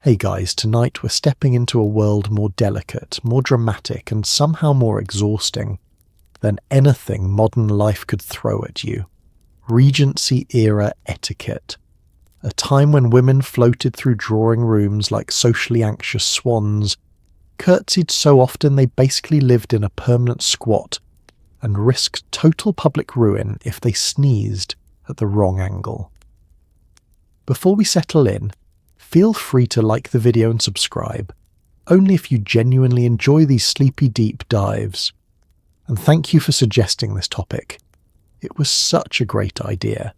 Hey guys, tonight we're stepping into a world more delicate, more dramatic, and somehow more exhausting than anything modern life could throw at you. Regency-era etiquette. A time when women floated through drawing rooms like socially anxious swans, curtsied so often they basically lived in a permanent squat, and risked total public ruin if they sneezed at the wrong angle. Before we settle in, feel free to like the video and subscribe, only if you genuinely enjoy these sleepy deep dives. And thank you for suggesting this topic. It was such a great idea.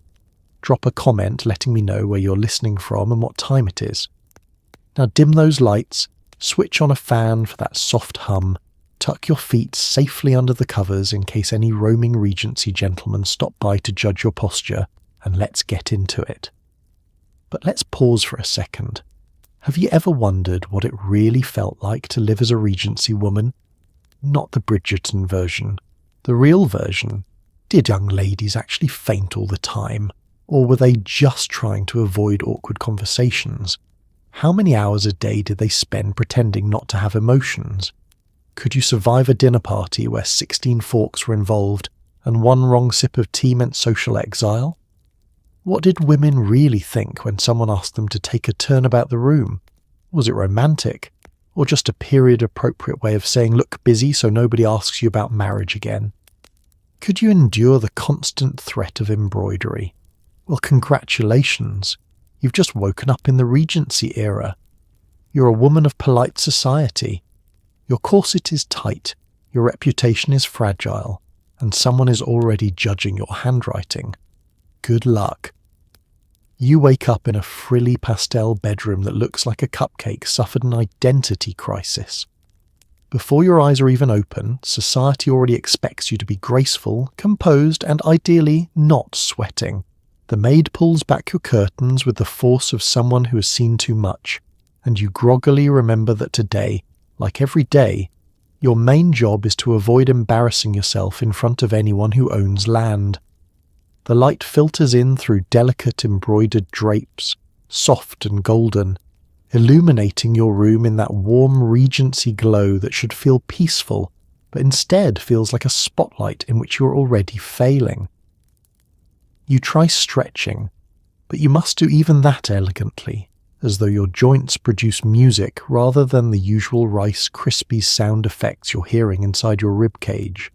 Drop a comment letting me know where you're listening from and what time it is. Now dim those lights, switch on a fan for that soft hum, tuck your feet safely under the covers in case any roaming Regency gentlemen stop by to judge your posture, and let's get into it. But let's pause for a second. Have you ever wondered what it really felt like to live as a Regency woman? Not the Bridgerton version. The real version. Did young ladies actually faint all the time? Or were they just trying to avoid awkward conversations? How many hours a day did they spend pretending not to have emotions? Could you survive a dinner party where 16 forks were involved and one wrong sip of tea meant social exile? What did women really think when someone asked them to take a turn about the room? Was it romantic? Or just a period-appropriate way of saying, look busy so nobody asks you about marriage again? Could you endure the constant threat of embroidery? Well, congratulations. You've just woken up in the Regency era. You're a woman of polite society. Your corset is tight, your reputation is fragile, and someone is already judging your handwriting. Good luck. You wake up in a frilly pastel bedroom that looks like a cupcake suffered an identity crisis. Before your eyes are even open, society already expects you to be graceful, composed, and ideally not sweating. The maid pulls back your curtains with the force of someone who has seen too much, and you groggily remember that today, like every day, your main job is to avoid embarrassing yourself in front of anyone who owns land. The light filters in through delicate embroidered drapes, soft and golden, illuminating your room in that warm Regency glow that should feel peaceful, but instead feels like a spotlight in which you're already failing. You try stretching, but you must do even that elegantly, as though your joints produce music rather than the usual Rice Krispies sound effects you're hearing inside your ribcage.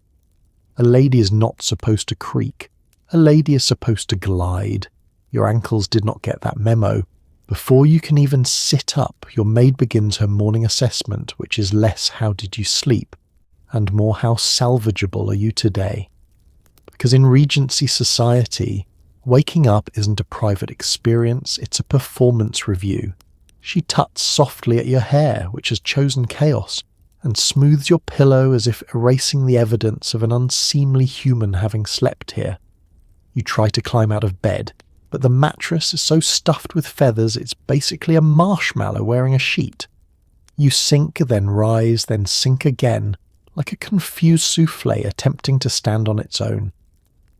A lady is not supposed to creak. A lady is supposed to glide. Your ankles did not get that memo. Before you can even sit up, your maid begins her morning assessment, which is less how did you sleep, and more how salvageable are you today. Because in Regency society, waking up isn't a private experience, it's a performance review. She tuts softly at your hair, which has chosen chaos, and smooths your pillow as if erasing the evidence of an unseemly human having slept here. You try to climb out of bed, but the mattress is so stuffed with feathers it's basically a marshmallow wearing a sheet. You sink, then rise, then sink again, like a confused souffle attempting to stand on its own.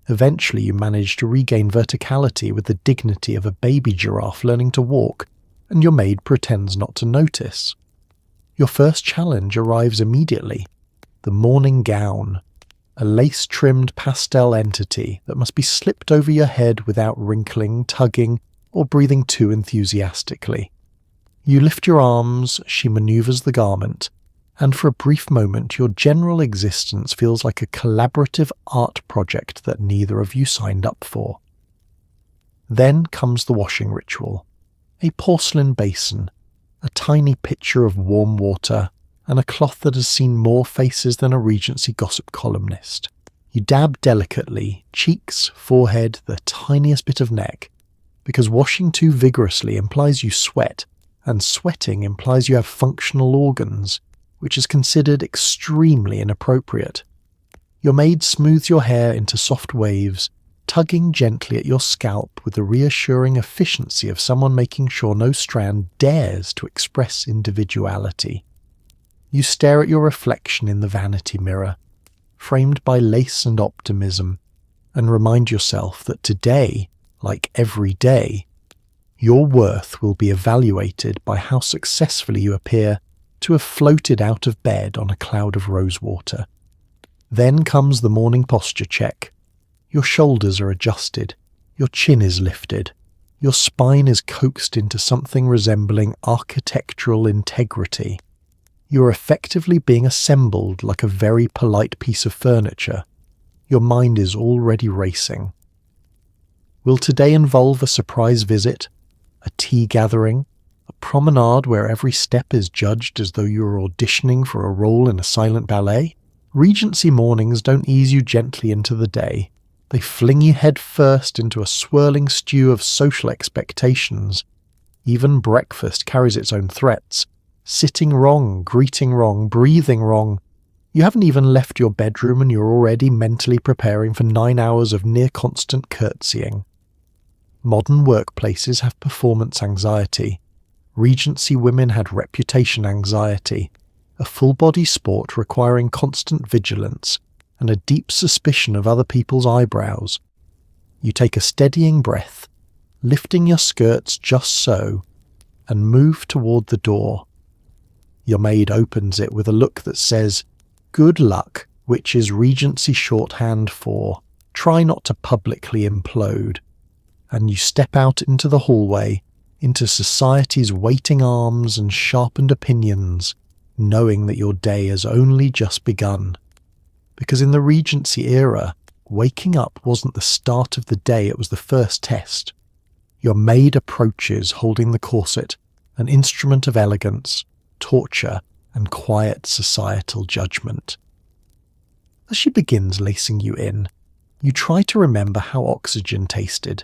Eventually you manage to regain verticality with the dignity of a baby giraffe learning to walk, and your maid pretends not to notice. Your first challenge arrives immediately. The morning gown. A lace-trimmed pastel entity that must be slipped over your head without wrinkling, tugging, or breathing too enthusiastically. You lift your arms, she maneuvers the garment, and for a brief moment your general existence feels like a collaborative art project that neither of you signed up for. Then comes the washing ritual. A porcelain basin, a tiny pitcher of warm water, and a cloth that has seen more faces than a Regency gossip columnist. You dab delicately, cheeks, forehead, the tiniest bit of neck, because washing too vigorously implies you sweat, and sweating implies you have functional organs, which is considered extremely inappropriate. Your maid smooths your hair into soft waves, tugging gently at your scalp with the reassuring efficiency of someone making sure no strand dares to express individuality. You stare at your reflection in the vanity mirror, framed by lace and optimism, and remind yourself that today, like every day, Your worth will be evaluated by how successfully you appear to have floated out of bed on a cloud of rosewater. Then comes the morning posture check. Your shoulders are adjusted, your chin is lifted, your spine is coaxed into something resembling architectural integrity. You are effectively being assembled like a very polite piece of furniture. Your mind is already racing. Will today involve a surprise visit, a tea gathering, a promenade where every step is judged as though you are auditioning for a role in a silent ballet? Regency mornings don't ease you gently into the day. They fling you head first into a swirling stew of social expectations. Even breakfast carries its own threats. Sitting wrong, greeting wrong, breathing wrong. You haven't even left your bedroom and you're already mentally preparing for 9 hours of near-constant curtsying. Modern workplaces have performance anxiety. Regency women had reputation anxiety, a full-body sport requiring constant vigilance and a deep suspicion of other people's eyebrows. You take a steadying breath, lifting your skirts just so, and move toward the door. Your maid opens it with a look that says, "Good luck," which is Regency shorthand for "try not to publicly implode," and you step out into the hallway, into society's waiting arms and sharpened opinions, knowing that your day has only just begun. Because in the Regency era, waking up wasn't the start of the day, it was the first test. Your maid approaches holding the corset, an instrument of elegance, torture, and quiet societal judgment. As she begins lacing you in, you try to remember how oxygen tasted.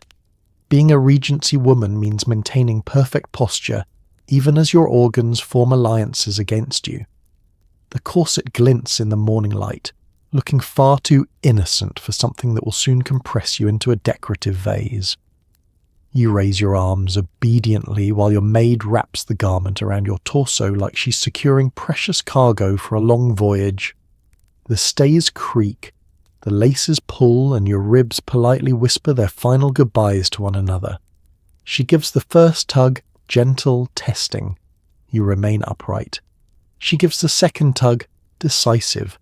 Being a Regency woman means maintaining perfect posture, even as your organs form alliances against you. The corset glints in the morning light, looking far too innocent for something that will soon compress you into a decorative vase. You raise your arms obediently while your maid wraps the garment around your torso like she's securing precious cargo for a long voyage. The stays creak, the laces pull, and your ribs politely whisper their final goodbyes to one another. She gives the first tug, gentle, testing. You remain upright. She gives the second tug, decisive,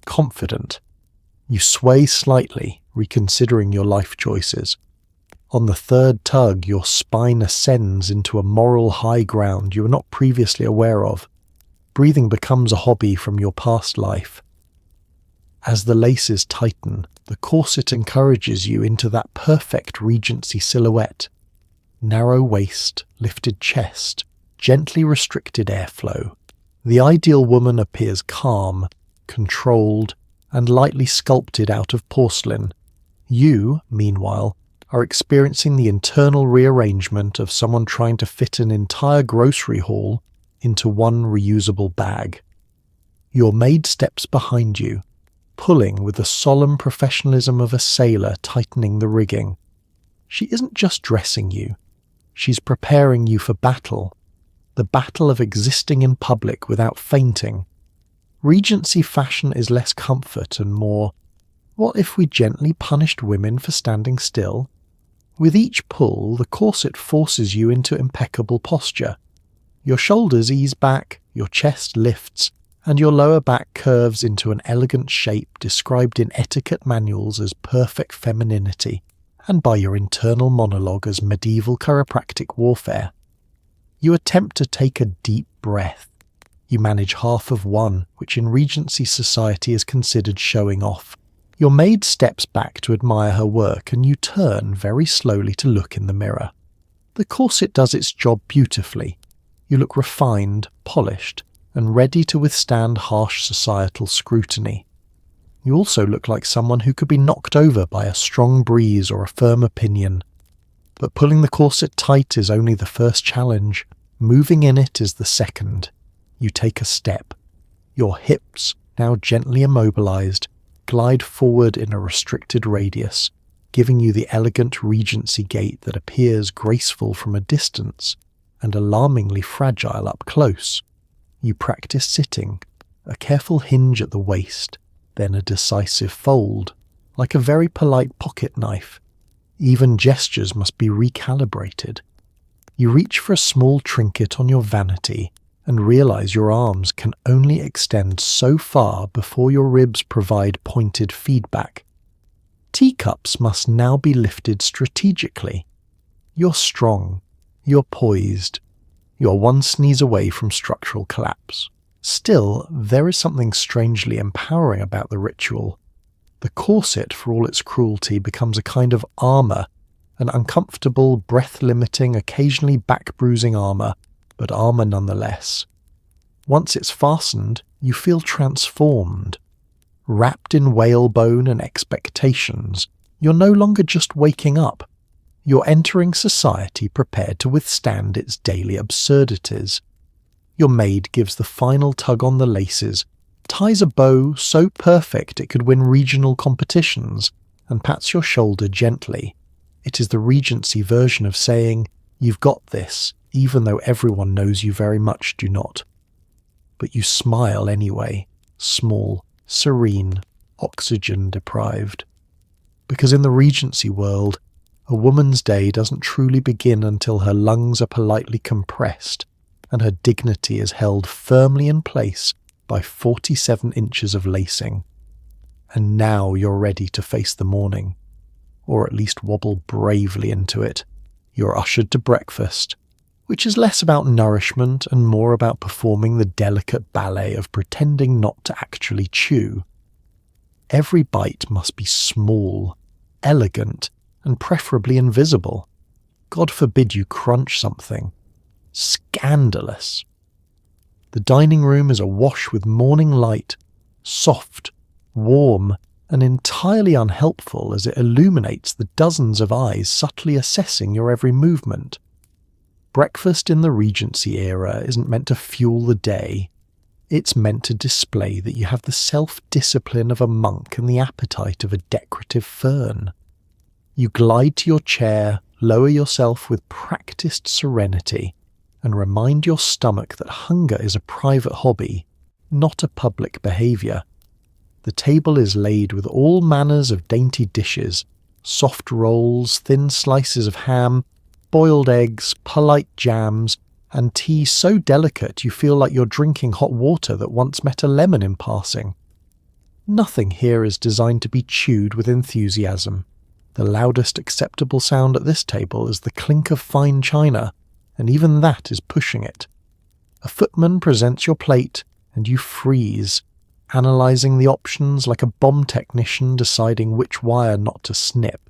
confident. You sway slightly, reconsidering your life choices. On the third tug, your spine ascends into a moral high ground you were not previously aware of. Breathing becomes a hobby from your past life. As the laces tighten, the corset encourages you into that perfect Regency silhouette. Narrow waist, lifted chest, gently restricted airflow. The ideal woman appears calm, controlled, and lightly sculpted out of porcelain. You, meanwhile, are experiencing the internal rearrangement of someone trying to fit an entire grocery haul into one reusable bag. Your maid steps behind you, pulling with the solemn professionalism of a sailor tightening the rigging. She isn't just dressing you, she's preparing you for battle, the battle of existing in public without fainting. Regency fashion is less comfort and more, what if we gently punished women for standing still? With each pull, the corset forces you into impeccable posture. Your shoulders ease back, your chest lifts, and your lower back curves into an elegant shape described in etiquette manuals as perfect femininity, and by your internal monologue as medieval chiropractic warfare. You attempt to take a deep breath. You manage half of one, which in Regency society is considered showing off. Your maid steps back to admire her work, and you turn very slowly to look in the mirror. The corset does its job beautifully. You look refined, polished, and ready to withstand harsh societal scrutiny. You also look like someone who could be knocked over by a strong breeze or a firm opinion. But pulling the corset tight is only the first challenge. Moving in it is the second. You take a step. Your hips, now gently immobilized, glide forward in a restricted radius, giving you the elegant Regency gait that appears graceful from a distance and alarmingly fragile up close. You practice sitting, a careful hinge at the waist, then a decisive fold, like a very polite pocket knife. Even gestures must be recalibrated. You reach for a small trinket on your vanity and realize your arms can only extend so far before your ribs provide pointed feedback. Teacups must now be lifted strategically. You're strong. You're poised. You're one sneeze away from structural collapse. Still, there is something strangely empowering about the ritual. The corset, for all its cruelty, becomes a kind of armour, an uncomfortable, breath-limiting, occasionally back-bruising armour, but armour nonetheless. Once it's fastened, you feel transformed. Wrapped in whalebone and expectations, you're no longer just waking up. You're entering society prepared to withstand its daily absurdities. Your maid gives the final tug on the laces, ties a bow so perfect it could win regional competitions, and pats your shoulder gently. It is the Regency version of saying, "You've got this," even though everyone knows you very much do not. But you smile anyway, small, serene, oxygen-deprived. Because in the Regency world, a woman's day doesn't truly begin until her lungs are politely compressed and her dignity is held firmly in place by 47 inches of lacing. And now you're ready to face the morning, or at least wobble bravely into it. You're ushered to breakfast, which is less about nourishment and more about performing the delicate ballet of pretending not to actually chew. Every bite must be small, elegant, and preferably invisible. God forbid you crunch something. Scandalous. The dining room is awash with morning light, soft, warm, and entirely unhelpful as it illuminates the dozens of eyes subtly assessing your every movement. Breakfast in the Regency era isn't meant to fuel the day. It's meant to display that you have the self-discipline of a monk and the appetite of a decorative fern. You glide to your chair, lower yourself with practiced serenity, and remind your stomach that hunger is a private hobby, not a public behaviour. The table is laid with all manners of dainty dishes, soft rolls, thin slices of ham, boiled eggs, polite jams, and tea so delicate you feel like you're drinking hot water that once met a lemon in passing. Nothing here is designed to be chewed with enthusiasm. The loudest acceptable sound at this table is the clink of fine china, and even that is pushing it. A footman presents your plate, and you freeze, analysing the options like a bomb technician deciding which wire not to snip.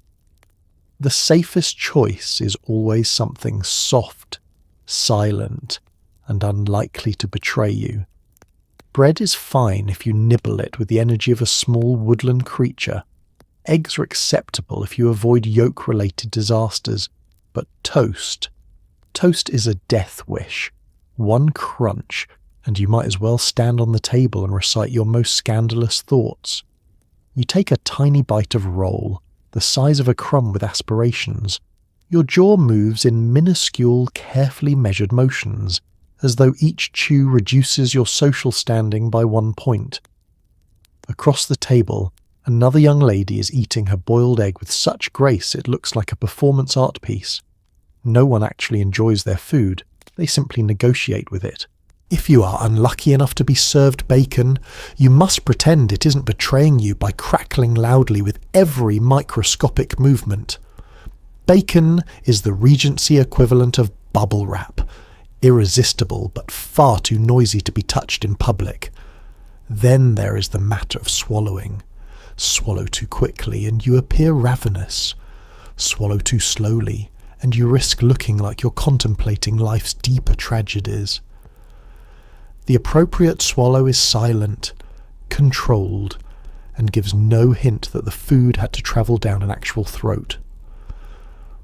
The safest choice is always something soft, silent, and unlikely to betray you. Bread is fine if you nibble it with the energy of a small woodland creature. Eggs are acceptable if you avoid yolk-related disasters, but toast is a death wish. One crunch, and you might as well stand on the table and recite your most scandalous thoughts. You take a tiny bite of roll, the size of a crumb with aspirations. Your jaw moves in minuscule, carefully measured motions, as though each chew reduces your social standing by 1 point. Across the table, another young lady is eating her boiled egg with such grace it looks like a performance art piece. No one actually enjoys their food, they simply negotiate with it. If you are unlucky enough to be served bacon, you must pretend it isn't betraying you by crackling loudly with every microscopic movement. Bacon is the Regency equivalent of bubble wrap, irresistible but far too noisy to be touched in public. Then there is the matter of swallowing. Swallow too quickly and you appear ravenous. Swallow too slowly and you risk looking like you're contemplating life's deeper tragedies. The appropriate swallow is silent, controlled, and gives no hint that the food had to travel down an actual throat.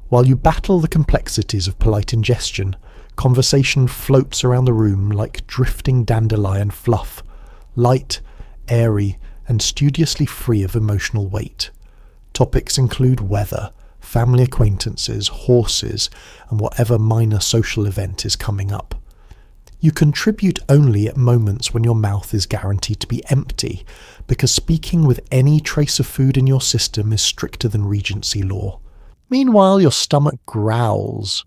While you battle the complexities of polite ingestion, conversation floats around the room like drifting dandelion fluff, light, airy, and studiously free of emotional weight. Topics include weather, family acquaintances, horses, and whatever minor social event is coming up. You contribute only at moments when your mouth is guaranteed to be empty, because speaking with any trace of food in your system is stricter than Regency law. Meanwhile, your stomach growls.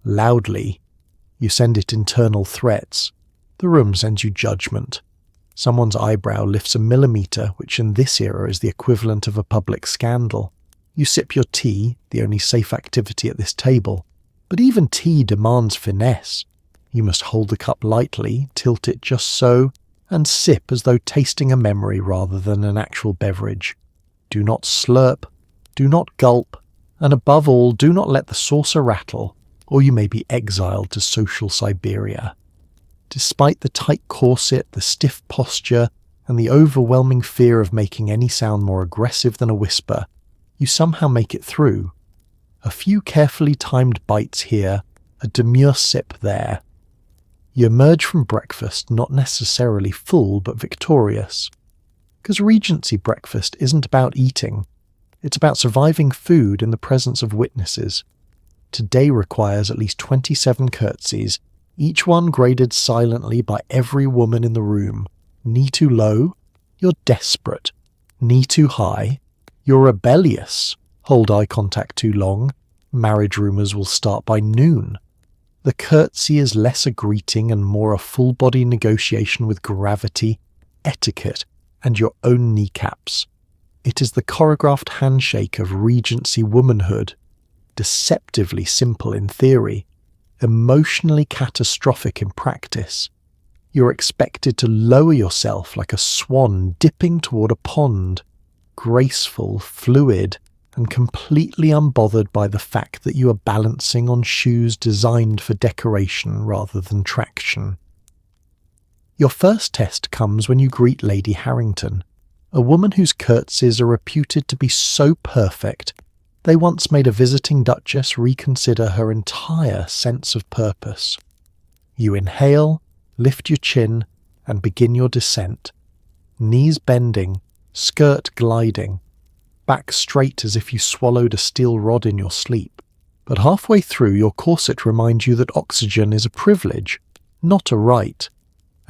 loudly. You send it internal threats. The room sends you judgment. Someone's eyebrow lifts a millimetre, which in this era is the equivalent of a public scandal. You sip your tea, the only safe activity at this table. But even tea demands finesse. You must hold the cup lightly, tilt it just so, and sip as though tasting a memory rather than an actual beverage. Do not slurp, do not gulp, and above all, do not let the saucer rattle, or you may be exiled to social Siberia. Despite the tight corset, the stiff posture, and the overwhelming fear of making any sound more aggressive than a whisper, you somehow make it through. A few carefully timed bites here, a demure sip there. You emerge from breakfast not necessarily full but victorious. Because Regency breakfast isn't about eating, it's about surviving food in the presence of witnesses. Today requires at least 27 curtsies, each one graded silently by every woman in the room. Knee too low? You're desperate. Knee too high? You're rebellious. Hold eye contact too long? Marriage rumours will start by noon. The curtsy is less a greeting and more a full-body negotiation with gravity, etiquette, and your own kneecaps. It is the choreographed handshake of Regency womanhood, deceptively simple in theory, emotionally catastrophic in practice. You're expected to lower yourself like a swan dipping toward a pond, graceful, fluid, and completely unbothered by the fact that you are balancing on shoes designed for decoration rather than traction. Your first test comes when you greet Lady Harrington, a woman whose curtsies are reputed to be so perfect they once made a visiting duchess reconsider her entire sense of purpose. You inhale, lift your chin, and begin your descent. Knees bending, skirt gliding, back straight as if you swallowed a steel rod in your sleep. But halfway through, your corset reminds you that oxygen is a privilege, not a right,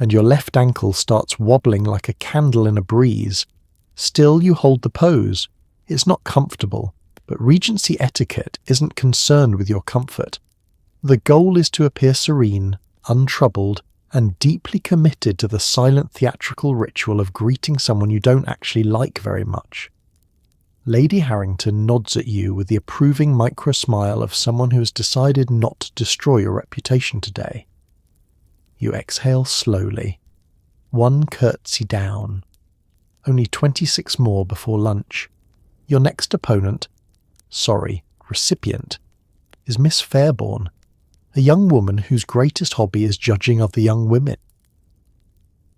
and your left ankle starts wobbling like a candle in a breeze. Still, you hold the pose. It's not comfortable, but Regency etiquette isn't concerned with your comfort. The goal is to appear serene, untroubled, and deeply committed to the silent theatrical ritual of greeting someone you don't actually like very much. Lady Harrington nods at you with the approving micro-smile of someone who has decided not to destroy your reputation today. You exhale slowly. One curtsy down. Only 26 more before lunch. Your next recipient, is Miss Fairborn, a young woman whose greatest hobby is judging other young women.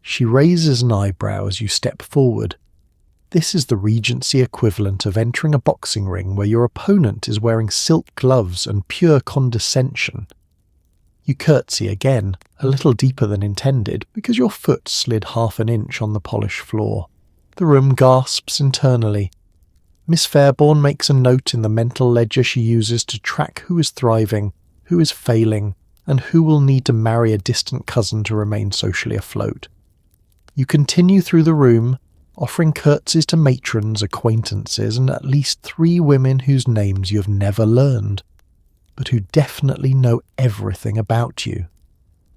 She raises an eyebrow as you step forward. This is the Regency equivalent of entering a boxing ring where your opponent is wearing silk gloves and pure condescension. You curtsy again, a little deeper than intended, because your foot slid half an inch on the polished floor. The room gasps internally. Miss Fairborn makes a note in the mental ledger she uses to track who is thriving, who is failing, and who will need to marry a distant cousin to remain socially afloat. You continue through the room, offering curtsies to matrons, acquaintances, and at least 3 women whose names you have never learned, but who definitely know everything about you.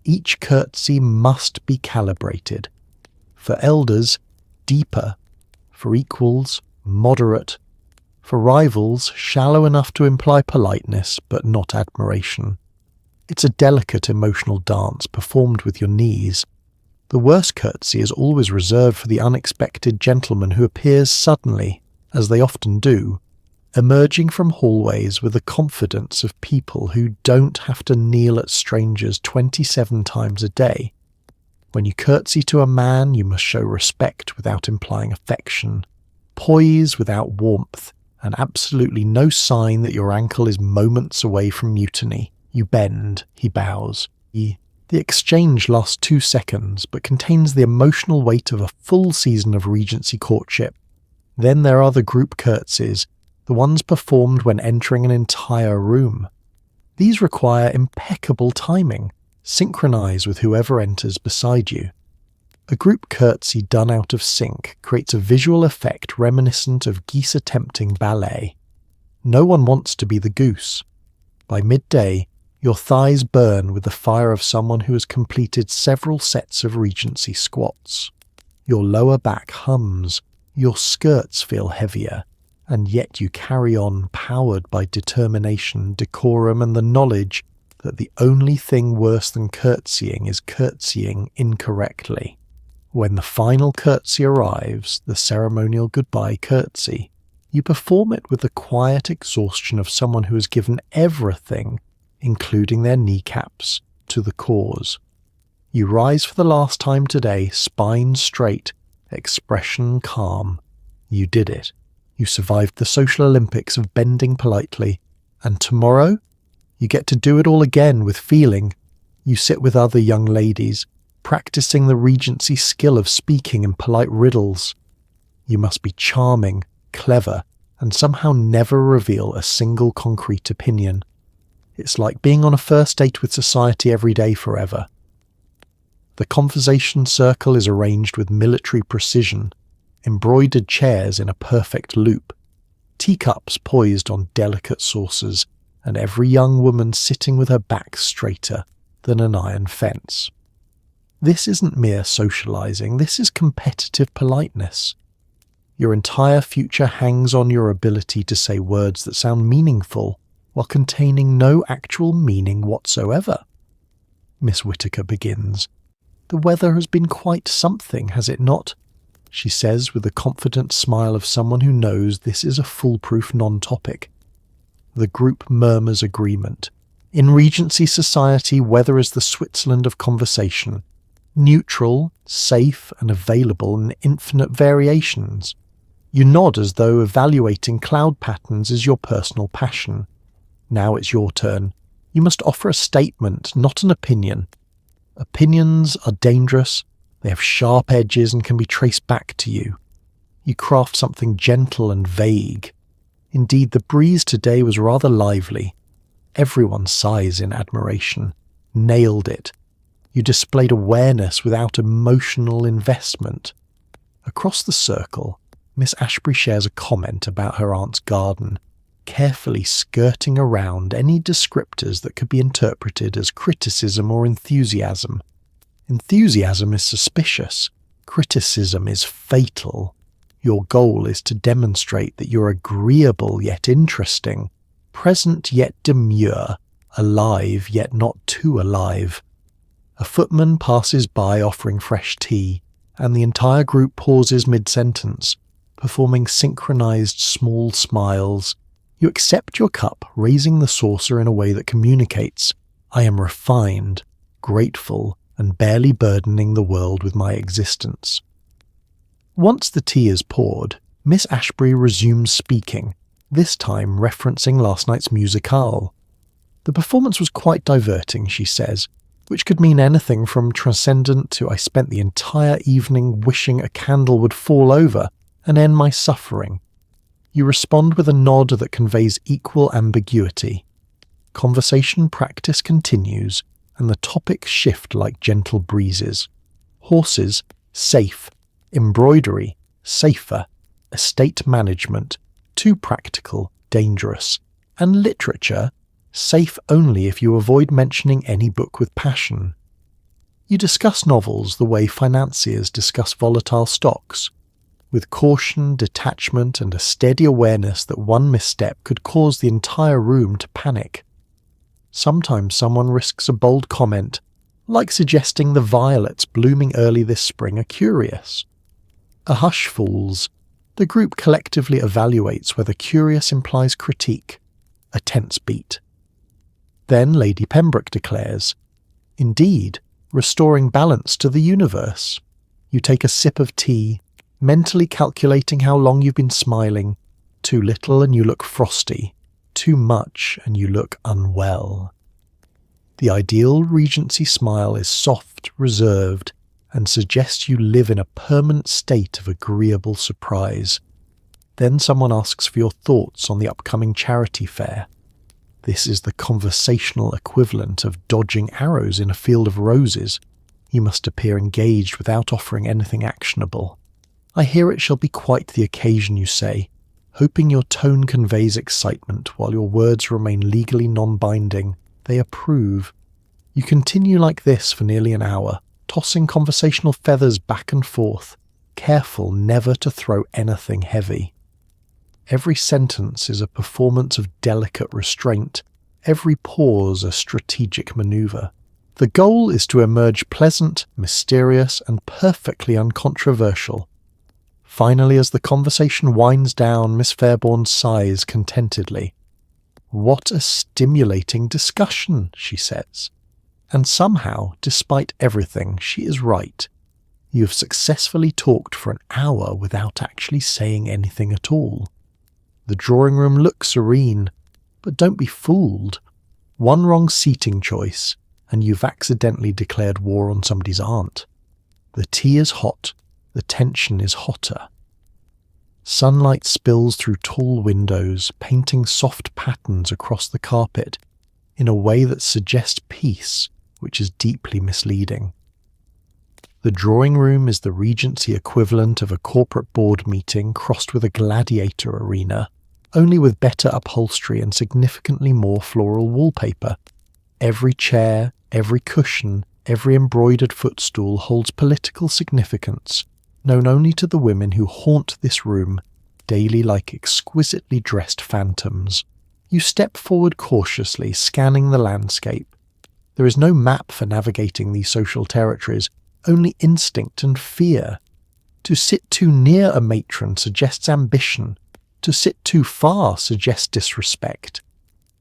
Each curtsy must be calibrated. For elders, deeper. For equals, moderate. For rivals, shallow enough to imply politeness, but not admiration. It's a delicate emotional dance performed with your knees. The worst curtsy is always reserved for the unexpected gentleman who appears suddenly, as they often do, emerging from hallways with the confidence of people who don't have to kneel at strangers 27 times a day. When you curtsy to a man, you must show respect without implying affection, poise without warmth, and absolutely no sign that your ankle is moments away from mutiny. You bend, he bows. The exchange lasts 2 seconds, but contains the emotional weight of a full season of Regency courtship. Then there are the group curtsies, the ones performed when entering an entire room. These require impeccable timing. Synchronize with whoever enters beside you. A group curtsy done out of sync creates a visual effect reminiscent of geese attempting ballet. No one wants to be the goose. By midday, Your thighs burn with the fire of someone who has completed several sets of Regency squats. Your lower back hums, your skirts feel heavier, and yet you carry on powered by determination, decorum, and the knowledge that the only thing worse than curtsying is curtsying incorrectly. When the final curtsy arrives, the ceremonial goodbye curtsy, you perform it with the quiet exhaustion of someone who has given everything, including their kneecaps, to the cause. You rise for the last time today, spine straight, expression calm. You did it. You survived the social Olympics of bending politely, and tomorrow you get to do it all again with feeling. You sit with other young ladies, practicing the Regency skill of speaking in polite riddles. You must be charming, clever, and somehow never reveal a single concrete opinion. It's like being on a first date with society every day forever. The conversation circle is arranged with military precision, embroidered chairs in a perfect loop, teacups poised on delicate saucers, and every young woman sitting with her back straighter than an iron fence. This isn't mere socializing, this is competitive politeness. Your entire future hangs on your ability to say words that sound meaningful while containing no actual meaning whatsoever. Miss Whittaker begins. The weather has been quite something, has it not? She says with the confident smile of someone who knows this is a foolproof non-topic. The group murmurs agreement. In Regency society, weather is the Switzerland of conversation. Neutral, safe, and available in infinite variations. You nod as though evaluating cloud patterns is your personal passion. Now it's your turn. You must offer a statement, not an opinion. Opinions are dangerous. They have sharp edges and can be traced back to you. You craft something gentle and vague. Indeed, the breeze today was rather lively. Everyone sighs in admiration. Nailed it. You displayed awareness without emotional investment. Across the circle, Miss Ashbury shares a comment about her aunt's garden, carefully skirting around any descriptors that could be interpreted as criticism or enthusiasm. Enthusiasm is suspicious. Criticism is fatal. Your goal is to demonstrate that you're agreeable yet interesting, present yet demure, alive yet not too alive. A footman passes by offering fresh tea, and the entire group pauses mid-sentence, performing synchronized small smiles. You accept your cup, raising the saucer in a way that communicates, I am refined, grateful, and barely burdening the world with my existence. Once the tea is poured, Miss Ashbury resumes speaking, this time referencing last night's musicale. The performance was quite diverting, she says, which could mean anything from transcendent to I spent the entire evening wishing a candle would fall over and end my suffering. You respond with a nod that conveys equal ambiguity. Conversation practice continues, and the topics shift like gentle breezes. Horses, safe. Embroidery, safer. Estate management, too practical, dangerous. And literature, safe only if you avoid mentioning any book with passion. You discuss novels the way financiers discuss volatile stocks, with caution, detachment, and a steady awareness that one misstep could cause the entire room to panic. Sometimes someone risks a bold comment, like suggesting the violets blooming early this spring are curious. A hush falls. The group collectively evaluates whether curious implies critique. A tense beat. Then Lady Pembroke declares, Indeed, restoring balance to the universe. You take a sip of tea, mentally calculating how long you've been smiling. Too little and you look frosty. Too much and you look unwell. The ideal Regency smile is soft, reserved, and suggests you live in a permanent state of agreeable surprise. Then someone asks for your thoughts on the upcoming charity fair. This is the conversational equivalent of dodging arrows in a field of roses. You must appear engaged without offering anything actionable. I hear it shall be quite the occasion, you say, hoping your tone conveys excitement while your words remain legally non-binding. They approve. You continue like this for nearly an hour, tossing conversational feathers back and forth, careful never to throw anything heavy. Every sentence is a performance of delicate restraint, every pause a strategic maneuver. The goal is to emerge pleasant, mysterious, and perfectly uncontroversial. Finally, as the conversation winds down, Miss Fairbairn sighs contentedly. "What a stimulating discussion," she says. And somehow, despite everything, she is right. You have successfully talked for an hour without actually saying anything at all. The drawing room looks serene, but don't be fooled. One wrong seating choice, and you've accidentally declared war on somebody's aunt. The tea is hot, the tension is hotter. Sunlight spills through tall windows, painting soft patterns across the carpet in a way that suggests peace, which is deeply misleading. The drawing room is the Regency equivalent of a corporate board meeting crossed with a gladiator arena, only with better upholstery and significantly more floral wallpaper. Every chair, every cushion, every embroidered footstool holds political significance, known only to the women who haunt this room daily like exquisitely dressed phantoms. You step forward cautiously, scanning the landscape. There is no map for navigating these social territories, only instinct and fear. To sit too near a matron suggests ambition. To sit too far suggests disrespect.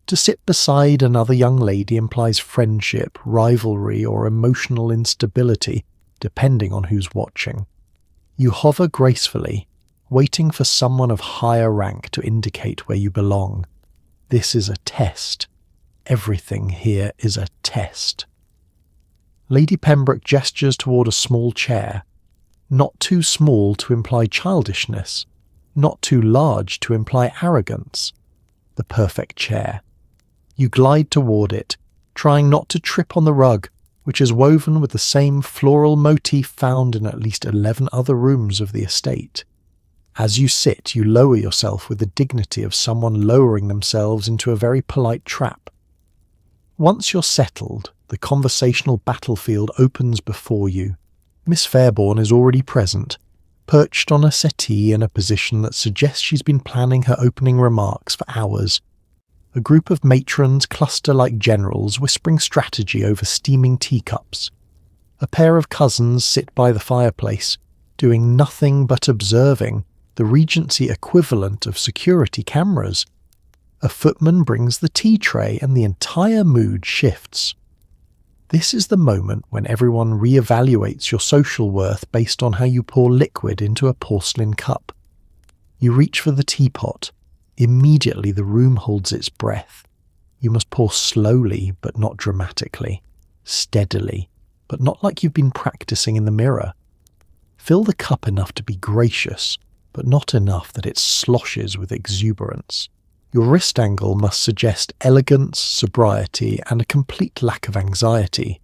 To sit beside another young lady implies friendship, rivalry, or emotional instability, depending on who's watching. You hover gracefully, waiting for someone of higher rank to indicate where you belong. This is a test. Everything here is a test. Lady Pembroke gestures toward a small chair, not too small to imply childishness, not too large to imply arrogance. The perfect chair. You glide toward it, trying not to trip on the rug, which is woven with the same floral motif found in at least 11 other rooms of the estate. As you sit, you lower yourself with the dignity of someone lowering themselves into a very polite trap. Once you're settled, the conversational battlefield opens before you. Miss Fairbairn is already present, perched on a settee in a position that suggests she's been planning her opening remarks for hours. A group of matrons cluster like generals, whispering strategy over steaming teacups. A pair of cousins sit by the fireplace, doing nothing but observing, the Regency equivalent of security cameras. A footman brings the tea tray and the entire mood shifts. This is the moment when everyone re-evaluates your social worth based on how you pour liquid into a porcelain cup. You reach for the teapot. Immediately the room holds its breath. You must pour slowly but not dramatically, steadily, but not like you've been practicing in the mirror. Fill the cup enough to be gracious, but not enough that it sloshes with exuberance. Your wrist angle must suggest elegance, sobriety, and a complete lack of anxiety,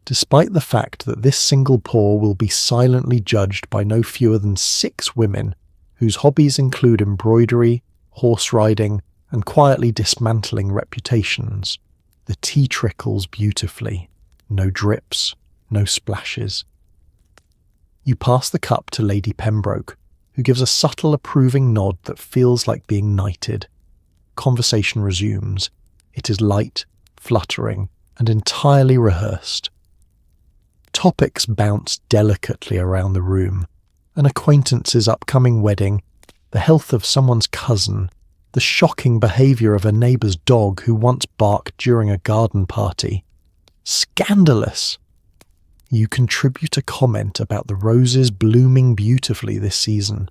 despite the fact that this single pour will be silently judged by no fewer than 6 women whose hobbies include embroidery, horse riding, and quietly dismantling reputations. The tea trickles beautifully. No drips, no splashes. You pass the cup to Lady Pembroke, who gives a subtle approving nod that feels like being knighted. Conversation resumes. It is light, fluttering, and entirely rehearsed. Topics bounce delicately around the room. An acquaintance's upcoming wedding, the health of someone's cousin, the shocking behaviour of a neighbour's dog who once barked during a garden party. Scandalous! You contribute a comment about the roses blooming beautifully this season.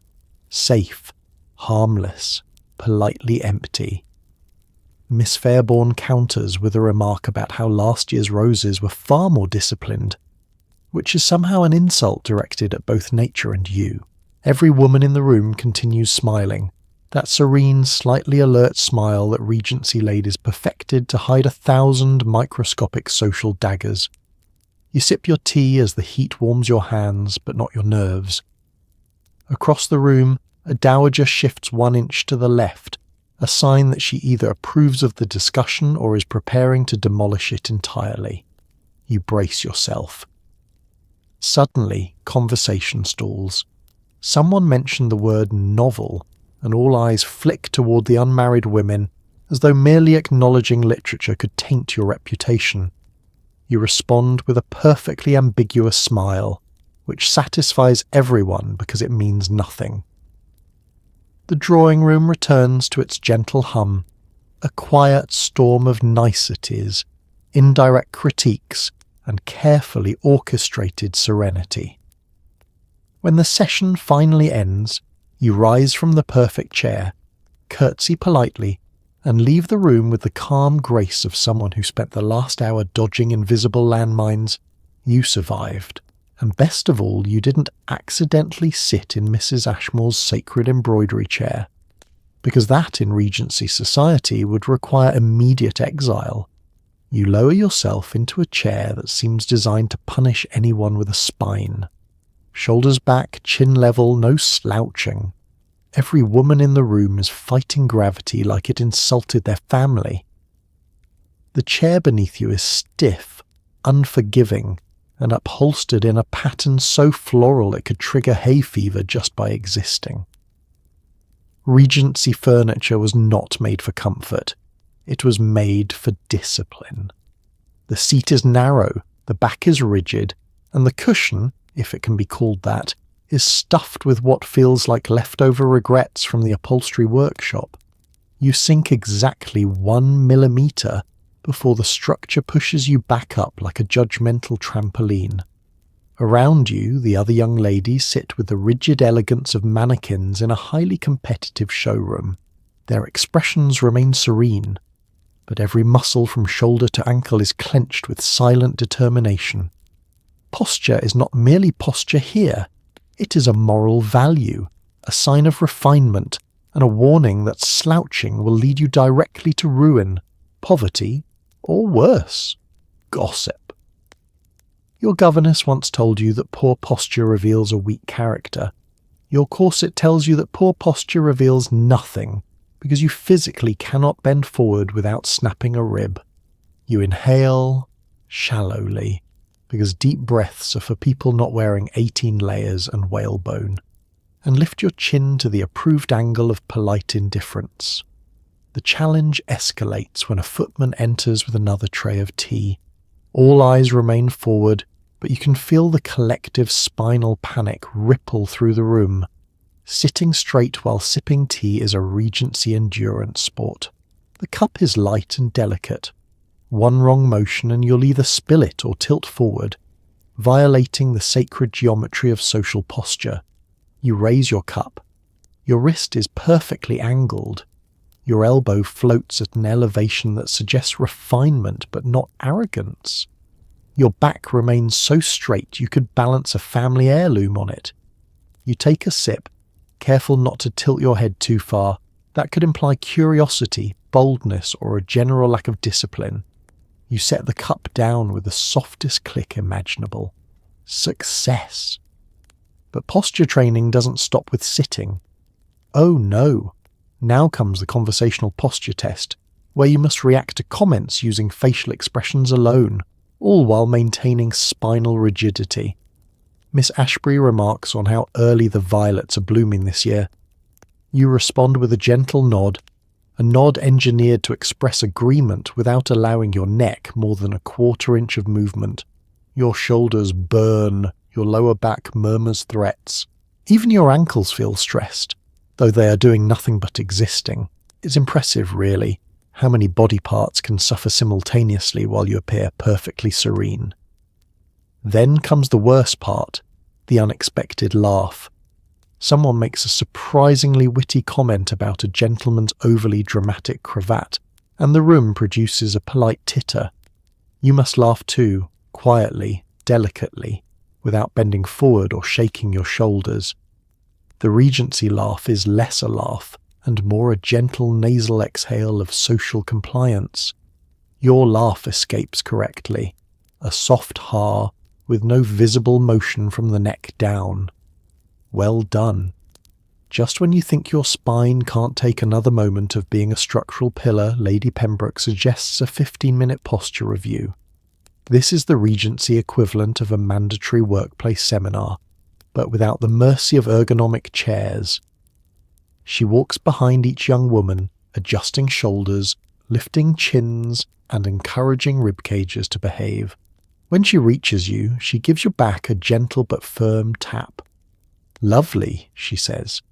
Safe, harmless, politely empty. Miss Fairbairn counters with a remark about how last year's roses were far more disciplined, which is somehow an insult directed at both nature and you. Every woman in the room continues smiling, that serene, slightly alert smile that Regency ladies perfected to hide 1,000 microscopic social daggers. You sip your tea as the heat warms your hands, but not your nerves. Across the room, a dowager shifts 1 inch to the left, a sign that she either approves of the discussion or is preparing to demolish it entirely. You brace yourself. Suddenly, conversation stalls. Someone mentioned the word novel, and all eyes flick toward the unmarried women, as though merely acknowledging literature could taint your reputation. You respond with a perfectly ambiguous smile, which satisfies everyone because it means nothing. The drawing room returns to its gentle hum, a quiet storm of niceties, indirect critiques, and carefully orchestrated serenity. When the session finally ends, you rise from the perfect chair, curtsy politely, and leave the room with the calm grace of someone who spent the last hour dodging invisible landmines. You survived, and best of all, you didn't accidentally sit in Mrs. Ashmore's sacred embroidery chair, because that in Regency society would require immediate exile. You lower yourself into a chair that seems designed to punish anyone with a spine. Shoulders back, chin level, no slouching. Every woman in the room is fighting gravity like it insulted their family. The chair beneath you is stiff, unforgiving, and upholstered in a pattern so floral it could trigger hay fever just by existing. Regency furniture was not made for comfort. It was made for discipline. The seat is narrow, the back is rigid, and the cushion, if it can be called that, is stuffed with what feels like leftover regrets from the upholstery workshop. You sink exactly 1 millimeter before the structure pushes you back up like a judgmental trampoline. Around you, the other young ladies sit with the rigid elegance of mannequins in a highly competitive showroom. Their expressions remain serene, but every muscle from shoulder to ankle is clenched with silent determination. Posture is not merely posture here. It is a moral value, a sign of refinement, and a warning that slouching will lead you directly to ruin, poverty, or worse, gossip. Your governess once told you that poor posture reveals a weak character. Your corset tells you that poor posture reveals nothing, because you physically cannot bend forward without snapping a rib. You inhale shallowly, because deep breaths are for people not wearing 18 layers and whalebone, and lift your chin to the approved angle of polite indifference. The challenge escalates when a footman enters with another tray of tea. All eyes remain forward, but you can feel the collective spinal panic ripple through the room. Sitting straight while sipping tea is a Regency endurance sport. The cup is light and delicate. One wrong motion and you'll either spill it or tilt forward, violating the sacred geometry of social posture. You raise your cup. Your wrist is perfectly angled. Your elbow floats at an elevation that suggests refinement but not arrogance. Your back remains so straight you could balance a family heirloom on it. You take a sip, careful not to tilt your head too far. That could imply curiosity, boldness, or a general lack of discipline. You set the cup down with the softest click imaginable. Success. But posture training doesn't stop with sitting. Oh no. Now comes the conversational posture test, where you must react to comments using facial expressions alone, all while maintaining spinal rigidity. Miss Ashbury remarks on how early the violets are blooming this year. You respond with a gentle nod, a nod engineered to express agreement without allowing your neck more than a quarter inch of movement. Your shoulders burn, your lower back murmurs threats. Even your ankles feel stressed, though they are doing nothing but existing. It's impressive, really, how many body parts can suffer simultaneously while you appear perfectly serene. Then comes the worst part, the unexpected laugh. Someone makes a surprisingly witty comment about a gentleman's overly dramatic cravat, and the room produces a polite titter. You must laugh too, quietly, delicately, without bending forward or shaking your shoulders. The Regency laugh is less a laugh, and more a gentle nasal exhale of social compliance. Your laugh escapes correctly, a soft ha with no visible motion from the neck down. Well done. Just when you think your spine can't take another moment of being a structural pillar, Lady Pembroke suggests a 15-minute posture review. This is the Regency equivalent of a mandatory workplace seminar, but without the mercy of ergonomic chairs. She walks behind each young woman, adjusting shoulders, lifting chins, and encouraging rib cages to behave. When she reaches you, she gives your back a gentle but firm tap. "Lovely," she says.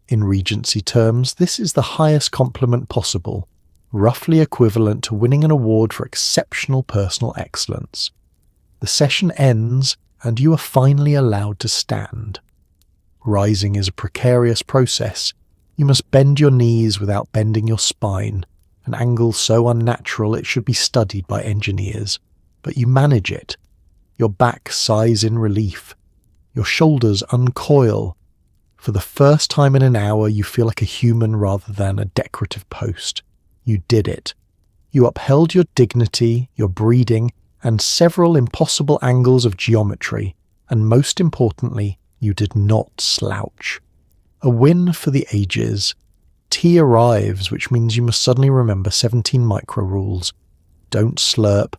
In Regency terms, this is the highest compliment possible, roughly equivalent to winning an award for exceptional personal excellence. The session ends, and you are finally allowed to stand. Rising is a precarious process. You must bend your knees without bending your spine, an angle so unnatural it should be studied by engineers. But you manage it. Your back sighs in relief. Your shoulders uncoil. For the first time in an hour, you feel like a human rather than a decorative post. You did it. You upheld your dignity, your breeding, and several impossible angles of geometry, and most importantly, you did not slouch. A win for the ages. Tea arrives, which means you must suddenly remember 17 micro rules. Don't slurp,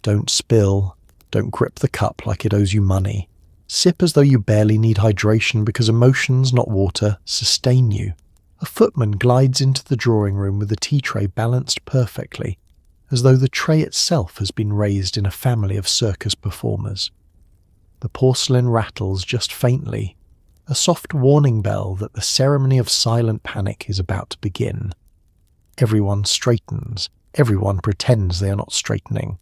don't spill, don't grip the cup like it owes you money. Sip as though you barely need hydration because emotions, not water, sustain you. A footman glides into the drawing room with the tea tray balanced perfectly, as though the tray itself has been raised in a family of circus performers. The porcelain rattles just faintly, a soft warning bell that the ceremony of silent panic is about to begin. Everyone straightens, everyone pretends they are not straightening.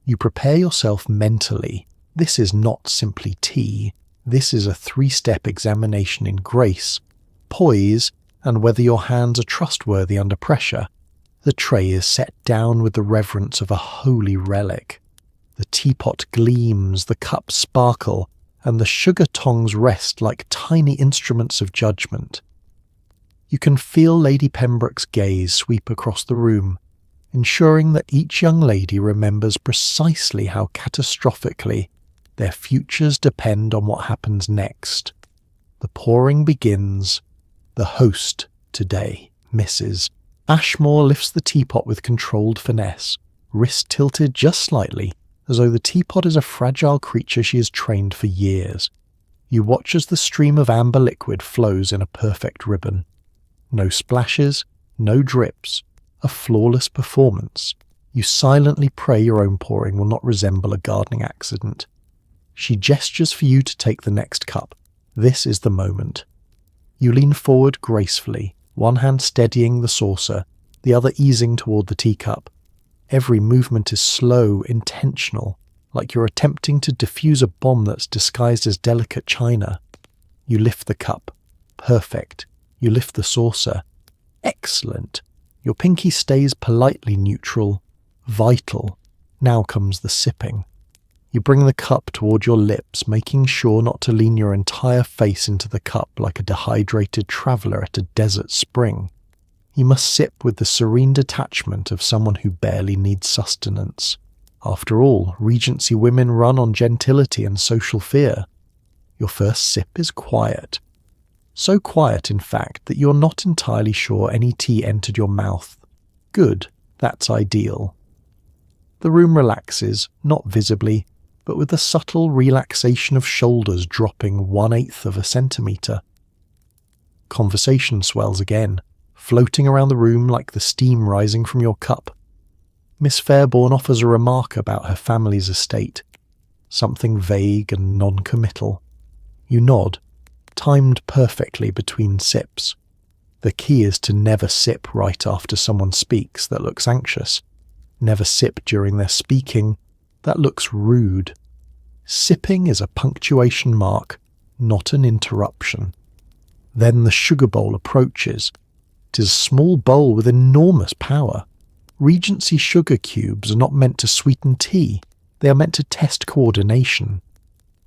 You prepare yourself mentally. This is not simply tea. This is a 3-step examination in grace, poise, and whether your hands are trustworthy under pressure. The tray is set down with the reverence of a holy relic. The teapot gleams, the cups sparkle, and the sugar tongs rest like tiny instruments of judgment. You can feel Lady Pembroke's gaze sweep across the room, ensuring that each young lady remembers precisely how catastrophically their futures depend on what happens next. The pouring begins. The host, today, Mrs. Ashmore lifts the teapot with controlled finesse, wrist tilted just slightly, as though the teapot is a fragile creature she has trained for years. You watch as the stream of amber liquid flows in a perfect ribbon. No splashes, no drips, a flawless performance. You silently pray your own pouring will not resemble a gardening accident. She gestures for you to take the next cup. This is the moment. You lean forward gracefully, one hand steadying the saucer, the other easing toward the teacup. Every movement is slow, intentional, like you're attempting to defuse a bomb that's disguised as delicate china. You lift the cup. Perfect. You lift the saucer. Excellent. Your pinky stays politely neutral. Vital. Now comes the sipping. You bring the cup toward your lips, making sure not to lean your entire face into the cup like a dehydrated traveller at a desert spring. You must sip with the serene detachment of someone who barely needs sustenance. After all, Regency women run on gentility and social fear. Your first sip is quiet. So quiet, in fact, that you're not entirely sure any tea entered your mouth. Good, that's ideal. The room relaxes, not visibly, but with a subtle relaxation of shoulders dropping 1/8 of a centimetre. Conversation swells again, floating around the room like the steam rising from your cup. Miss Fairborn offers a remark about her family's estate, something vague and non-committal. You nod, timed perfectly between sips. The key is to never sip right after someone speaks that looks anxious. Never sip during their speaking. That looks rude. Sipping is a punctuation mark, not an interruption. Then the sugar bowl approaches. It is a small bowl with enormous power. Regency sugar cubes are not meant to sweeten tea. They are meant to test coordination.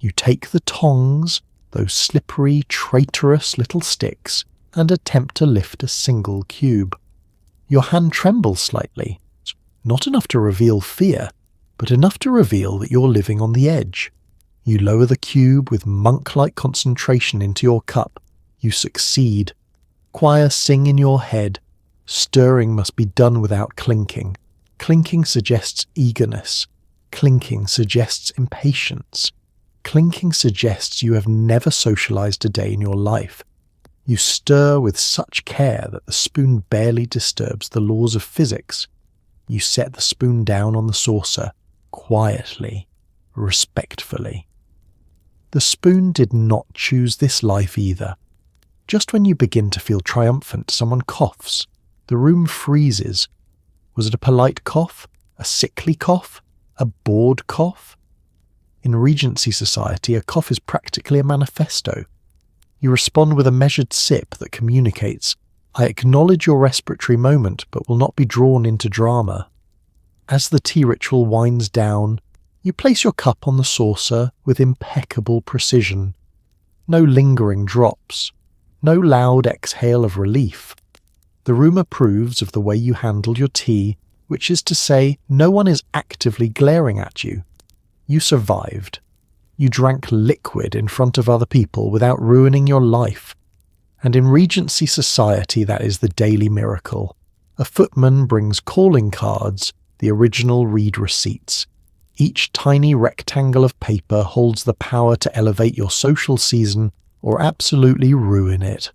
You take the tongs, those slippery, traitorous little sticks, and attempt to lift a single cube. Your hand trembles slightly. Not enough to reveal fear, but enough to reveal that you're living on the edge. You lower the cube with monk-like concentration into your cup. You succeed. Choir sing in your head. Stirring must be done without clinking. Clinking suggests eagerness. Clinking suggests impatience. Clinking suggests you have never socialized a day in your life. You stir with such care that the spoon barely disturbs the laws of physics. You set the spoon down on the saucer, quietly, respectfully. The spoon did not choose this life either. Just when you begin to feel triumphant, someone coughs. The room freezes. Was it a polite cough? A sickly cough? A bored cough? In Regency society, a cough is practically a manifesto. You respond with a measured sip that communicates, I acknowledge your respiratory moment, but will not be drawn into drama. As the tea ritual winds down, you place your cup on the saucer with impeccable precision. No lingering drops. No loud exhale of relief. The room approves of the way you handled your tea, which is to say, no one is actively glaring at you. You survived. You drank liquid in front of other people without ruining your life. And in Regency society, that is the daily miracle. A footman brings calling cards, the original read receipts. Each tiny rectangle of paper holds the power to elevate your social season or absolutely ruin it.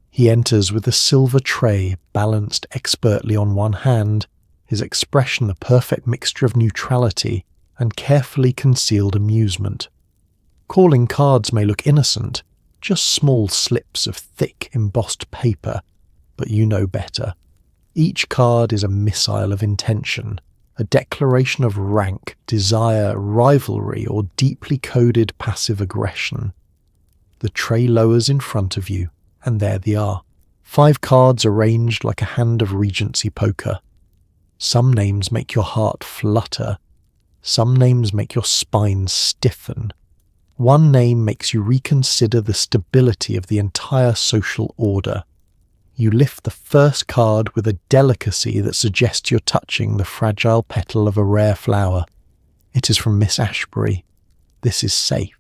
He enters with a silver tray balanced expertly on one hand, his expression a perfect mixture of neutrality and carefully concealed amusement. Calling cards may look innocent, just small slips of thick embossed paper, but you know better. Each card is a missile of intention, a declaration of rank, desire, rivalry, or deeply coded passive aggression. The tray lowers in front of you, and there they are. 5 cards arranged like a hand of Regency poker. Some names make your heart flutter. Some names make your spine stiffen. One name makes you reconsider the stability of the entire social order. You lift the first card with a delicacy that suggests you're touching the fragile petal of a rare flower. It is from Miss Ashbury. This is safe.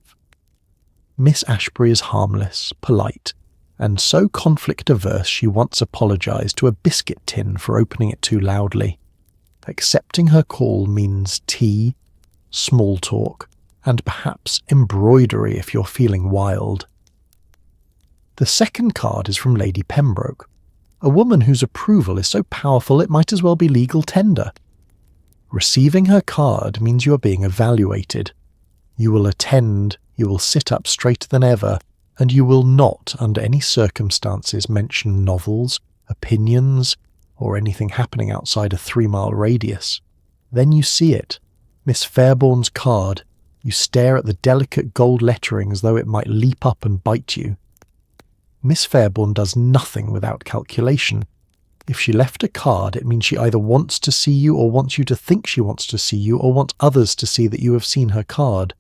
Miss Ashbury is harmless, polite, and so conflict-averse she once apologised to a biscuit tin for opening it too loudly. Accepting her call means tea, small talk, and perhaps embroidery if you're feeling wild. The second card is from Lady Pembroke, a woman whose approval is so powerful it might as well be legal tender. Receiving her card means you are being evaluated. You will attend, you will sit up straighter than ever, and you will not, under any circumstances, mention novels, opinions, or anything happening outside a 3-mile radius. Then you see it, Miss Fairbourne's card. You stare at the delicate gold lettering as though it might leap up and bite you. Miss Fairbourne does nothing without calculation. If she left a card, it means she either wants to see you or wants you to think she wants to see you or wants others to see that you have seen her card.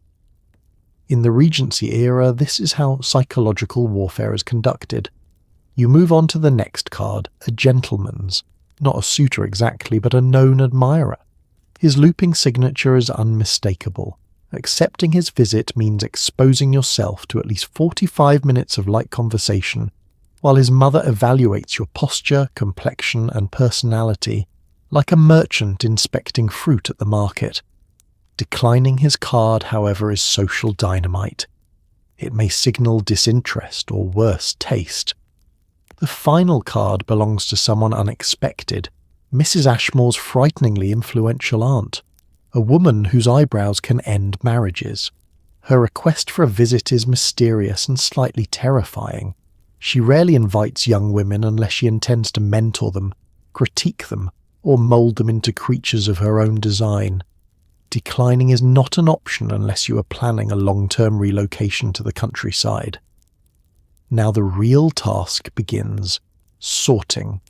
In the Regency era, this is how psychological warfare is conducted. You move on to the next card, a gentleman's. Not a suitor exactly, but a known admirer. His looping signature is unmistakable. Accepting his visit means exposing yourself to at least 45 minutes of light conversation, while his mother evaluates your posture, complexion, and personality, like a merchant inspecting fruit at the market. Declining his card, however, is social dynamite. It may signal disinterest or worse, taste. The final card belongs to someone unexpected, Mrs. Ashmore's frighteningly influential aunt, a woman whose eyebrows can end marriages. Her request for a visit is mysterious and slightly terrifying. She rarely invites young women unless she intends to mentor them, critique them, or mould them into creatures of her own design. Declining is not an option unless you are planning a long-term relocation to the countryside. Now the real task begins: sorting.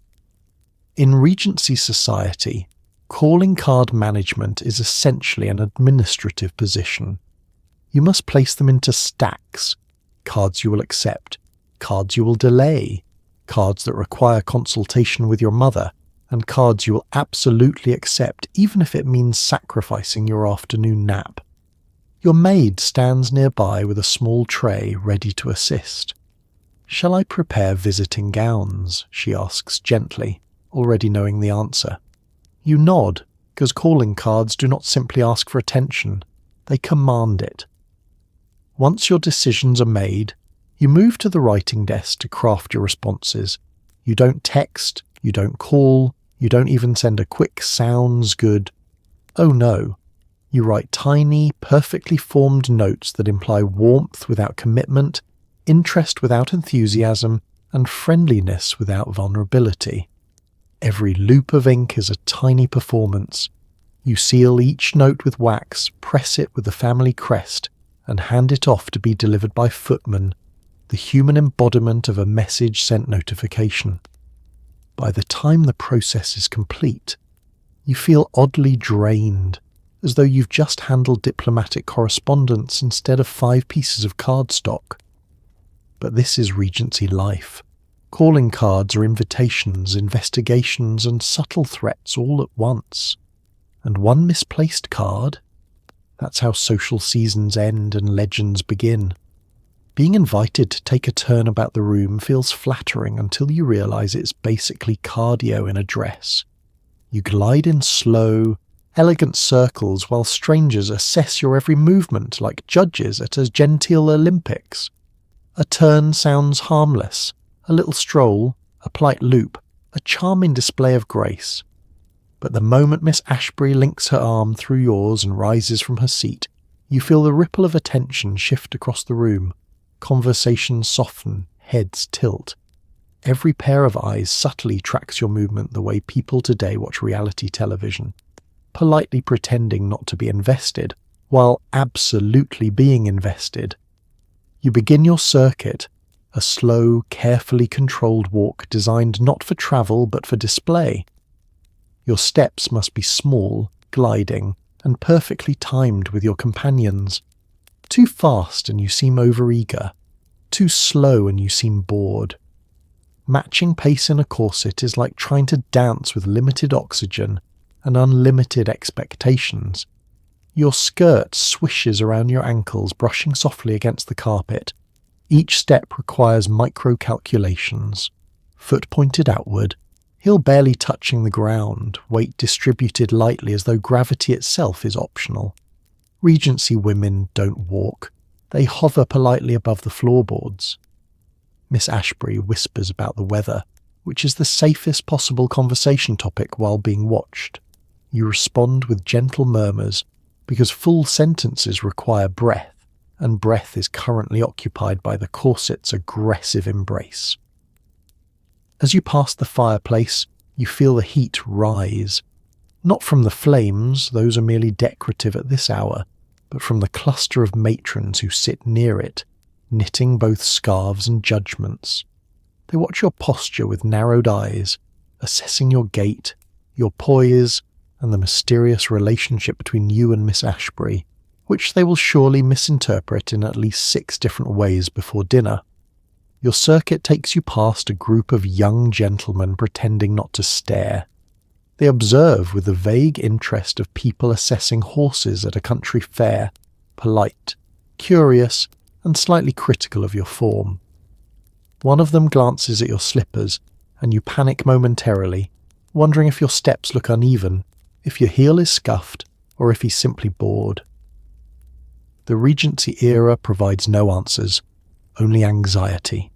In Regency society, calling card management is essentially an administrative position. You must place them into stacks: cards you will accept, cards you will delay, cards that require consultation with your mother, and cards you will absolutely accept even if it means sacrificing your afternoon nap. Your maid stands nearby with a small tray ready to assist. "Shall I prepare visiting gowns?" she asks gently, already knowing the answer. You nod, because calling cards do not simply ask for attention, they command it. Once your decisions are made, you move to the writing desk to craft your responses. You don't text, you don't call, you don't even send a quick "sounds good." Oh no. You write tiny, perfectly formed notes that imply warmth without commitment, interest without enthusiasm, and friendliness without vulnerability. Every loop of ink is a tiny performance. You seal each note with wax, press it with the family crest, and hand it off to be delivered by footman, the human embodiment of a message-sent notification. By the time the process is complete, you feel oddly drained, as though you've just handled diplomatic correspondence instead of 5 pieces of cardstock. But this is Regency life. Calling cards are invitations, investigations, and subtle threats all at once. And one misplaced card? That's how social seasons end and legends begin. Being invited to take a turn about the room feels flattering until you realise it's basically cardio in a dress. You glide in slow, elegant circles while strangers assess your every movement like judges at a genteel Olympics. A turn sounds harmless, a little stroll, a polite loop, a charming display of grace. But the moment Miss Ashbury links her arm through yours and rises from her seat, you feel the ripple of attention shift across the room. Conversations soften, heads tilt. Every pair of eyes subtly tracks your movement the way people today watch reality television, politely pretending not to be invested, while absolutely being invested. You begin your circuit, a slow, carefully controlled walk designed not for travel but for display. Your steps must be small, gliding, and perfectly timed with your companions. Too fast and you seem overeager. Too slow and you seem bored. Matching pace in a corset is like trying to dance with limited oxygen and unlimited expectations. Your skirt swishes around your ankles, brushing softly against the carpet. Each step requires micro-calculations. Foot pointed outward, heel barely touching the ground, weight distributed lightly as though gravity itself is optional. Regency women don't walk. They hover politely above the floorboards. Miss Ashbury whispers about the weather, which is the safest possible conversation topic while being watched. You respond with gentle murmurs, because full sentences require breath, and breath is currently occupied by the corset's aggressive embrace. As you pass the fireplace, you feel the heat rise. Not from the flames, those are merely decorative at this hour, but from the cluster of matrons who sit near it, knitting both scarves and judgments. They watch your posture with narrowed eyes, assessing your gait, your poise, and the mysterious relationship between you and Miss Ashbury, which they will surely misinterpret in at least 6 different ways before dinner. Your circuit takes you past a group of young gentlemen pretending not to stare. They observe with the vague interest of people assessing horses at a country fair, polite, curious, and slightly critical of your form. One of them glances at your slippers, and you panic momentarily, wondering if your steps look uneven, if your heel is scuffed, or if he's simply bored. The Regency era provides no answers, only anxiety.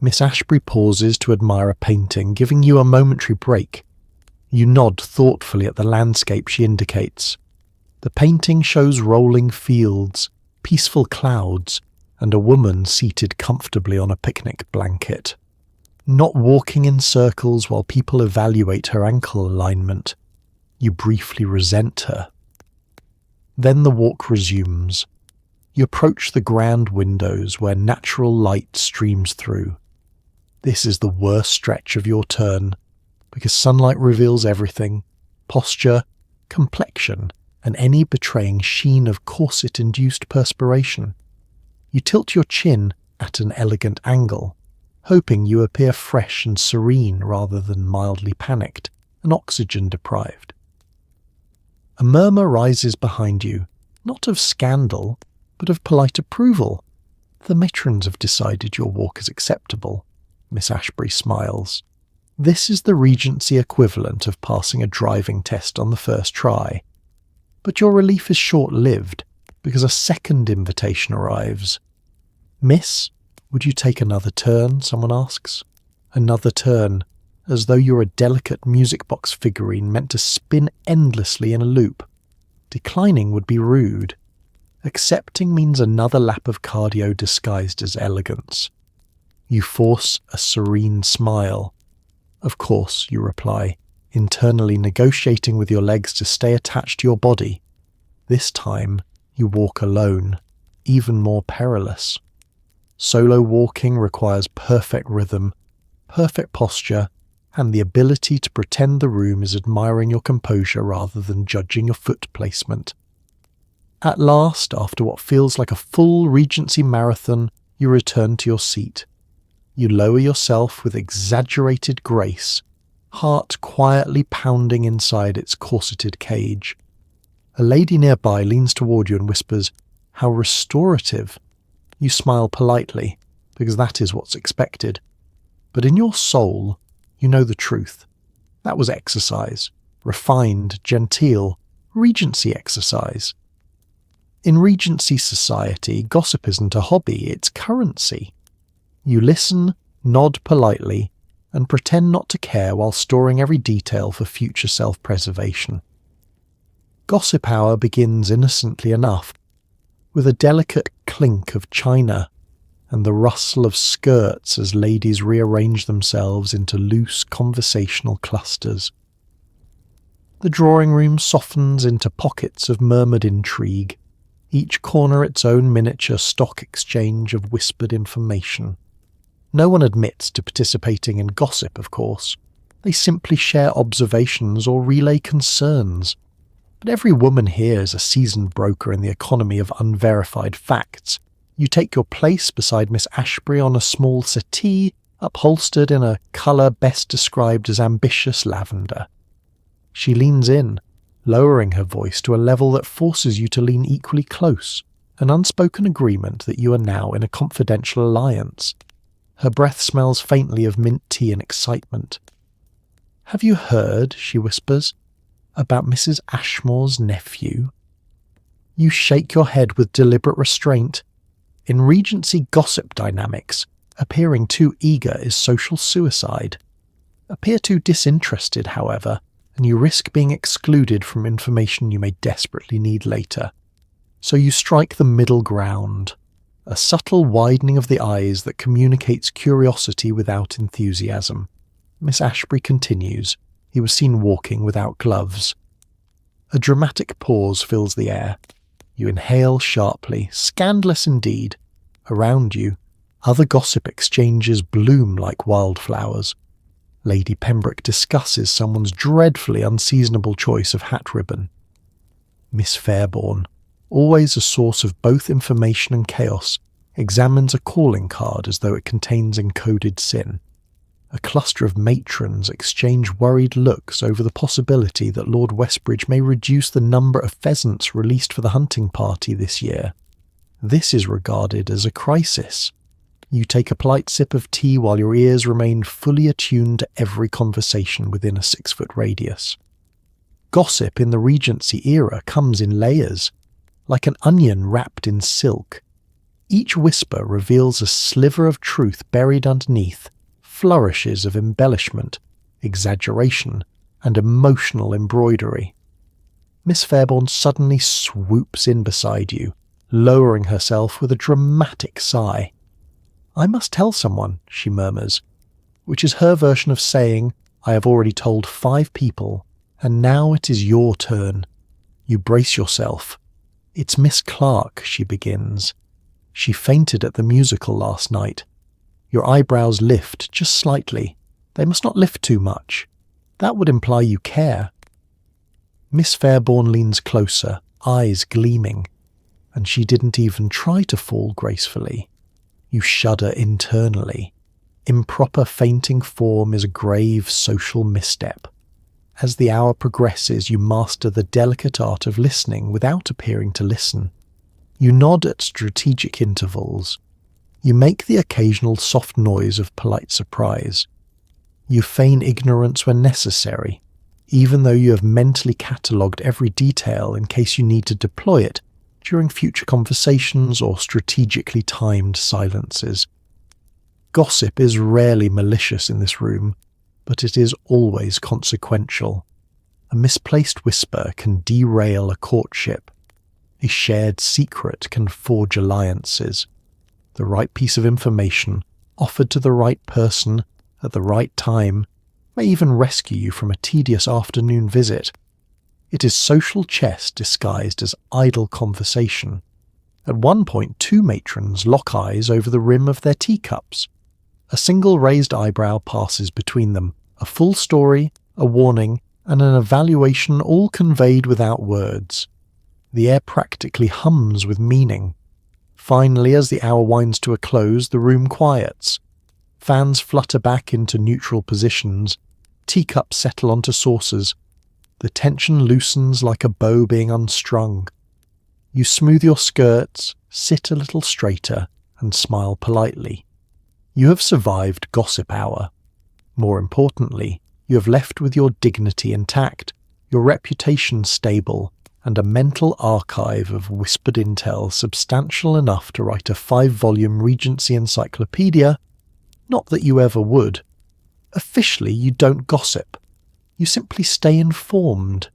Miss Ashbury pauses to admire a painting, giving you a momentary break. You nod thoughtfully at the landscape she indicates. The painting shows rolling fields, peaceful clouds, and a woman seated comfortably on a picnic blanket. Not walking in circles while people evaluate her ankle alignment. You briefly resent her. Then the walk resumes. You approach the grand windows where natural light streams through. This is the worst stretch of your turn, because sunlight reveals everything: posture, complexion, and any betraying sheen of corset-induced perspiration. You tilt your chin at an elegant angle, hoping you appear fresh and serene rather than mildly panicked and oxygen-deprived. A murmur rises behind you, not of scandal, but of polite approval. The matrons have decided your walk is acceptable, Miss Ashbury smiles. This is the Regency equivalent of passing a driving test on the first try. But your relief is short-lived, because a second invitation arrives. Miss, would you take another turn, someone asks. Another turn, as though you're a delicate music box figurine meant to spin endlessly in a loop. Declining would be rude. Accepting means another lap of cardio disguised as elegance. You force a serene smile. Of course, you reply, internally negotiating with your legs to stay attached to your body. This time, you walk alone, even more perilous. Solo walking requires perfect rhythm, perfect posture, and the ability to pretend the room is admiring your composure rather than judging your foot placement. At last, after what feels like a full Regency marathon, you return to your seat. You lower yourself with exaggerated grace, heart quietly pounding inside its corseted cage. A lady nearby leans toward you and whispers, "How restorative." You smile politely, because that is what's expected. But in your soul, you know the truth. That was exercise. Refined, genteel, Regency exercise. In Regency society, gossip isn't a hobby, it's currency. You listen, nod politely, and pretend not to care while storing every detail for future self-preservation. Gossip hour begins innocently enough, with a delicate clink of china and the rustle of skirts as ladies rearrange themselves into loose conversational clusters. The drawing room softens into pockets of murmured intrigue, each corner its own miniature stock exchange of whispered information. No one admits to participating in gossip, of course. They simply share observations or relay concerns. But every woman here is a seasoned broker in the economy of unverified facts. You take your place beside Miss Ashbury on a small settee, upholstered in a colour best described as ambitious lavender. She leans in, lowering her voice to a level that forces you to lean equally close, an unspoken agreement that you are now in a confidential alliance. Her breath smells faintly of mint tea and excitement. "Have you heard," she whispers, "about Mrs. Ashmore's nephew?" You shake your head with deliberate restraint. In Regency gossip dynamics, appearing too eager is social suicide. Appear too disinterested, however, and you risk being excluded from information you may desperately need later. So you strike the middle ground, a subtle widening of the eyes that communicates curiosity without enthusiasm. Miss Ashbury continues. He was seen walking without gloves. A dramatic pause fills the air. You inhale sharply, scandalous indeed. Around you, other gossip exchanges bloom like wildflowers. Lady Pembroke discusses someone's dreadfully unseasonable choice of hat ribbon. Miss Fairbairn, always a source of both information and chaos, examines a calling card as though it contains encoded sin. A cluster of matrons exchange worried looks over the possibility that Lord Westbridge may reduce the number of pheasants released for the hunting party this year. This is regarded as a crisis. You take a polite sip of tea while your ears remain fully attuned to every conversation within a 6-foot radius. Gossip in the Regency era comes in layers, like an onion wrapped in silk. Each whisper reveals a sliver of truth buried underneath, flourishes of embellishment, exaggeration, and emotional embroidery. Miss Fairbairn suddenly swoops in beside you, lowering herself with a dramatic sigh. "I must tell someone," she murmurs, which is her version of saying, "I have already told 5 people, and now it is your turn." You brace yourself. "It's Miss Clark," she begins. "She fainted at the musical last night." Your eyebrows lift just slightly. They must not lift too much. That would imply you care. Miss Fairbairn leans closer, eyes gleaming, and she didn't even try to fall gracefully. You shudder internally. Improper fainting form is a grave social misstep. As the hour progresses, you master the delicate art of listening without appearing to listen. You nod at strategic intervals. You make the occasional soft noise of polite surprise. You feign ignorance when necessary, even though you have mentally catalogued every detail in case you need to deploy it during future conversations or strategically timed silences. Gossip is rarely malicious in this room, but it is always consequential. A misplaced whisper can derail a courtship. A shared secret can forge alliances. The right piece of information, offered to the right person at the right time, may even rescue you from a tedious afternoon visit. It is social chess disguised as idle conversation. At one point, two matrons lock eyes over the rim of their teacups. A single raised eyebrow passes between them, a full story, a warning, and an evaluation all conveyed without words. The air practically hums with meaning. Finally, as the hour winds to a close, the room quiets. Fans flutter back into neutral positions. Teacups settle onto saucers. The tension loosens like a bow being unstrung. You smooth your skirts, sit a little straighter, and smile politely. You have survived gossip hour. More importantly, you have left with your dignity intact, your reputation stable, and a mental archive of whispered intel substantial enough to write a 5-volume Regency encyclopedia. Not that you ever would. Officially, you don't gossip. You simply stay informed.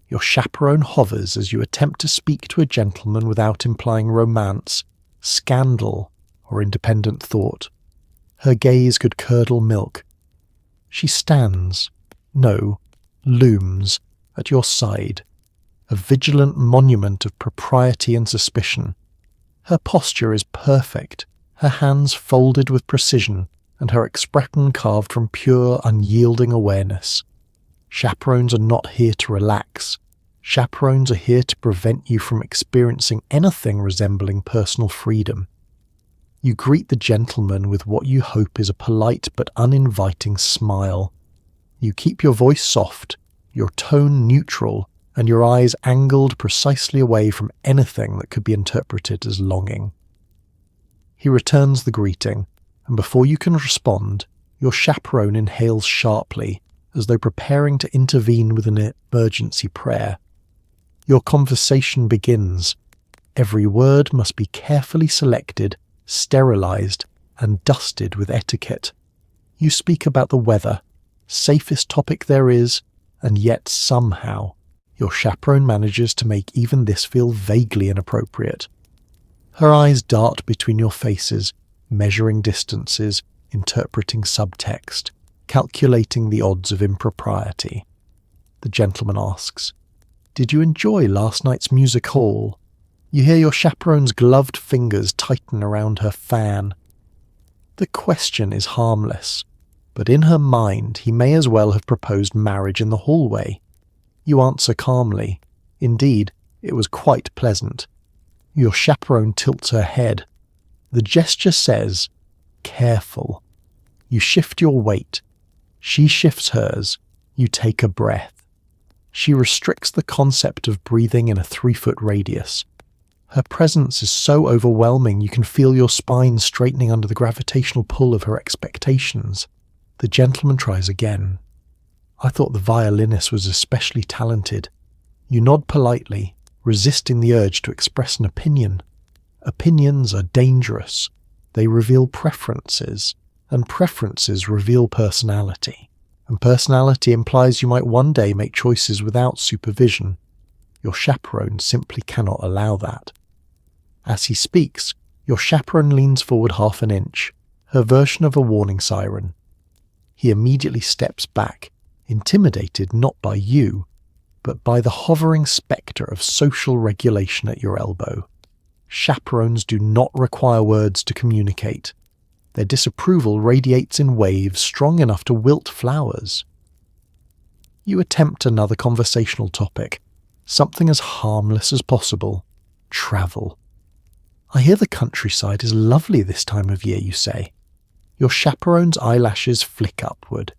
Your chaperone hovers as you attempt to speak to a gentleman without implying romance, scandal, or independent thought. Her gaze could curdle milk. She stands, no, looms, at your side, a vigilant monument of propriety and suspicion. Her posture is perfect, her hands folded with precision, and her expression carved from pure, unyielding awareness. Chaperones are not here to relax. Chaperones are here to prevent you from experiencing anything resembling personal freedom. You greet the gentleman with what you hope is a polite but uninviting smile. You keep your voice soft, your tone neutral, and your eyes angled precisely away from anything that could be interpreted as longing. He returns the greeting, and before you can respond, your chaperone inhales sharply, as though preparing to intervene with an emergency prayer. Your conversation begins. Every word must be carefully selected, sterilized, and dusted with etiquette. You speak about the weather, safest topic there is, and yet somehow your chaperone manages to make even this feel vaguely inappropriate. Her eyes dart between your faces, measuring distances, interpreting subtext, calculating the odds of impropriety. The gentleman asks, "Did you enjoy last night's music hall?" You hear your chaperone's gloved fingers tighten around her fan. The question is harmless, but in her mind he may as well have proposed marriage in the hallway. You answer calmly. Indeed, it was quite pleasant. Your chaperone tilts her head. The gesture says, "Careful." You shift your weight. She shifts hers. You take a breath. She restricts the concept of breathing in a 3-foot radius. Her presence is so overwhelming you can feel your spine straightening under the gravitational pull of her expectations. The gentleman tries again. "I thought the violinist was especially talented." You nod politely, resisting the urge to express an opinion. Opinions are dangerous. They reveal preferences, and preferences reveal personality. And personality implies you might one day make choices without supervision. Your chaperone simply cannot allow that. As he speaks, your chaperone leans forward half an inch, her version of a warning siren. He immediately steps back, intimidated not by you, but by the hovering spectre of social regulation at your elbow. Chaperones do not require words to communicate. Their disapproval radiates in waves strong enough to wilt flowers. You attempt another conversational topic, something as harmless as possible: travel. "I hear the countryside is lovely this time of year," you say. Your chaperone's eyelashes flick upward.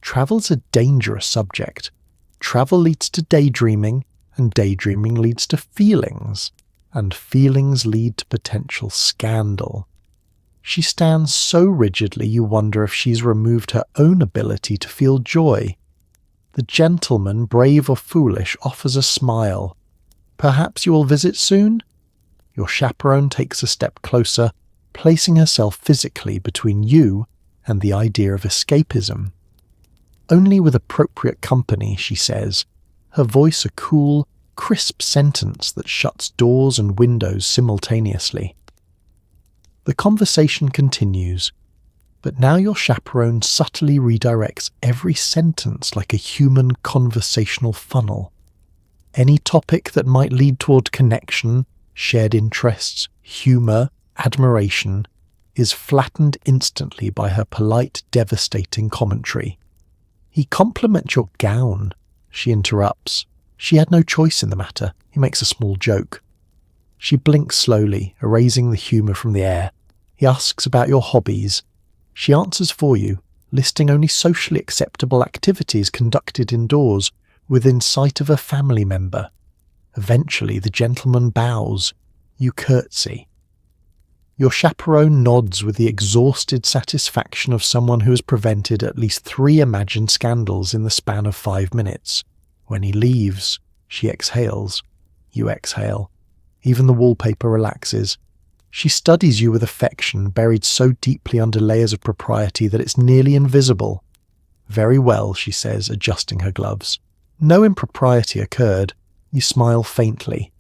Travel's a dangerous subject. Travel leads to daydreaming, and daydreaming leads to feelings, and feelings lead to potential scandal. She stands so rigidly you wonder if she's removed her own ability to feel joy. The gentleman, brave or foolish, offers a smile. Perhaps you will visit soon? Your chaperone takes a step closer, placing herself physically between you and the idea of escapism. Only with appropriate company, she says, her voice a cool, crisp sentence that shuts doors and windows simultaneously. The conversation continues, but now your chaperone subtly redirects every sentence like a human conversational funnel. Any topic that might lead toward connection, shared interests, humour, admiration, is flattened instantly by her polite, devastating commentary. He compliments your gown, she interrupts. She had no choice in the matter. He makes a small joke. She blinks slowly, erasing the humour from the air. He asks about your hobbies. She answers for you, listing only socially acceptable activities conducted indoors, within sight of a family member. Eventually the gentleman bows. You curtsy. Your chaperone nods with the exhausted satisfaction of someone who has prevented at least 3 imagined scandals in the span of 5 minutes. When he leaves, she exhales. You exhale. Even the wallpaper relaxes. She studies you with affection, buried so deeply under layers of propriety that it's nearly invisible. Very well, she says, adjusting her gloves. No impropriety occurred. You smile faintly.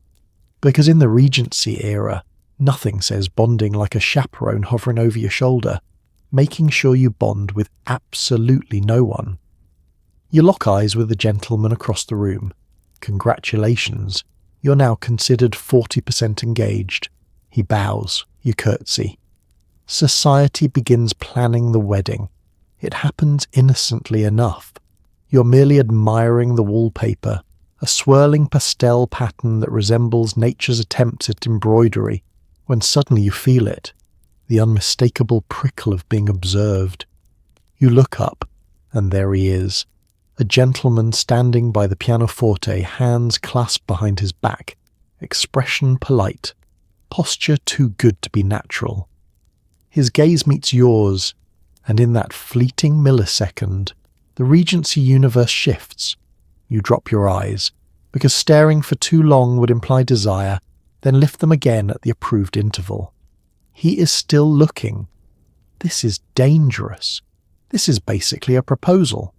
Because in the Regency era, nothing says bonding like a chaperone hovering over your shoulder, making sure you bond with absolutely no one. You lock eyes with the gentleman across the room. Congratulations. You're now considered 40% engaged. He bows. You curtsy. Society begins planning the wedding. It happens innocently enough. You're merely admiring the wallpaper, a swirling pastel pattern that resembles nature's attempts at embroidery, when suddenly you feel it, the unmistakable prickle of being observed. You look up, and there he is, a gentleman standing by the pianoforte, hands clasped behind his back, expression polite, posture too good to be natural. His gaze meets yours, and in that fleeting millisecond, the Regency universe shifts. You drop your eyes, because staring for too long would imply desire, then lift them again at the approved interval. He is still looking. This is dangerous. This is basically a proposal.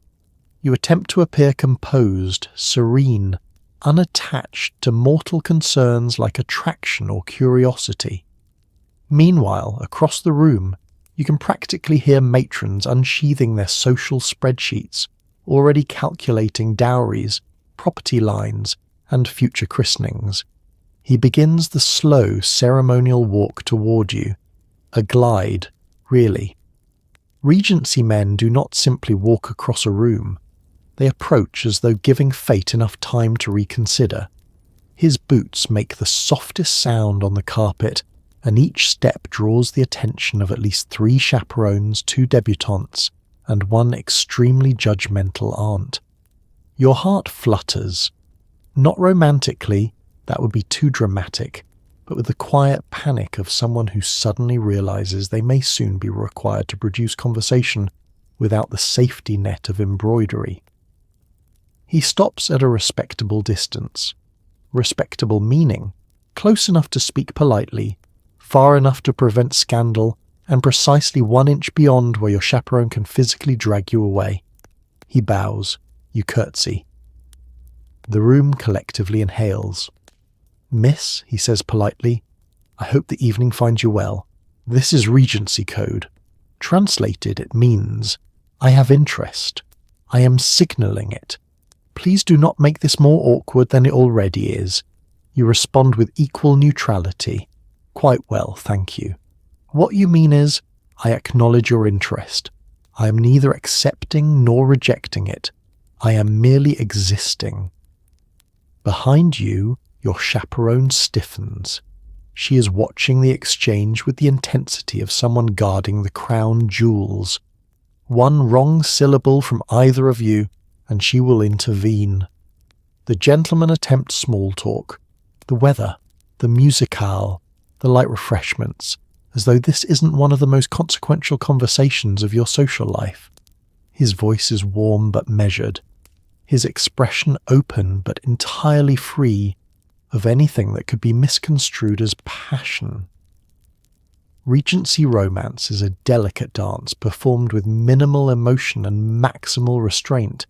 You attempt to appear composed, serene, unattached to mortal concerns like attraction or curiosity. Meanwhile, across the room, you can practically hear matrons unsheathing their social spreadsheets, already calculating dowries, property lines, and future christenings. He begins the slow, ceremonial walk toward you. A glide, really. Regency men do not simply walk across a room. They approach as though giving fate enough time to reconsider. His boots make the softest sound on the carpet, and each step draws the attention of at least 3 chaperones, 2 debutantes, and 1 extremely judgmental aunt. Your heart flutters. Not romantically, that would be too dramatic, but with the quiet panic of someone who suddenly realizes they may soon be required to produce conversation without the safety net of embroidery. He stops at a respectable distance. Respectable meaning, close enough to speak politely, far enough to prevent scandal, and precisely 1 inch beyond where your chaperone can physically drag you away. He bows. You curtsy. The room collectively inhales. "Miss," he says politely, "I hope the evening finds you well. This is Regency code. Translated, it means, I have interest. I am signalling it. Please do not make this more awkward than it already is." You respond with equal neutrality. "Quite well, thank you. What you mean is, I acknowledge your interest. I am neither accepting nor rejecting it. I am merely existing." Behind you, your chaperone stiffens. She is watching the exchange with the intensity of someone guarding the crown jewels. 1 wrong syllable from either of you, and she will intervene. The gentleman attempts small talk. The weather, the musicale, the light refreshments, as though this isn't one of the most consequential conversations of your social life. His voice is warm but measured, his expression open but entirely free of anything that could be misconstrued as passion. Regency romance is a delicate dance performed with minimal emotion and maximal restraint.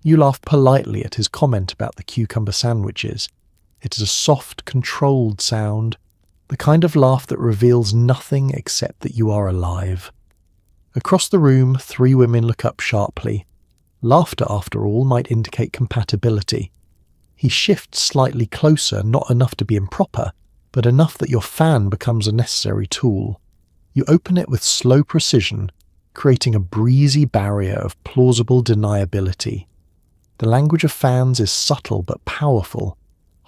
You laugh politely at his comment about the cucumber sandwiches. It is a soft, controlled sound, the kind of laugh that reveals nothing except that you are alive. Across the room, 3 women look up sharply. Laughter, after all, might indicate compatibility. He shifts slightly closer, not enough to be improper, but enough that your fan becomes a necessary tool. You open it with slow precision, creating a breezy barrier of plausible deniability. The language of fans is subtle but powerful.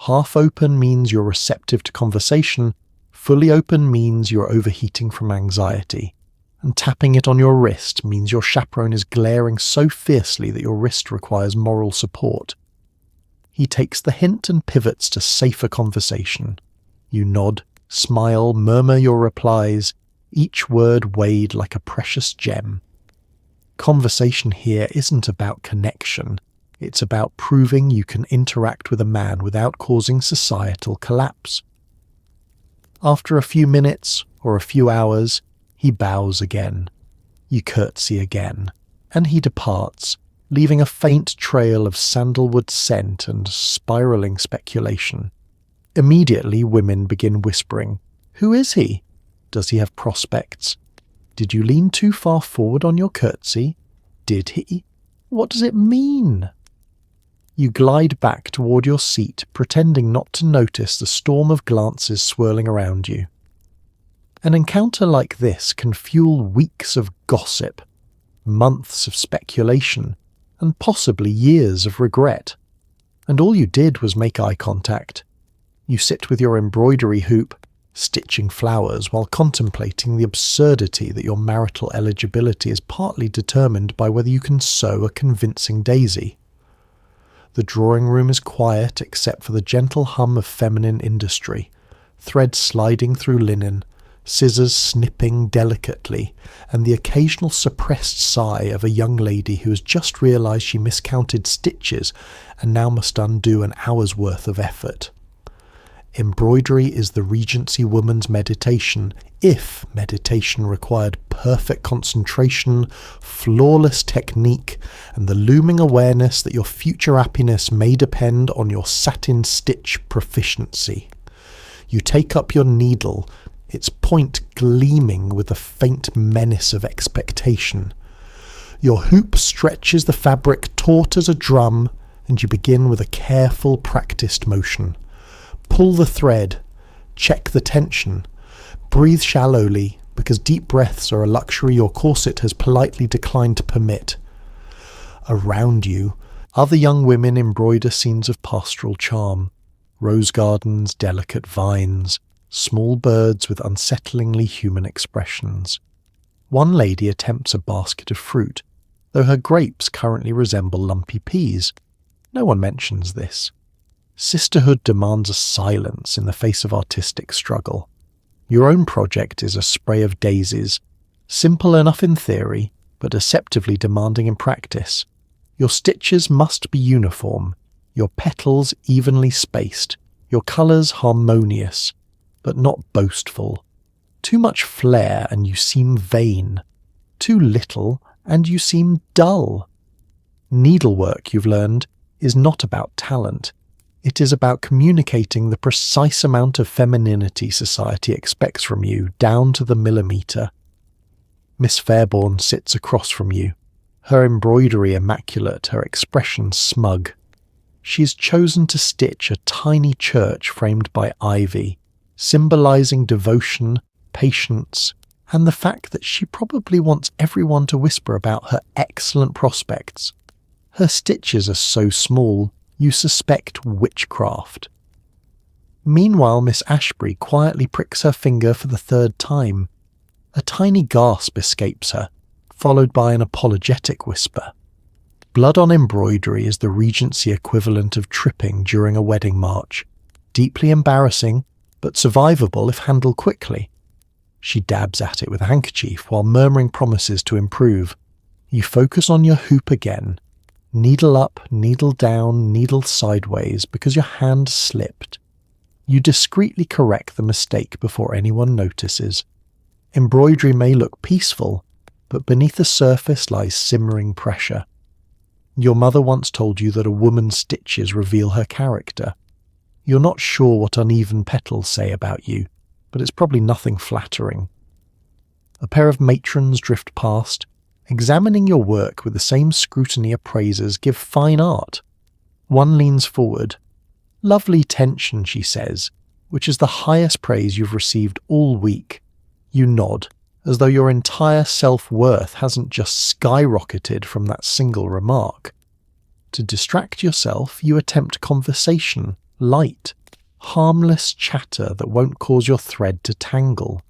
Half open means you're receptive to conversation, fully open means you're overheating from anxiety. And tapping it on your wrist means your chaperone is glaring so fiercely that your wrist requires moral support. He takes the hint and pivots to safer conversation. You nod, smile, murmur your replies, each word weighed like a precious gem. Conversation here isn't about connection. It's about proving you can interact with a man without causing societal collapse. After a few minutes, or a few hours, he bows again. You curtsy again, and he departs, leaving a faint trail of sandalwood scent and spiraling speculation. Immediately, women begin whispering. Who is he? Does he have prospects? Did you lean too far forward on your curtsy? Did he? What does it mean? You glide back toward your seat, pretending not to notice the storm of glances swirling around you. An encounter like this can fuel weeks of gossip, months of speculation, and possibly years of regret. And all you did was make eye contact. You sit with your embroidery hoop, stitching flowers while contemplating the absurdity that your marital eligibility is partly determined by whether you can sew a convincing daisy. The drawing room is quiet except for the gentle hum of feminine industry, thread sliding through linen, scissors snipping delicately, and the occasional suppressed sigh of a young lady who has just realised she miscounted stitches and now must undo an hour's worth of effort. Embroidery is the Regency woman's meditation, if meditation required perfect concentration, flawless technique, and the looming awareness that your future happiness may depend on your satin stitch proficiency. You take up your needle, its point gleaming with a faint menace of expectation. Your hoop stretches the fabric taut as a drum, and you begin with a careful, practiced motion. Pull the thread, check the tension, breathe shallowly, because deep breaths are a luxury your corset has politely declined to permit. Around you, other young women embroider scenes of pastoral charm, rose gardens, delicate vines, small birds with unsettlingly human expressions. One lady attempts a basket of fruit, though her grapes currently resemble lumpy peas. No one mentions this. Sisterhood demands a silence in the face of artistic struggle. Your own project is a spray of daisies, simple enough in theory, but deceptively demanding in practice. Your stitches must be uniform, your petals evenly spaced, your colours harmonious, but not boastful. Too much flair and you seem vain. Too little and you seem dull. Needlework, you've learned, is not about talent. It is about communicating the precise amount of femininity society expects from you, down to the millimetre. Miss Fairbairn sits across from you, her embroidery immaculate, her expression smug. She has chosen to stitch a tiny church framed by ivy, symbolising devotion, patience, and the fact that she probably wants everyone to whisper about her excellent prospects. Her stitches are so small, you suspect witchcraft. Meanwhile, Miss Ashbury quietly pricks her finger for the 3rd time. A tiny gasp escapes her, followed by an apologetic whisper. Blood on embroidery is the Regency equivalent of tripping during a wedding march. Deeply embarrassing, but survivable if handled quickly. She dabs at it with a handkerchief while murmuring promises to improve. You focus on your hoop again. Needle up, needle down, needle sideways because your hand slipped. You discreetly correct the mistake before anyone notices. Embroidery may look peaceful, but beneath the surface lies simmering pressure. Your mother once told you that a woman's stitches reveal her character. You're not sure what uneven petals say about you, but it's probably nothing flattering. A pair of matrons drift past, examining your work with the same scrutiny appraisers give fine art. One leans forward. "Lovely tension," she says, which is the highest praise you've received all week. You nod, as though your entire self-worth hasn't just skyrocketed from that single remark. To distract yourself, you attempt conversation, light, harmless chatter that won't cause your thread to tangle.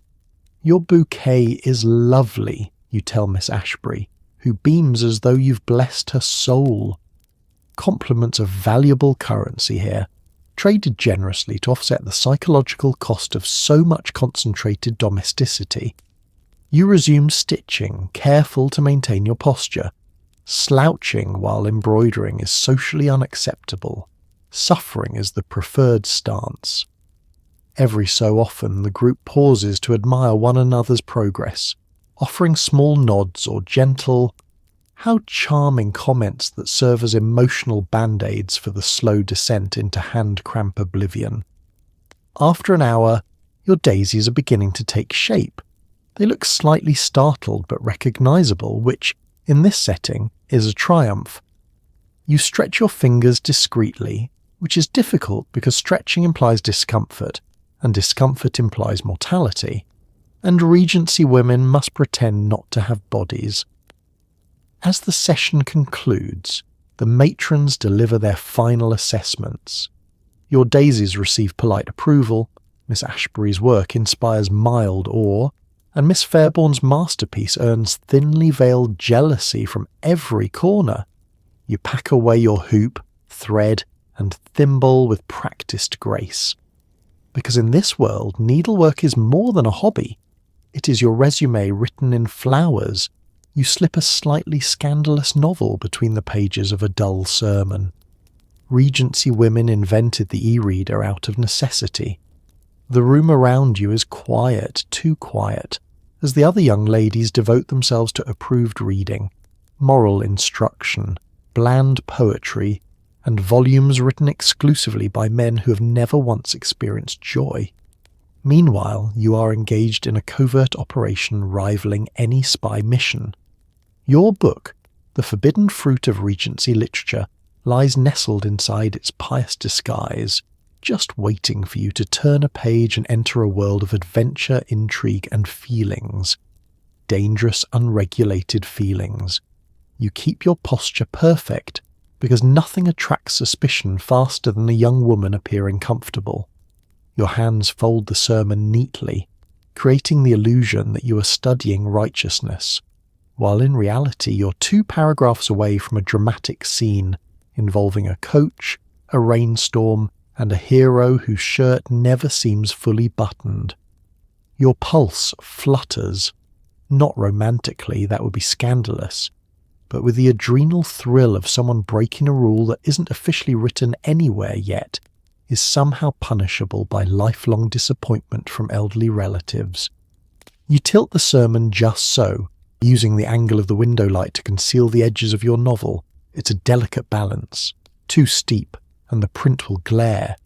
"Your bouquet is lovely," you tell Miss Ashbury, who beams as though you've blessed her soul. Compliments are valuable currency here, traded generously to offset the psychological cost of so much concentrated domesticity. You resume stitching, careful to maintain your posture. Slouching while embroidering is socially unacceptable. Suffering is the preferred stance. Every so often the group pauses to admire one another's progress, offering small nods or gentle, "How charming" comments that serve as emotional band-aids for the slow descent into hand-cramp oblivion. After an hour, your daisies are beginning to take shape. They look slightly startled but recognizable, which, in this setting, is a triumph. You stretch your fingers discreetly, which is difficult because stretching implies discomfort, and discomfort implies mortality, and Regency women must pretend not to have bodies. As the session concludes, the matrons deliver their final assessments. Your daisies receive polite approval, Miss Ashbury's work inspires mild awe, and Miss Fairbairn's masterpiece earns thinly veiled jealousy from every corner. You pack away your hoop, thread, and thimble with practiced grace. Because in this world, needlework is more than a hobby. It is your resume written in flowers. You slip a slightly scandalous novel between the pages of a dull sermon. Regency women invented the e-reader out of necessity. The room around you is quiet, too quiet, as the other young ladies devote themselves to approved reading, moral instruction, bland poetry, and volumes written exclusively by men who have never once experienced joy. Meanwhile, you are engaged in a covert operation rivaling any spy mission. Your book, The Forbidden Fruit of Regency Literature, lies nestled inside its pious disguise, just waiting for you to turn a page and enter a world of adventure, intrigue, and feelings. Dangerous, unregulated feelings. You keep your posture perfect, because nothing attracts suspicion faster than a young woman appearing comfortable. Your hands fold the sermon neatly, creating the illusion that you are studying righteousness, while in reality you're 2 paragraphs away from a dramatic scene involving a coach, a rainstorm, and a hero whose shirt never seems fully buttoned. Your pulse flutters, not romantically, that would be scandalous, but with the adrenal thrill of someone breaking a rule that isn't officially written anywhere yet, is somehow punishable by lifelong disappointment from elderly relatives. You tilt the sermon just so, using the angle of the window light to conceal the edges of your novel. It's a delicate balance. Too steep, and the print will glare.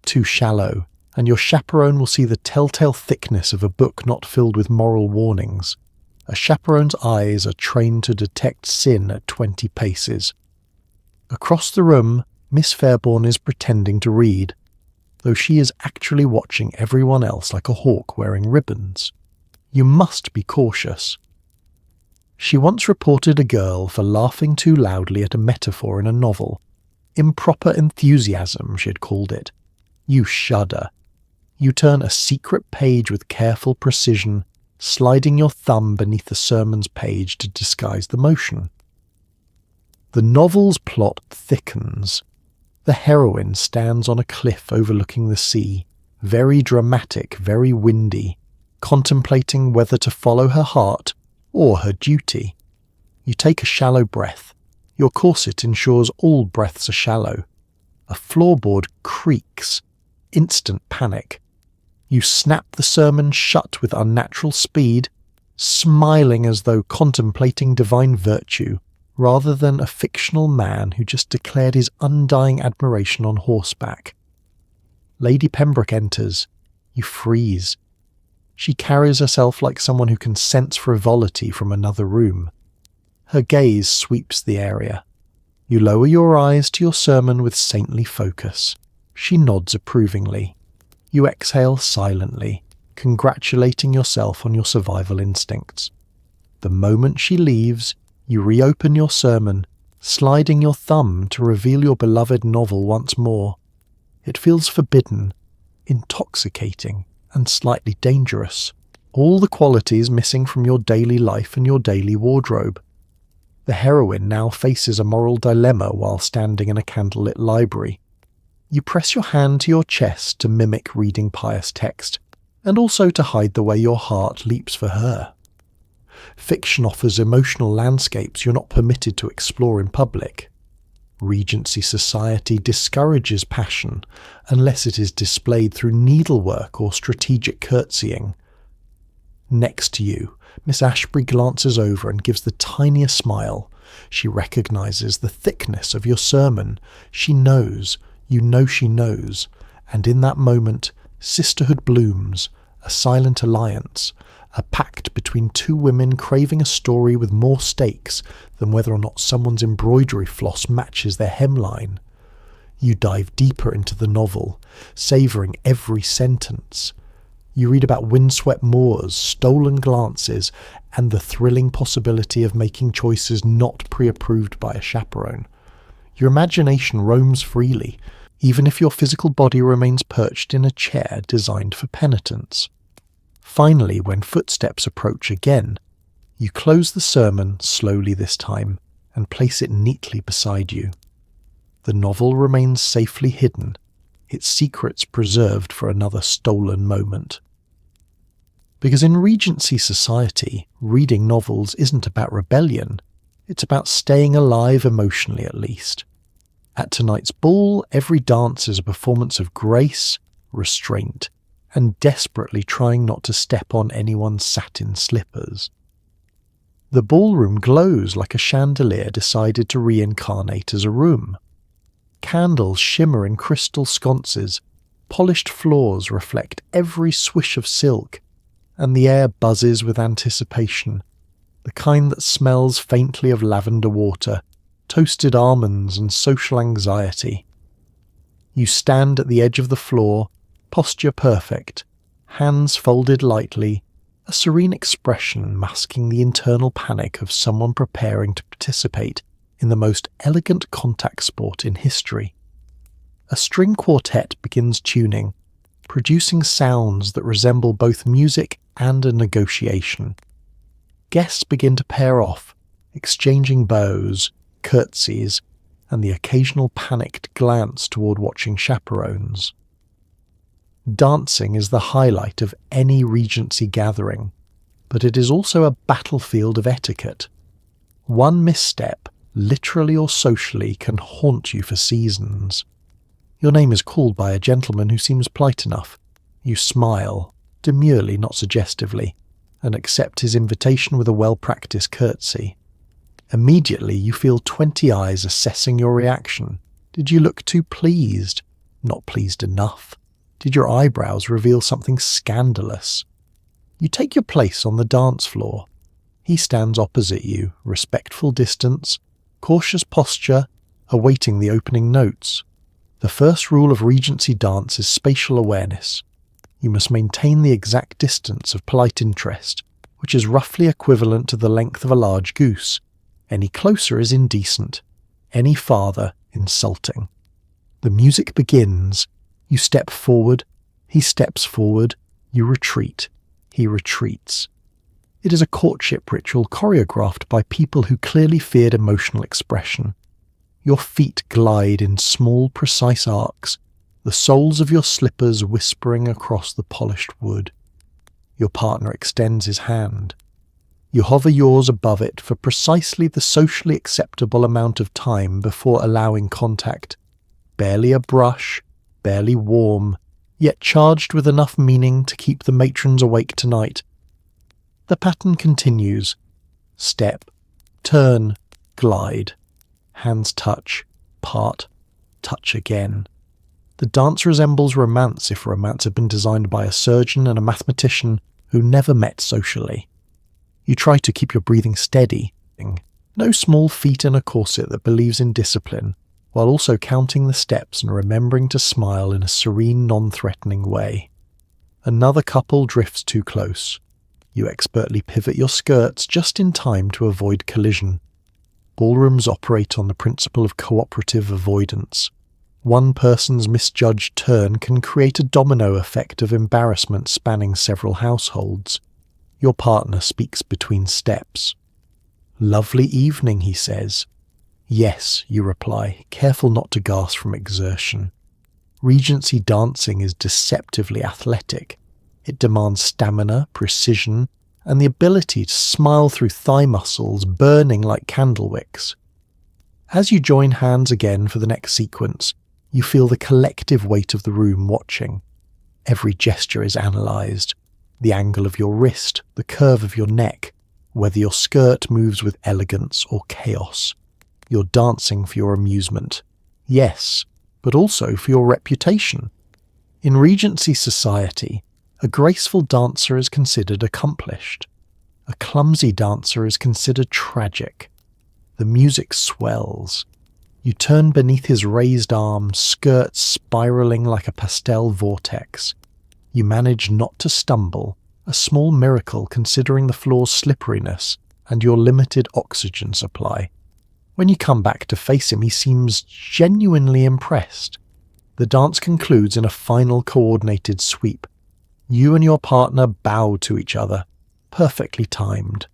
Too shallow, and your chaperone will see the telltale thickness of a book not filled with moral warnings. A chaperone's eyes are trained to detect sin at 20 paces. Across the room, Miss Fairbairn is pretending to read, though she is actually watching everyone else like a hawk wearing ribbons. You must be cautious. She once reported a girl for laughing too loudly at a metaphor in a novel. Improper enthusiasm, she had called it. You shudder. You turn a secret page with careful precision, sliding your thumb beneath the sermon's page to disguise the motion. The novel's plot thickens. The heroine stands on a cliff overlooking the sea, very dramatic, very windy. contemplating whether to follow her heart or her duty. You take a shallow breath. Your corset ensures all breaths are shallow. A floorboard creaks. Instant panic. You snap the sermon shut with unnatural speed, smiling as though contemplating divine virtue, rather than a fictional man who just declared his undying admiration on horseback. Lady Pembroke enters. You freeze. She carries herself like someone who can sense frivolity from another room. Her gaze sweeps the area. You lower your eyes to your sermon with saintly focus. She nods approvingly. You exhale silently, congratulating yourself on your survival instincts. The moment she leaves, you reopen your sermon, sliding your thumb to reveal your beloved novel once more. It feels forbidden, intoxicating, and slightly dangerous. All the qualities missing from your daily life and your daily wardrobe. The heroine now faces a moral dilemma while standing in a candlelit library. You press your hand to your chest to mimic reading pious text, and also to hide the way your heart leaps for her. Fiction offers emotional landscapes you're not permitted to explore in public. Regency society discourages passion unless it is displayed through needlework or strategic curtsying. Next to you, Miss Ashbury glances over and gives the tiniest smile. She recognizes the thickness of your sermon. She knows, you know she knows, and in that moment, sisterhood blooms, a silent alliance, a pact between two women craving a story with more stakes than whether or not someone's embroidery floss matches their hemline. You dive deeper into the novel, savouring every sentence. You read about windswept moors, stolen glances, and the thrilling possibility of making choices not pre-approved by a chaperone. Your imagination roams freely, even if your physical body remains perched in a chair designed for penitence. Finally, when footsteps approach again, you close the sermon slowly this time and place it neatly beside you. The novel remains safely hidden, its secrets preserved for another stolen moment. Because in Regency society, reading novels isn't about rebellion, it's about staying alive emotionally at least. At tonight's ball, every dance is a performance of grace, restraint, and desperately trying not to step on anyone's satin slippers. The ballroom glows like a chandelier decided to reincarnate as a room. Candles shimmer in crystal sconces, polished floors reflect every swish of silk, and the air buzzes with anticipation, the kind that smells faintly of lavender water, toasted almonds and social anxiety. You stand at the edge of the floor, posture perfect, hands folded lightly, a serene expression masking the internal panic of someone preparing to participate in the most elegant contact sport in history. A string quartet begins tuning, producing sounds that resemble both music and a negotiation. Guests begin to pair off, exchanging bows, curtsies, and the occasional panicked glance toward watching chaperones. Dancing is the highlight of any Regency gathering, but it is also a battlefield of etiquette. One misstep, literally or socially, can haunt you for seasons. Your name is called by a gentleman who seems polite enough. You smile, demurely, not suggestively, and accept his invitation with a well-practiced curtsy. Immediately you feel 20 eyes assessing your reaction. Did you look too pleased? Not pleased enough? Did your eyebrows reveal something scandalous? You take your place on the dance floor. He stands opposite you, respectful distance, cautious posture, awaiting the opening notes. The first rule of Regency dance is spatial awareness. You must maintain the exact distance of polite interest, which is roughly equivalent to the length of a large goose. Any closer is indecent, any farther insulting. The music begins. You step forward, he steps forward, you retreat, he retreats. It is a courtship ritual choreographed by people who clearly feared emotional expression. Your feet glide in small, precise arcs, the soles of your slippers whispering across the polished wood. Your partner extends his hand. You hover yours above it for precisely the socially acceptable amount of time before allowing contact. Barely a brush, barely warm, yet charged with enough meaning to keep the matrons awake tonight. The pattern continues. Step, turn, glide. Hands touch, part, touch again. The dance resembles romance if romance had been designed by a surgeon and a mathematician who never met socially. You try to keep your breathing steady. No small feat in a corset that believes in discipline, while also counting the steps and remembering to smile in a serene, non-threatening way. Another couple drifts too close. You expertly pivot your skirts just in time to avoid collision. Ballrooms operate on the principle of cooperative avoidance. One person's misjudged turn can create a domino effect of embarrassment spanning several households. Your partner speaks between steps. "Lovely evening," he says. "Yes," you reply, careful not to gasp from exertion. Regency dancing is deceptively athletic. It demands stamina, precision, and the ability to smile through thigh muscles burning like candle wicks. As you join hands again for the next sequence, you feel the collective weight of the room watching. Every gesture is analysed. The angle of your wrist, the curve of your neck, whether your skirt moves with elegance or chaos. You're dancing for your amusement. Yes, but also for your reputation. In Regency society, a graceful dancer is considered accomplished. A clumsy dancer is considered tragic. The music swells. You turn beneath his raised arm, skirts spiraling like a pastel vortex. You manage not to stumble, a small miracle considering the floor's slipperiness and your limited oxygen supply. When you come back to face him, he seems genuinely impressed. The dance concludes in a final coordinated sweep. You and your partner bow to each other, perfectly timed.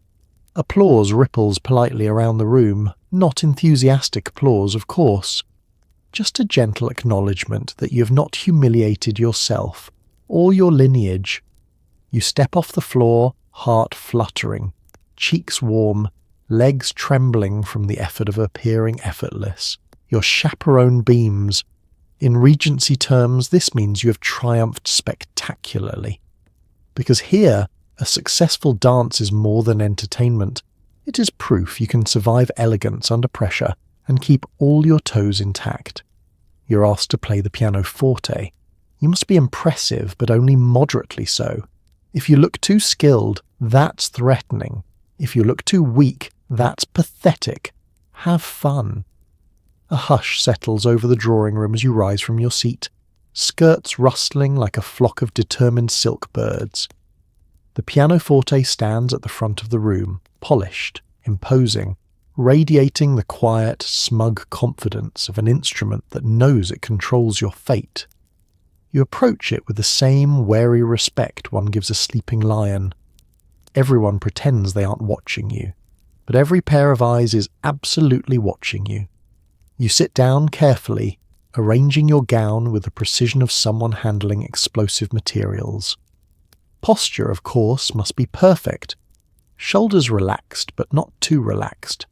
Applause ripples politely around the room, not enthusiastic applause, of course. Just a gentle acknowledgement that you have not humiliated yourself or your lineage. You step off the floor, heart fluttering, cheeks warm, legs trembling from the effort of appearing effortless. Your chaperone beams. In Regency terms, this means you have triumphed spectacularly. Because here, a successful dance is more than entertainment. It is proof you can survive elegance under pressure and keep all your toes intact. You're asked to play the pianoforte. You must be impressive, but only moderately so. If you look too skilled, that's threatening. If you look too weak, that's pathetic. Have fun. A hush settles over the drawing room as you rise from your seat, skirts rustling like a flock of determined silk birds. The pianoforte stands at the front of the room, polished, imposing, radiating the quiet, smug confidence of an instrument that knows it controls your fate. You approach it with the same wary respect one gives a sleeping lion. Everyone pretends they aren't watching you, but every pair of eyes is absolutely watching you. You sit down carefully, arranging your gown with the precision of someone handling explosive materials. Posture, of course, must be perfect. Shoulders relaxed, but not too relaxed.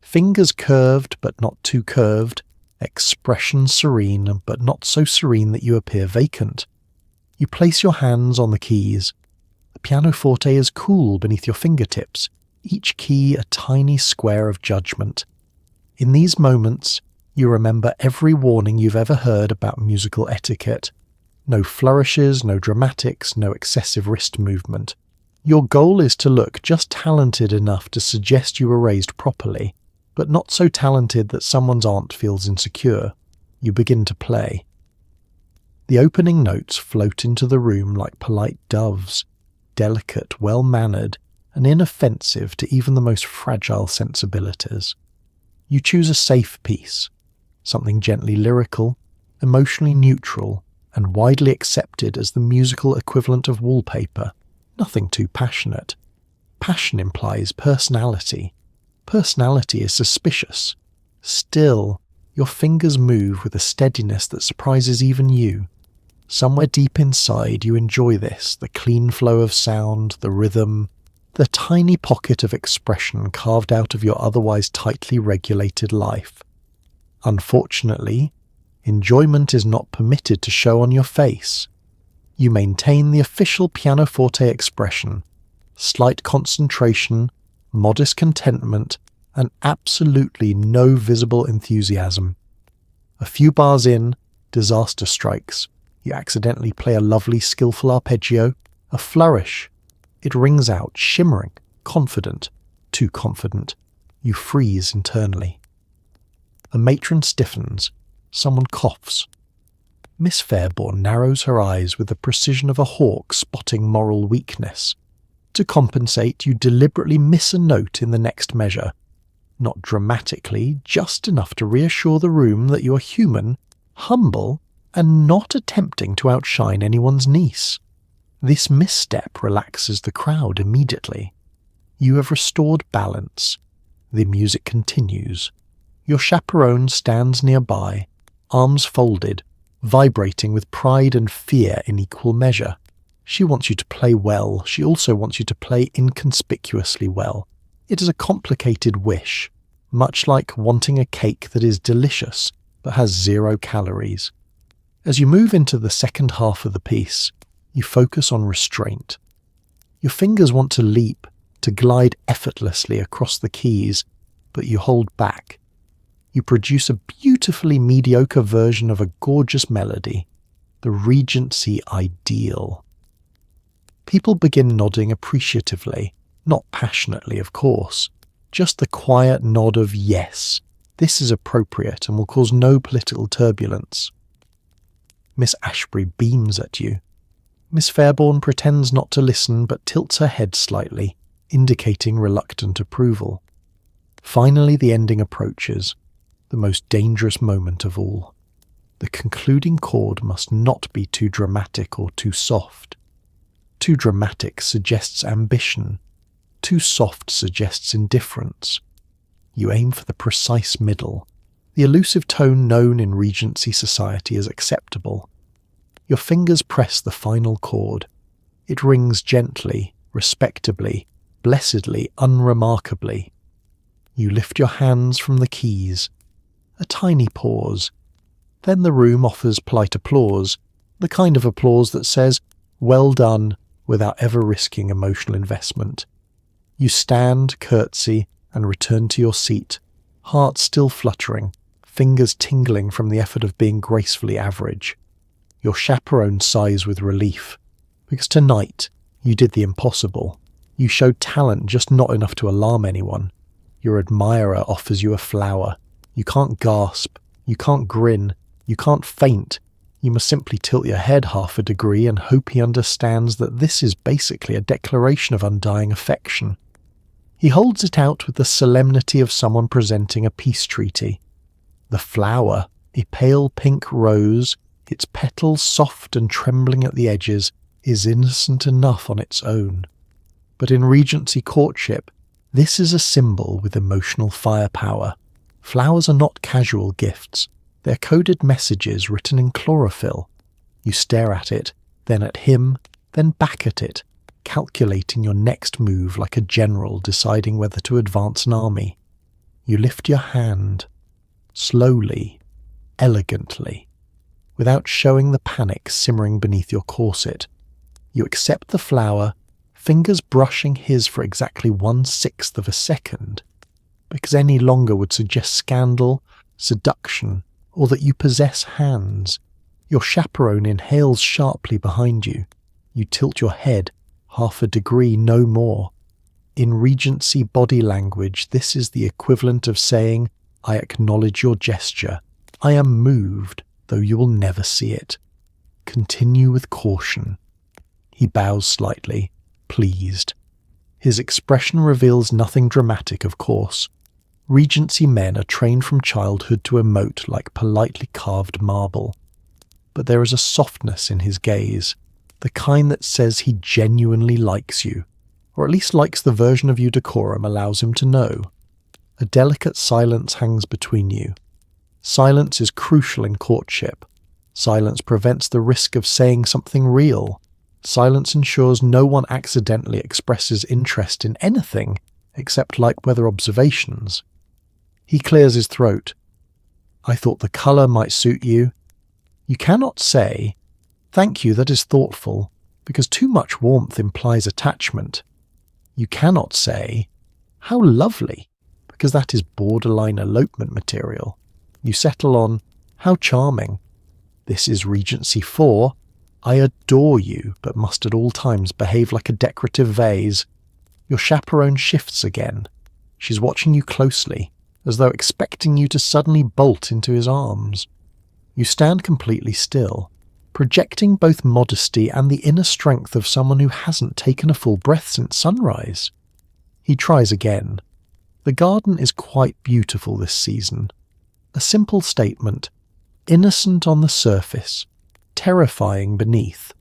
Fingers curved, but not too curved. Expression serene, but not so serene that you appear vacant. You place your hands on the keys. The pianoforte is cool beneath your fingertips, each key a tiny square of judgment. In these moments, you remember every warning you've ever heard about musical etiquette. No flourishes, no dramatics, no excessive wrist movement. Your goal is to look just talented enough to suggest you were raised properly, but not so talented that someone's aunt feels insecure. You begin to play. The opening notes float into the room like polite doves, delicate, well-mannered, and inoffensive to even the most fragile sensibilities. You choose a safe piece, something gently lyrical, emotionally neutral, and widely accepted as the musical equivalent of wallpaper. Nothing too passionate. Passion implies personality. Personality is suspicious. Still, your fingers move with a steadiness that surprises even you. Somewhere deep inside you enjoy this, the clean flow of sound, the rhythm, the tiny pocket of expression carved out of your otherwise tightly regulated life. Unfortunately, enjoyment is not permitted to show on your face. You maintain the official pianoforte expression, slight concentration, modest contentment, and absolutely no visible enthusiasm. A few bars in, disaster strikes. You accidentally play a lovely, skillful arpeggio, a flourish. It rings out, shimmering, confident, too confident. You freeze internally. A matron stiffens. Someone coughs. Miss Fairborn narrows her eyes with the precision of a hawk spotting moral weakness. To compensate, you deliberately miss a note in the next measure. Not dramatically, just enough to reassure the room that you are human, humble, and not attempting to outshine anyone's niece. This misstep relaxes the crowd immediately. You have restored balance. The music continues. Your chaperone stands nearby, arms folded, vibrating with pride and fear in equal measure. She wants you to play well. She also wants you to play inconspicuously well. It is a complicated wish, much like wanting a cake that is delicious but has 0 calories. As you move into the second half of the piece, you focus on restraint. Your fingers want to leap, to glide effortlessly across the keys, but you hold back. You produce a beautifully mediocre version of a gorgeous melody, the Regency ideal. People begin nodding appreciatively, not passionately, of course, just the quiet nod of yes, this is appropriate and will cause no political turbulence. Miss Ashbury beams at you. Miss Fairborn pretends not to listen but tilts her head slightly, indicating reluctant approval. Finally, the ending approaches, the most dangerous moment of all. The concluding chord must not be too dramatic or too soft. Too dramatic suggests ambition. Too soft suggests indifference. You aim for the precise middle, the elusive tone known in Regency society as acceptable. Your fingers press the final chord. It rings gently, respectably, blessedly, unremarkably. You lift your hands from the keys. A tiny pause. Then the room offers polite applause, the kind of applause that says, "Well done," without ever risking emotional investment. You stand, curtsy, and return to your seat, heart still fluttering, fingers tingling from the effort of being gracefully average. Your chaperone sighs with relief, because tonight you did the impossible. You showed talent, just not enough to alarm anyone. Your admirer offers you a flower. You can't gasp, you can't grin, you can't faint. You must simply tilt your head half a degree and hope he understands that this is basically a declaration of undying affection. He holds it out with the solemnity of someone presenting a peace treaty. The flower, a pale pink rose, its petals soft and trembling at the edges, is innocent enough on its own. But in Regency courtship, this is a symbol with emotional firepower. Flowers are not casual gifts. They're coded messages written in chlorophyll. You stare at it, then at him, then back at it, calculating your next move like a general deciding whether to advance an army. You lift your hand, slowly, elegantly, without showing the panic simmering beneath your corset. You accept the flower, fingers brushing his for exactly 1/6 of a second, because any longer would suggest scandal, seduction, or that you possess hands. Your chaperone inhales sharply behind you. You tilt your head, half a degree, no more. In Regency body language, this is the equivalent of saying, "I acknowledge your gesture. I am moved, though you will never see it. Continue with caution." He bows slightly, pleased. His expression reveals nothing dramatic, of course. Regency men are trained from childhood to emote like politely carved marble. But there is a softness in his gaze, the kind that says he genuinely likes you, or at least likes the version of you decorum allows him to know. A delicate silence hangs between you. Silence is crucial in courtship. Silence prevents the risk of saying something real. Silence ensures no one accidentally expresses interest in anything except light weather observations. He clears his throat. I thought the colour might suit you. You cannot say, thank you, that is thoughtful, because too much warmth implies attachment. You cannot say, how lovely, because that is borderline elopement material. You settle on, how charming. This is Regency 4. I adore you, but must at all times behave like a decorative vase. Your chaperone shifts again. She's watching you closely, as though expecting you to suddenly bolt into his arms. You stand completely still, projecting both modesty and the inner strength of someone who hasn't taken a full breath since sunrise. He tries again. The garden is quite beautiful this season. A simple statement, innocent on the surface, terrifying beneath.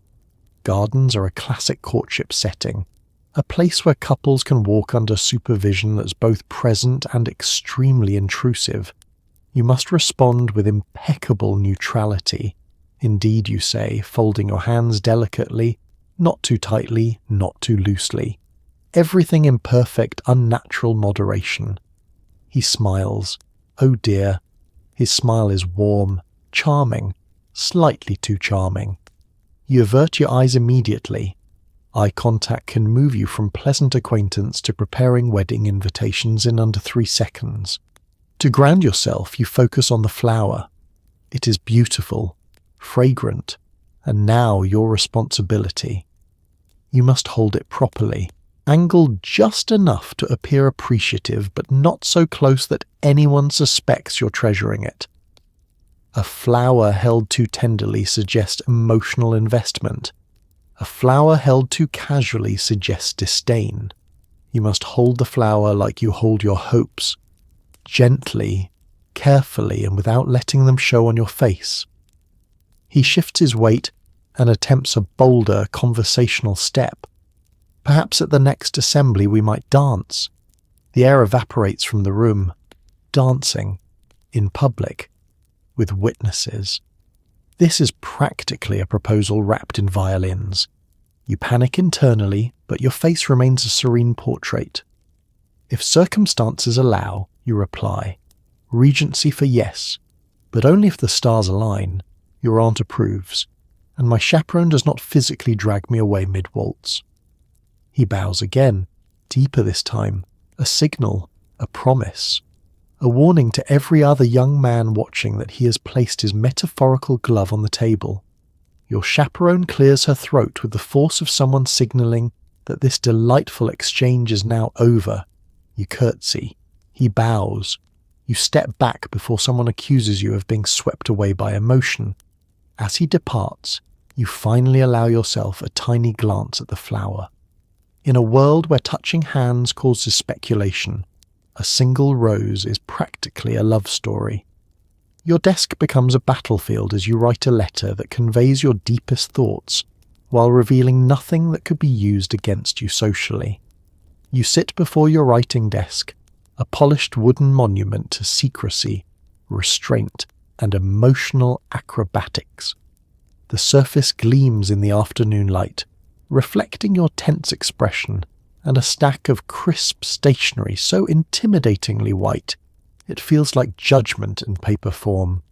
Gardens are a classic courtship setting, a place where couples can walk under supervision that's both present and extremely intrusive. You must respond with impeccable neutrality. Indeed, you say, folding your hands delicately, not too tightly, not too loosely. Everything in perfect, unnatural moderation. He smiles. Oh dear. His smile is warm, charming, slightly too charming. You avert your eyes immediately. Eye contact can move you from pleasant acquaintance to preparing wedding invitations in under 3 seconds. To ground yourself, you focus on the flower. It is beautiful, fragrant, and now your responsibility. You must hold it properly, angled just enough to appear appreciative, but not so close that anyone suspects you're treasuring it. A flower held too tenderly suggests emotional investment. A flower held too casually suggests disdain. You must hold the flower like you hold your hopes, gently, carefully, and without letting them show on your face. He shifts his weight and attempts a bolder conversational step. Perhaps at the next assembly we might dance. The air evaporates from the room. Dancing. In public. With witnesses. This is practically a proposal wrapped in violins. You panic internally, but your face remains a serene portrait. If circumstances allow, you reply, Regency for yes, but only if the stars align. Your aunt approves, and my chaperone does not physically drag me away mid-waltz. He bows again, deeper this time, a signal, a promise, a warning to every other young man watching that he has placed his metaphorical glove on the table. Your chaperone clears her throat with the force of someone signalling that this delightful exchange is now over. You curtsy. He bows. You step back before someone accuses you of being swept away by emotion. As he departs, you finally allow yourself a tiny glance at the flower. In a world where touching hands causes speculation, a single rose is practically a love story. Your desk becomes a battlefield as you write a letter that conveys your deepest thoughts, while revealing nothing that could be used against you socially. You sit before your writing desk, a polished wooden monument to secrecy, restraint, and emotional acrobatics. The surface gleams in the afternoon light, reflecting your tense expression, and a stack of crisp stationery so intimidatingly white, it feels like judgment in paper form.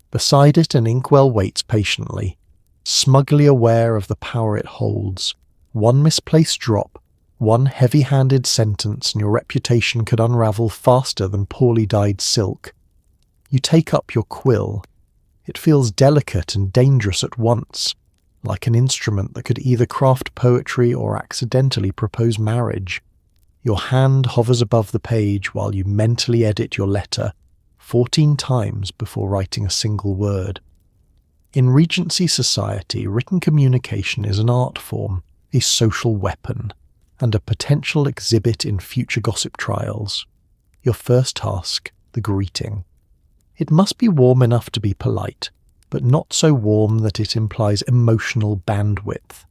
Beside it an inkwell waits patiently, smugly aware of the power it holds. One misplaced drop, one heavy-handed sentence, and your reputation could unravel faster than poorly dyed silk. You take up your quill. It feels delicate and dangerous at once, like an instrument that could either craft poetry or accidentally propose marriage. Your hand hovers above the page while you mentally edit your letter 14 times before writing a single word. In Regency society, written communication is an art form, a social weapon, and a potential exhibit in future gossip trials. Your first task, the greeting. It must be warm enough to be polite, but not so warm that it implies emotional bandwidth.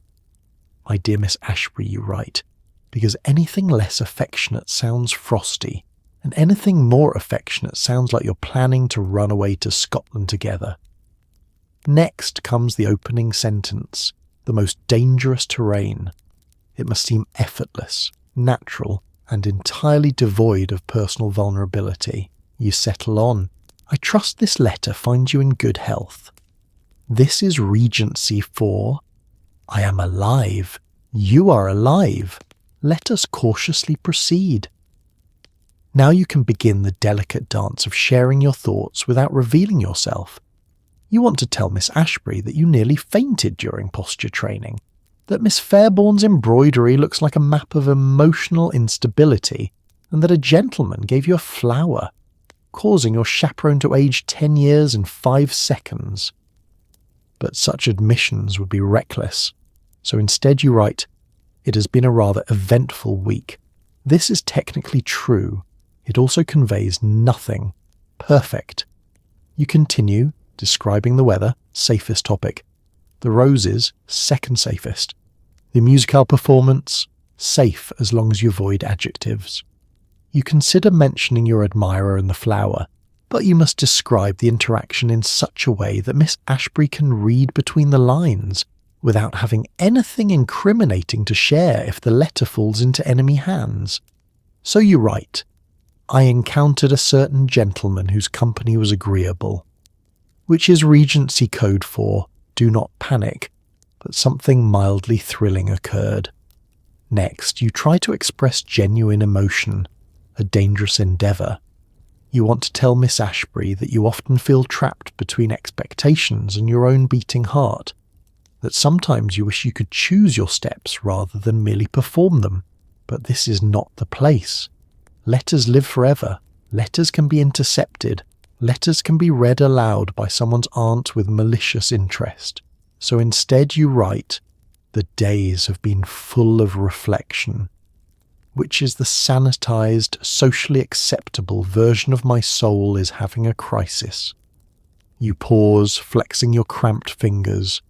My dear Miss Ashbury, you write, because anything less affectionate sounds frosty, and anything more affectionate sounds like you're planning to run away to Scotland together. Next comes the opening sentence, the most dangerous terrain. It must seem effortless, natural, and entirely devoid of personal vulnerability. You settle on, "I trust this letter finds you in good health." This is Regency for, "I am alive. You are alive. Let us cautiously proceed." Now you can begin the delicate dance of sharing your thoughts without revealing yourself. You want to tell Miss Ashbury that you nearly fainted during posture training, that Miss Fairbairn's embroidery looks like a map of emotional instability, and that a gentleman gave you a flower, causing your chaperone to age 10 years in 5 seconds. But such admissions would be reckless, so instead you write, "It has been a rather eventful week. This is technically true. It also conveys nothing. Perfect." You continue, describing the weather, safest topic. The roses, second safest. The musical performance, safe as long as you avoid adjectives. You consider mentioning your admirer and the flower, but you must describe the interaction in such a way that Miss Ashbury can read between the lines, without having anything incriminating to share if the letter falls into enemy hands. So you write, "I encountered a certain gentleman whose company was agreeable," which is Regency code for "do not panic," but something mildly thrilling occurred. Next, you try to express genuine emotion, a dangerous endeavour. You want to tell Miss Ashbury that you often feel trapped between expectations and your own beating heart, that sometimes you wish you could choose your steps rather than merely perform them, but this is not the place. Letters live forever. Letters can be intercepted. Letters can be read aloud by someone's aunt with malicious interest. So instead you write, "The days have been full of reflection," which is the sanitized, socially acceptable version of "my soul is having a crisis." You pause, flexing your cramped fingers.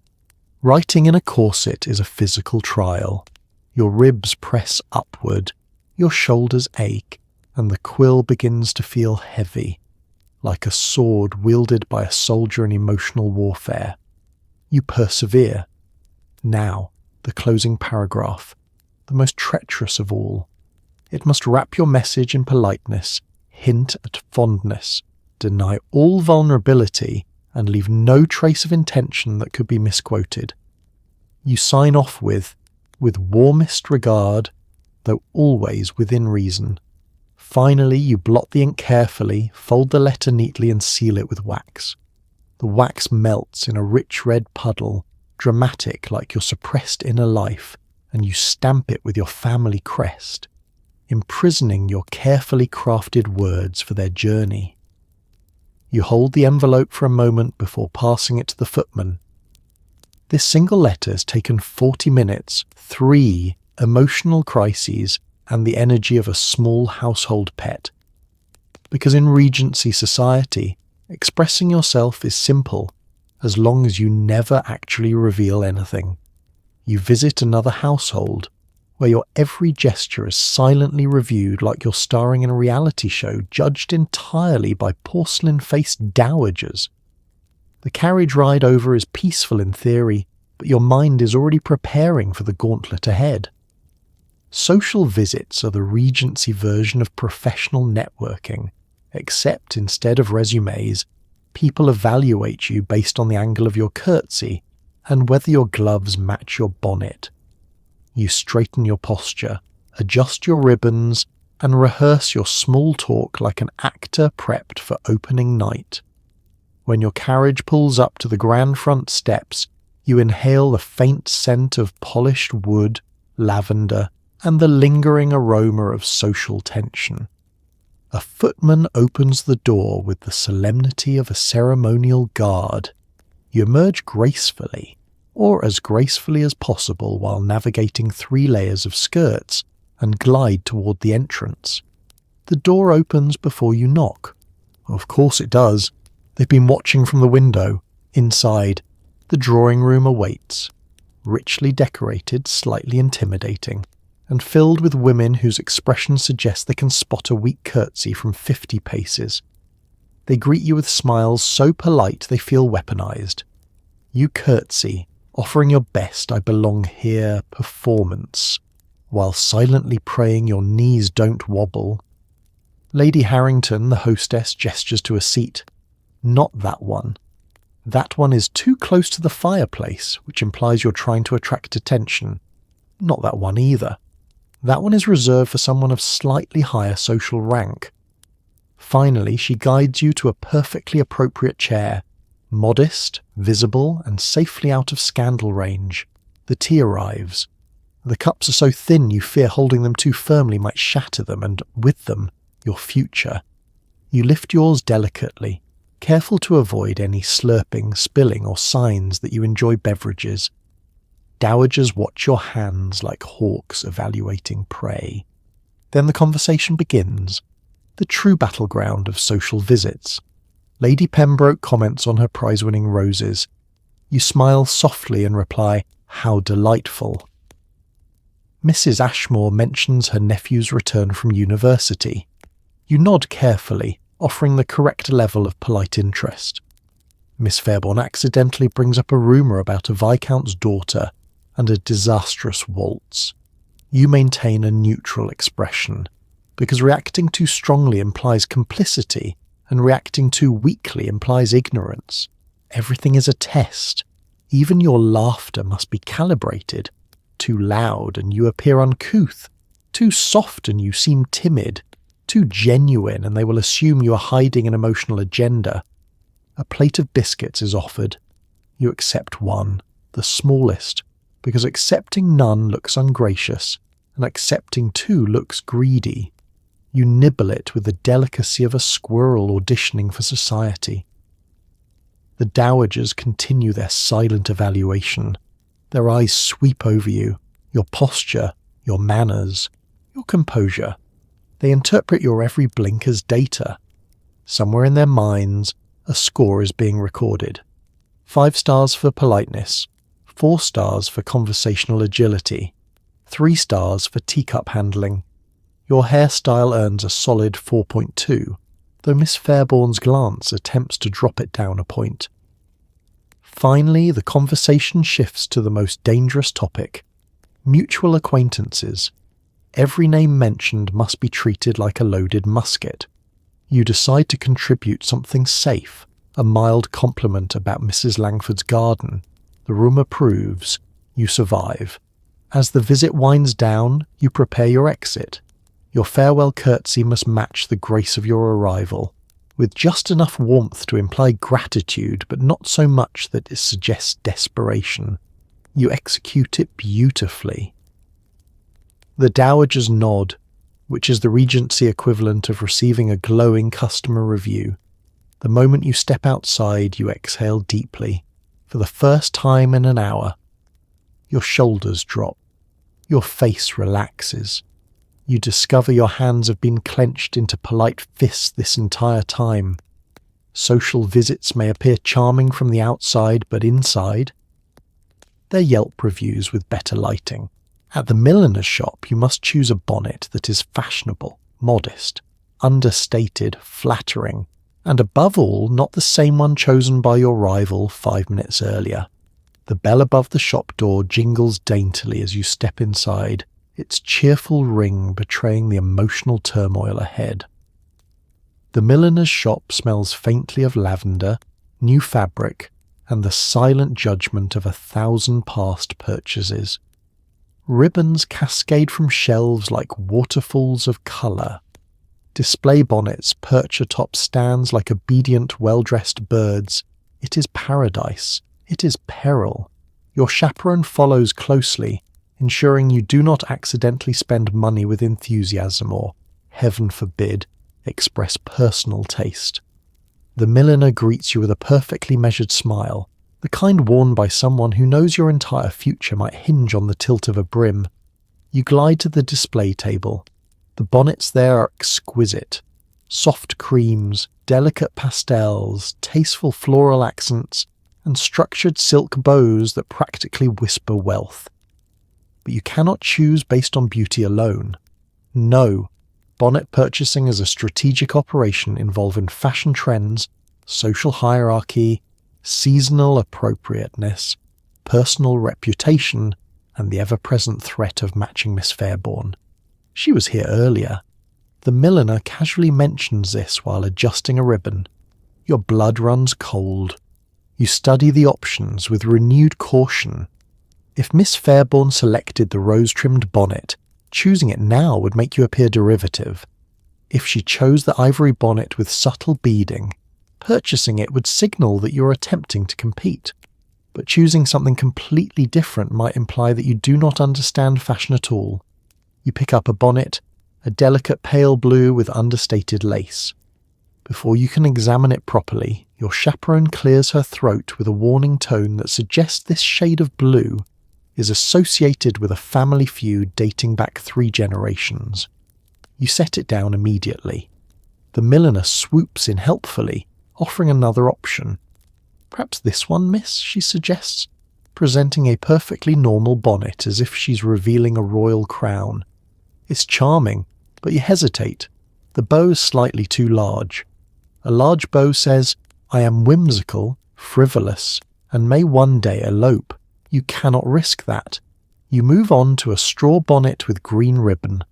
Writing in a corset is a physical trial. Your ribs press upward, your shoulders ache, and the quill begins to feel heavy, like a sword wielded by a soldier in emotional warfare. You persevere. Now, the closing paragraph, the most treacherous of all. It must wrap your message in politeness, hint at fondness, deny all vulnerability, and leave no trace of intention that could be misquoted. You sign off with warmest regard, though always within reason. Finally, you blot the ink carefully, fold the letter neatly and seal it with wax. The wax melts in a rich red puddle, dramatic like your suppressed inner life, and you stamp it with your family crest, imprisoning your carefully crafted words for their journey. You hold the envelope for a moment before passing it to the footman. This single letter has taken 40 minutes, 3 emotional crises, and the energy of a small household pet. Because in Regency society, expressing yourself is simple, as long as you never actually reveal anything. You visit another household, where your every gesture is silently reviewed like you're starring in a reality show judged entirely by porcelain-faced dowagers. The carriage ride over is peaceful in theory, but your mind is already preparing for the gauntlet ahead. Social visits are the Regency version of professional networking, except instead of resumes, people evaluate you based on the angle of your curtsy and whether your gloves match your bonnet. You straighten your posture, adjust your ribbons, and rehearse your small talk like an actor prepped for opening night. When your carriage pulls up to the grand front steps, you inhale the faint scent of polished wood, lavender, and the lingering aroma of social tension. A footman opens the door with the solemnity of a ceremonial guard. You emerge gracefully, or as gracefully as possible while navigating 3 layers of skirts, and glide toward the entrance. The door opens before you knock. Of course it does. They've been watching from the window. Inside, the drawing room awaits, richly decorated, slightly intimidating, and filled with women whose expressions suggest they can spot a weak curtsy from 50 paces. They greet you with smiles so polite they feel weaponized. You curtsy, offering your best "I belong here" performance, while silently praying your knees don't wobble. Lady Harrington, the hostess, gestures to a seat. Not that one. That one is too close to the fireplace, which implies you're trying to attract attention. Not that one either. That one is reserved for someone of slightly higher social rank. Finally, she guides you to a perfectly appropriate chair, modest, visible, and safely out of scandal range. The tea arrives. The cups are so thin you fear holding them too firmly might shatter them, and with them, your future. You lift yours delicately, careful to avoid any slurping, spilling, or signs that you enjoy beverages. Dowagers watch your hands like hawks evaluating prey. Then the conversation begins, the true battleground of social visits. Lady Pembroke comments on her prize-winning roses. You smile softly and reply, "How delightful." Mrs. Ashmore mentions her nephew's return from university. You nod carefully, offering the correct level of polite interest. Miss Fairbairn accidentally brings up a rumour about a viscount's daughter and a disastrous waltz. You maintain a neutral expression, because reacting too strongly implies complicity, and reacting too weakly implies ignorance. Everything is a test. Even your laughter must be calibrated. Too loud and you appear uncouth. Too soft and you seem timid. Too genuine and they will assume you are hiding an emotional agenda. A plate of biscuits is offered. You accept one, the smallest, because accepting none looks ungracious, and accepting two looks greedy. You nibble it with the delicacy of a squirrel auditioning for society. The dowagers continue their silent evaluation. Their eyes sweep over you, your posture, your manners, your composure. They interpret your every blink as data. Somewhere in their minds, a score is being recorded. 5 stars for politeness, 4 stars for conversational agility, 3 stars for teacup handling. Your hairstyle earns a solid 4.2, though Miss Fairbairn's glance attempts to drop it down a point. Finally, the conversation shifts to the most dangerous topic, mutual acquaintances. Every name mentioned must be treated like a loaded musket. You decide to contribute something safe, a mild compliment about Mrs. Langford's garden. The room approves. You survive. As the visit winds down, you prepare your exit. Your farewell curtsy must match the grace of your arrival, with just enough warmth to imply gratitude, but not so much that it suggests desperation. You execute it beautifully. The dowagers nod, which is the Regency equivalent of receiving a glowing customer review. The moment you step outside, you exhale deeply, for the first time in an hour. Your shoulders drop. Your face relaxes. You discover your hands have been clenched into polite fists this entire time. Social visits may appear charming from the outside, but inside, they're Yelp reviews with better lighting. At the milliner's shop, you must choose a bonnet that is fashionable, modest, understated, flattering, and above all, not the same one chosen by your rival 5 minutes earlier. The bell above the shop door jingles daintily as you step inside, its cheerful ring betraying the emotional turmoil ahead. The milliner's shop smells faintly of lavender, new fabric, and the silent judgment of 1,000 past purchases. Ribbons cascade from shelves like waterfalls of colour. Display bonnets perch atop stands like obedient, well-dressed birds. It is paradise. It is peril. Your chaperone follows closely, ensuring you do not accidentally spend money with enthusiasm or, heaven forbid, express personal taste. The milliner greets you with a perfectly measured smile, the kind worn by someone who knows your entire future might hinge on the tilt of a brim. You glide to the display table. The bonnets there are exquisite. Soft creams, delicate pastels, tasteful floral accents, and structured silk bows that practically whisper wealth. But you cannot choose based on beauty alone. No, bonnet purchasing is a strategic operation involving fashion trends, social hierarchy, seasonal appropriateness, personal reputation, and the ever-present threat of matching Miss Fairborn. She was here earlier. The milliner casually mentions this while adjusting a ribbon. Your blood runs cold. You study the options with renewed caution. If Miss Fairborn selected the rose-trimmed bonnet, choosing it now would make you appear derivative. If she chose the ivory bonnet with subtle beading, purchasing it would signal that you're attempting to compete. But choosing something completely different might imply that you do not understand fashion at all. You pick up a bonnet, a delicate pale blue with understated lace. Before you can examine it properly, your chaperone clears her throat with a warning tone that suggests this shade of blue is associated with a family feud dating back 3 generations. You set it down immediately. The milliner swoops in helpfully, offering another option. "Perhaps this one, miss," she suggests, presenting a perfectly normal bonnet as if she's revealing a royal crown. It's charming, but you hesitate. The bow is slightly too large. A large bow says, "I am whimsical, frivolous, and may one day elope." You cannot risk that. You move on to a straw bonnet with green ribbon.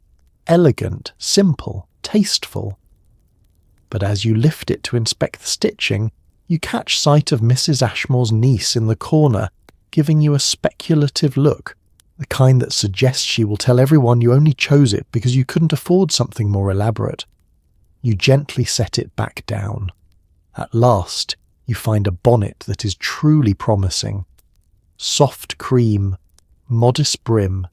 Elegant, simple, tasteful. But as you lift it to inspect the stitching, you catch sight of Mrs. Ashmore's niece in the corner, giving you a speculative look, the kind that suggests she will tell everyone you only chose it because you couldn't afford something more elaborate. You gently set it back down. At last, you find a bonnet that is truly promising. Soft cream, modest brim,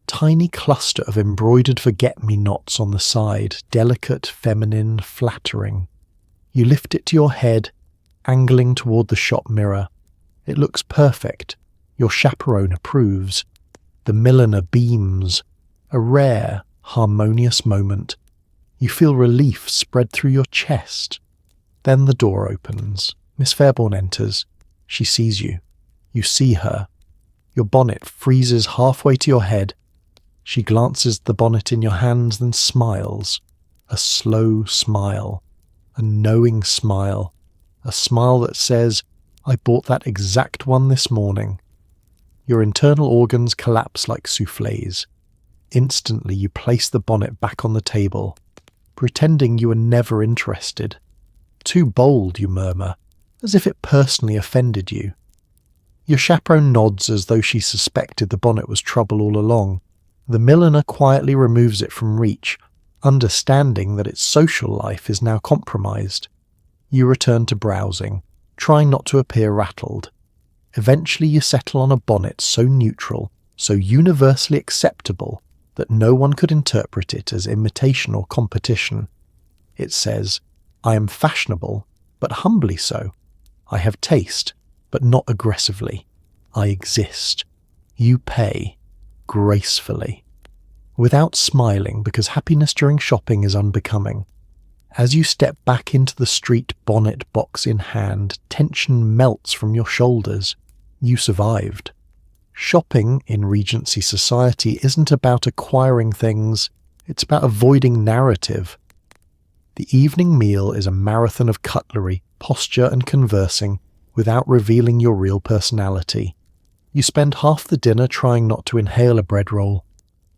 tiny cluster of embroidered forget-me-nots on the side, delicate, feminine, flattering. You lift it to your head, angling toward the shop mirror. It looks perfect. Your chaperone approves. The milliner beams. A rare, harmonious moment. You feel relief spread through your chest. Then the door opens. Miss Fairborn enters. She sees you. You see her. Your bonnet freezes halfway to your head. She glances at the bonnet in your hands, then smiles. A slow smile. A knowing smile. A smile that says, "I bought that exact one this morning." Your internal organs collapse like soufflés. Instantly you place the bonnet back on the table, pretending you were never interested. "Too bold," you murmur, as if it personally offended you. Your chaperone nods as though she suspected the bonnet was trouble all along. The milliner quietly removes it from reach, understanding that its social life is now compromised. You return to browsing, trying not to appear rattled. Eventually you settle on a bonnet so neutral, so universally acceptable, that no one could interpret it as imitation or competition. It says, "I am fashionable, but humbly so. I have taste, but not aggressively. I exist. You pay, gracefully." Without smiling, because happiness during shopping is unbecoming. As you step back into the street, bonnet box in hand, tension melts from your shoulders. You survived. Shopping in Regency society isn't about acquiring things, it's about avoiding narrative. The evening meal is a marathon of cutlery, posture and conversing, without revealing your real personality. You spend half the dinner trying not to inhale a bread roll.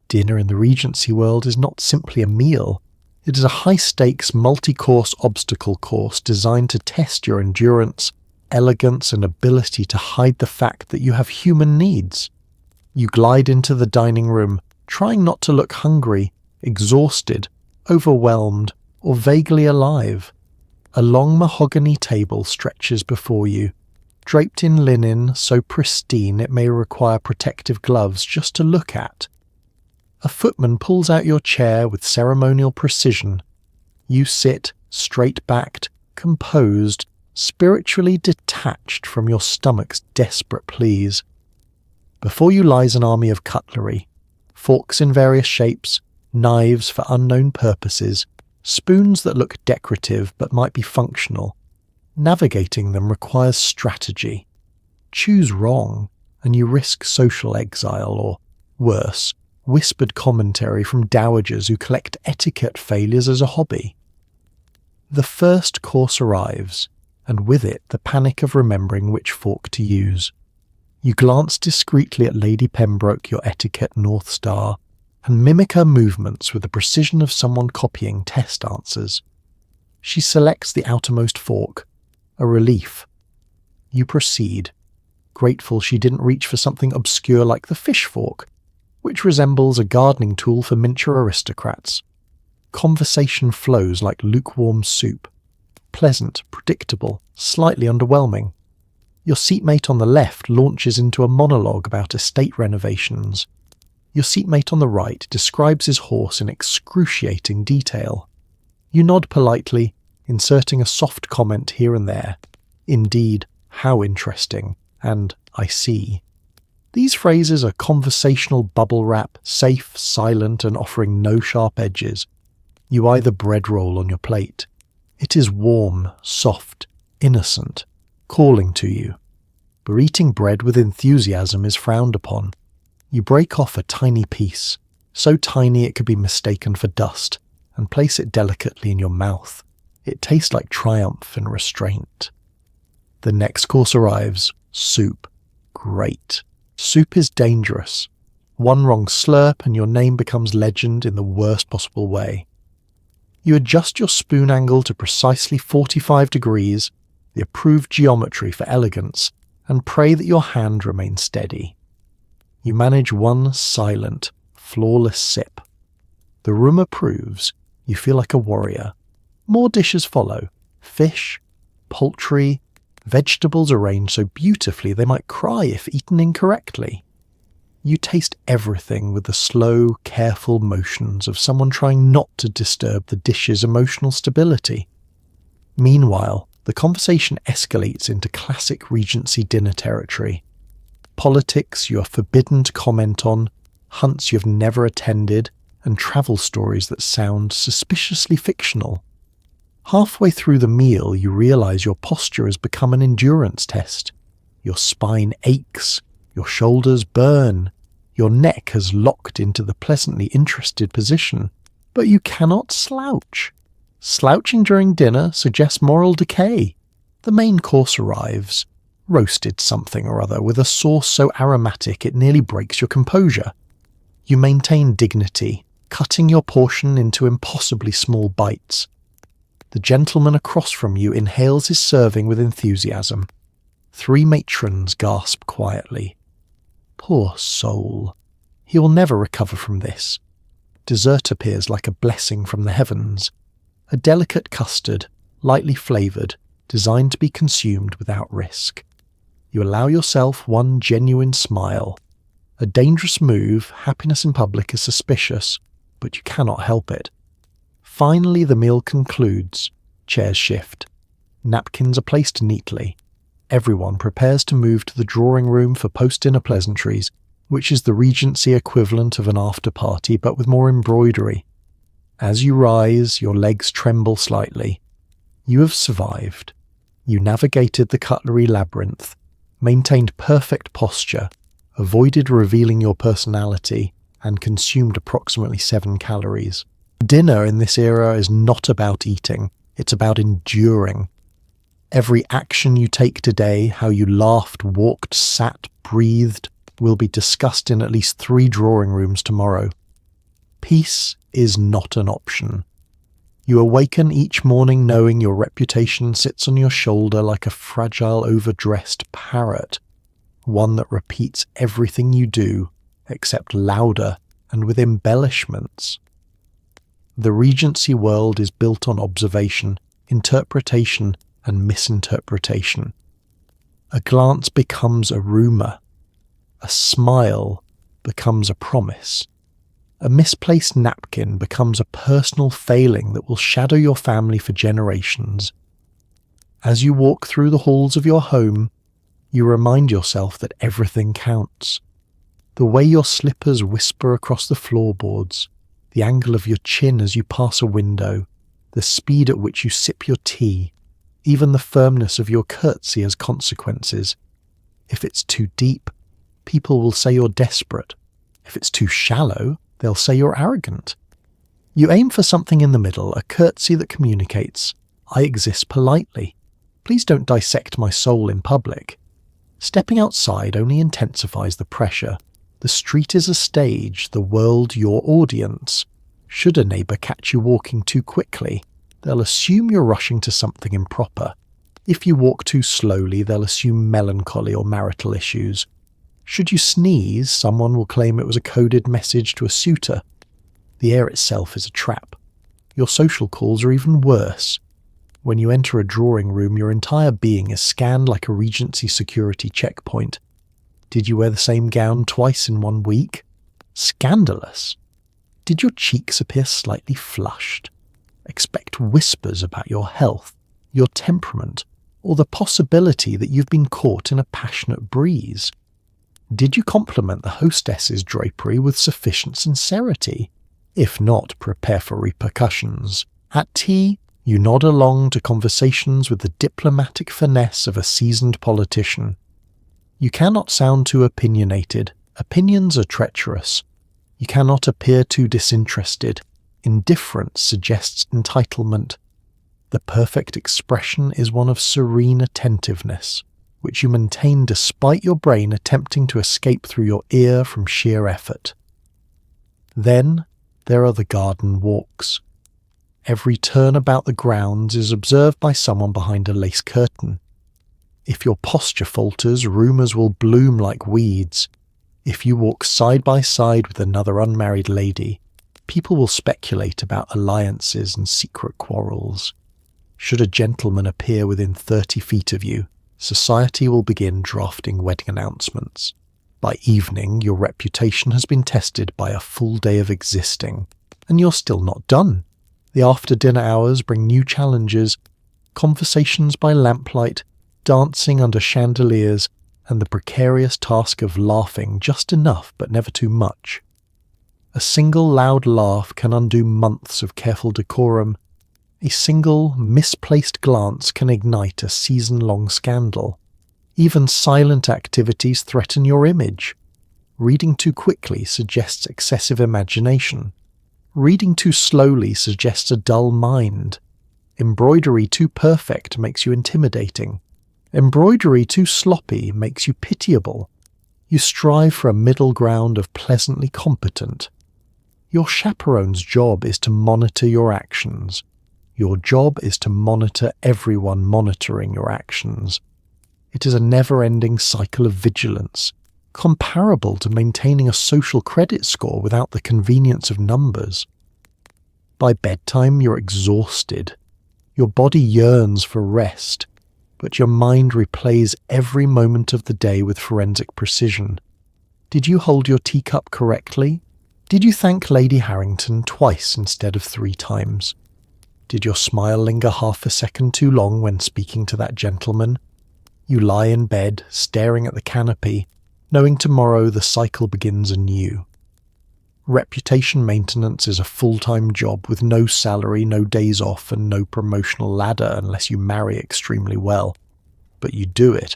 Dinner in the Regency world is not simply a meal. It is a high-stakes, multi-course obstacle course designed to test your endurance, elegance and ability to hide the fact that you have human needs. You glide into the dining room, trying not to look hungry, exhausted, overwhelmed, or vaguely alive. A long mahogany table stretches before you, draped in linen so pristine it may require protective gloves just to look at. A footman pulls out your chair with ceremonial precision. You sit, straight-backed, composed, spiritually detached from your stomach's desperate pleas. Before you lies an army of cutlery, forks in various shapes, knives for unknown purposes, spoons that look decorative but might be functional. Navigating them requires strategy. Choose wrong, and you risk social exile or, worse, whispered commentary from dowagers who collect etiquette failures as a hobby. The first course arrives, and with it the panic of remembering which fork to use. You glance discreetly at Lady Pembroke, your etiquette North Star, and mimic her movements with the precision of someone copying test answers. She selects the outermost fork, a relief. You proceed, grateful she didn't reach for something obscure like the fish fork, which resembles a gardening tool for miniature aristocrats. Conversation flows like lukewarm soup. Pleasant, predictable, slightly underwhelming. Your seatmate on the left launches into a monologue about estate renovations. Your seatmate on the right describes his horse in excruciating detail. You nod politely, inserting a soft comment here and there. Indeed, how interesting, and I see. These phrases are conversational bubble wrap, safe, silent, and offering no sharp edges. You eye the bread roll on your plate. It is warm, soft, innocent, calling to you. But eating bread with enthusiasm is frowned upon. You break off a tiny piece, so tiny it could be mistaken for dust, and place it delicately in your mouth. It tastes like triumph and restraint. The next course arrives. Soup. Great. Soup is dangerous. One wrong slurp and your name becomes legend in the worst possible way. You adjust your spoon angle to precisely 45 degrees, the approved geometry for elegance, and pray that your hand remains steady. You manage one silent, flawless sip. The room approves. You feel like a warrior. More dishes follow. Fish, poultry, vegetables arranged so beautifully they might cry if eaten incorrectly. You taste everything with the slow, careful motions of someone trying not to disturb the dish's emotional stability. Meanwhile, the conversation escalates into classic Regency dinner territory. Politics you are forbidden to comment on, hunts you have never attended, and travel stories that sound suspiciously fictional. Halfway through the meal, you realize your posture has become an endurance test. Your spine aches, your shoulders burn, your neck has locked into the pleasantly interested position, but you cannot slouch. Slouching during dinner suggests moral decay. The main course arrives. Roasted something or other with a sauce so aromatic it nearly breaks your composure. You maintain dignity, cutting your portion into impossibly small bites. The gentleman across from you inhales his serving with enthusiasm. 3 matrons gasp quietly. Poor soul. He will never recover from this. Dessert appears like a blessing from the heavens. A delicate custard, lightly flavoured, designed to be consumed without risk. You allow yourself one genuine smile. A dangerous move, happiness in public is suspicious, but you cannot help it. Finally the meal concludes. Chairs shift. Napkins are placed neatly. Everyone prepares to move to the drawing room for post-dinner pleasantries, which is the Regency equivalent of an after-party but with more embroidery. As you rise, your legs tremble slightly. You have survived. You navigated the cutlery labyrinth, maintained perfect posture, avoided revealing your personality, and consumed approximately 7 calories. Dinner in this era is not about eating, it's about enduring. Every action you take today, how you laughed, walked, sat, breathed, will be discussed in at least 3 drawing rooms tomorrow. Peace is not an option. You awaken each morning knowing your reputation sits on your shoulder like a fragile, overdressed parrot, one that repeats everything you do, except louder and with embellishments. The Regency world is built on observation, interpretation, and misinterpretation. A glance becomes a rumour. A smile becomes a promise. A misplaced napkin becomes a personal failing that will shadow your family for generations. As you walk through the halls of your home, you remind yourself that everything counts. The way your slippers whisper across the floorboards, the angle of your chin as you pass a window, the speed at which you sip your tea, even the firmness of your curtsy has consequences. If it's too deep, people will say you're desperate. If it's too shallow, they'll say you're arrogant. You aim for something in the middle, a curtsy that communicates, I exist politely. Please don't dissect my soul in public. Stepping outside only intensifies the pressure. The street is a stage, the world your audience. Should a neighbour catch you walking too quickly, they'll assume you're rushing to something improper. If you walk too slowly, they'll assume melancholy or marital issues. Should you sneeze, someone will claim it was a coded message to a suitor. The air itself is a trap. Your social calls are even worse. When you enter a drawing room, your entire being is scanned like a Regency security checkpoint. Did you wear the same gown twice in 1 week? Scandalous. Did your cheeks appear slightly flushed? Expect whispers about your health, your temperament, or the possibility that you've been caught in a passionate breeze. Did you compliment the hostess's drapery with sufficient sincerity? If not, prepare for repercussions. At tea, you nod along to conversations with the diplomatic finesse of a seasoned politician. You cannot sound too opinionated. Opinions are treacherous. You cannot appear too disinterested. Indifference suggests entitlement. The perfect expression is one of serene attentiveness, which you maintain despite your brain attempting to escape through your ear from sheer effort. Then there are the garden walks. Every turn about the grounds is observed by someone behind a lace curtain. If your posture falters, rumours will bloom like weeds. If you walk side by side with another unmarried lady, people will speculate about alliances and secret quarrels. Should a gentleman appear within 30 feet of you, society will begin drafting wedding announcements. By evening, your reputation has been tested by a full day of existing, and you're still not done. The after-dinner hours bring new challenges, conversations by lamplight, dancing under chandeliers, and the precarious task of laughing just enough but never too much. A single loud laugh can undo months of careful decorum. A single misplaced glance can ignite a season-long scandal. Even silent activities threaten your image. Reading too quickly suggests excessive imagination. Reading too slowly suggests a dull mind. Embroidery too perfect makes you intimidating. Embroidery too sloppy makes you pitiable. You strive for a middle ground of pleasantly competent. Your chaperone's job is to monitor your actions. Your job is to monitor everyone monitoring your actions. It is a never-ending cycle of vigilance, comparable to maintaining a social credit score without the convenience of numbers. By bedtime, you're exhausted. Your body yearns for rest, but your mind replays every moment of the day with forensic precision. Did you hold your teacup correctly? Did you thank Lady Harrington twice instead of 3 times? Did your smile linger half a second too long when speaking to that gentleman? You lie in bed, staring at the canopy, knowing tomorrow the cycle begins anew. Reputation maintenance is a full-time job with no salary, no days off, and no promotional ladder unless you marry extremely well. But you do it.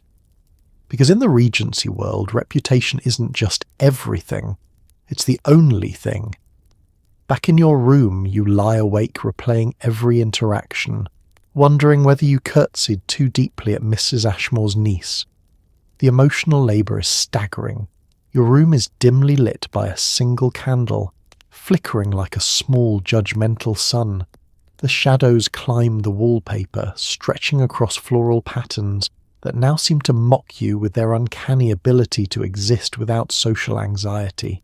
Because in the Regency world, reputation isn't just everything. It's the only thing. Back in your room, you lie awake replaying every interaction, wondering whether you curtsied too deeply at Mrs. Ashmore's niece. The emotional labour is staggering. Your room is dimly lit by a single candle, flickering like a small judgmental sun. The shadows climb the wallpaper, stretching across floral patterns that now seem to mock you with their uncanny ability to exist without social anxiety.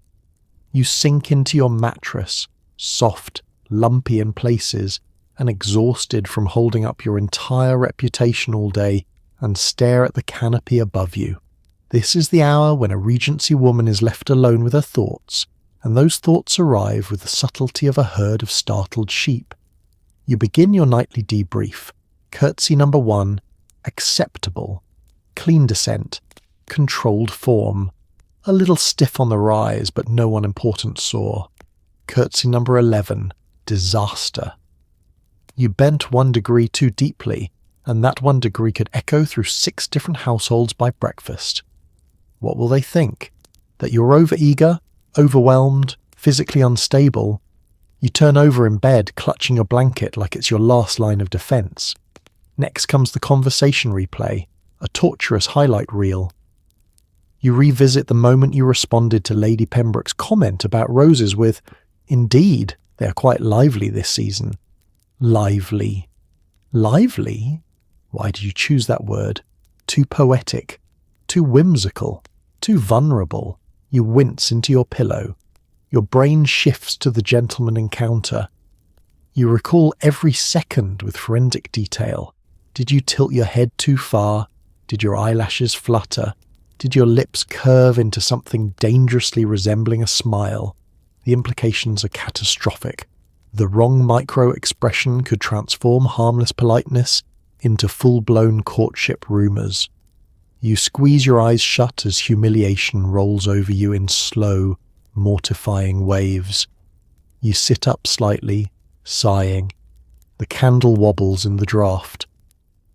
You sink into your mattress, soft, lumpy in places, and exhausted from holding up your entire reputation all day, and stare at the canopy above you. This is the hour when a Regency woman is left alone with her thoughts, and those thoughts arrive with the subtlety of a herd of startled sheep. You begin your nightly debrief. Curtsy number 1, acceptable. Clean descent. Controlled form. A little stiff on the rise, but no unimportant sore. Curtsy number 11, disaster. You bent 1 degree too deeply, and that 1 degree could echo through 6 different households by breakfast. What will they think? That you're overeager, overwhelmed, physically unstable? You turn over in bed, clutching your blanket like it's your last line of defence. Next comes the conversation replay, a torturous highlight reel. You revisit the moment you responded to Lady Pembroke's comment about roses with, "Indeed, they are quite lively this season." Lively. Lively? Why did you choose that word? Too poetic, too whimsical, too vulnerable. You wince into your pillow. Your brain shifts to the gentleman encounter. You recall every second with forensic detail. Did you tilt your head too far? Did your eyelashes flutter? Did your lips curve into something dangerously resembling a smile? The implications are catastrophic. The wrong micro-expression could transform harmless politeness into full-blown courtship rumours. You squeeze your eyes shut as humiliation rolls over you in slow, mortifying waves. You sit up slightly, sighing. The candle wobbles in the draught.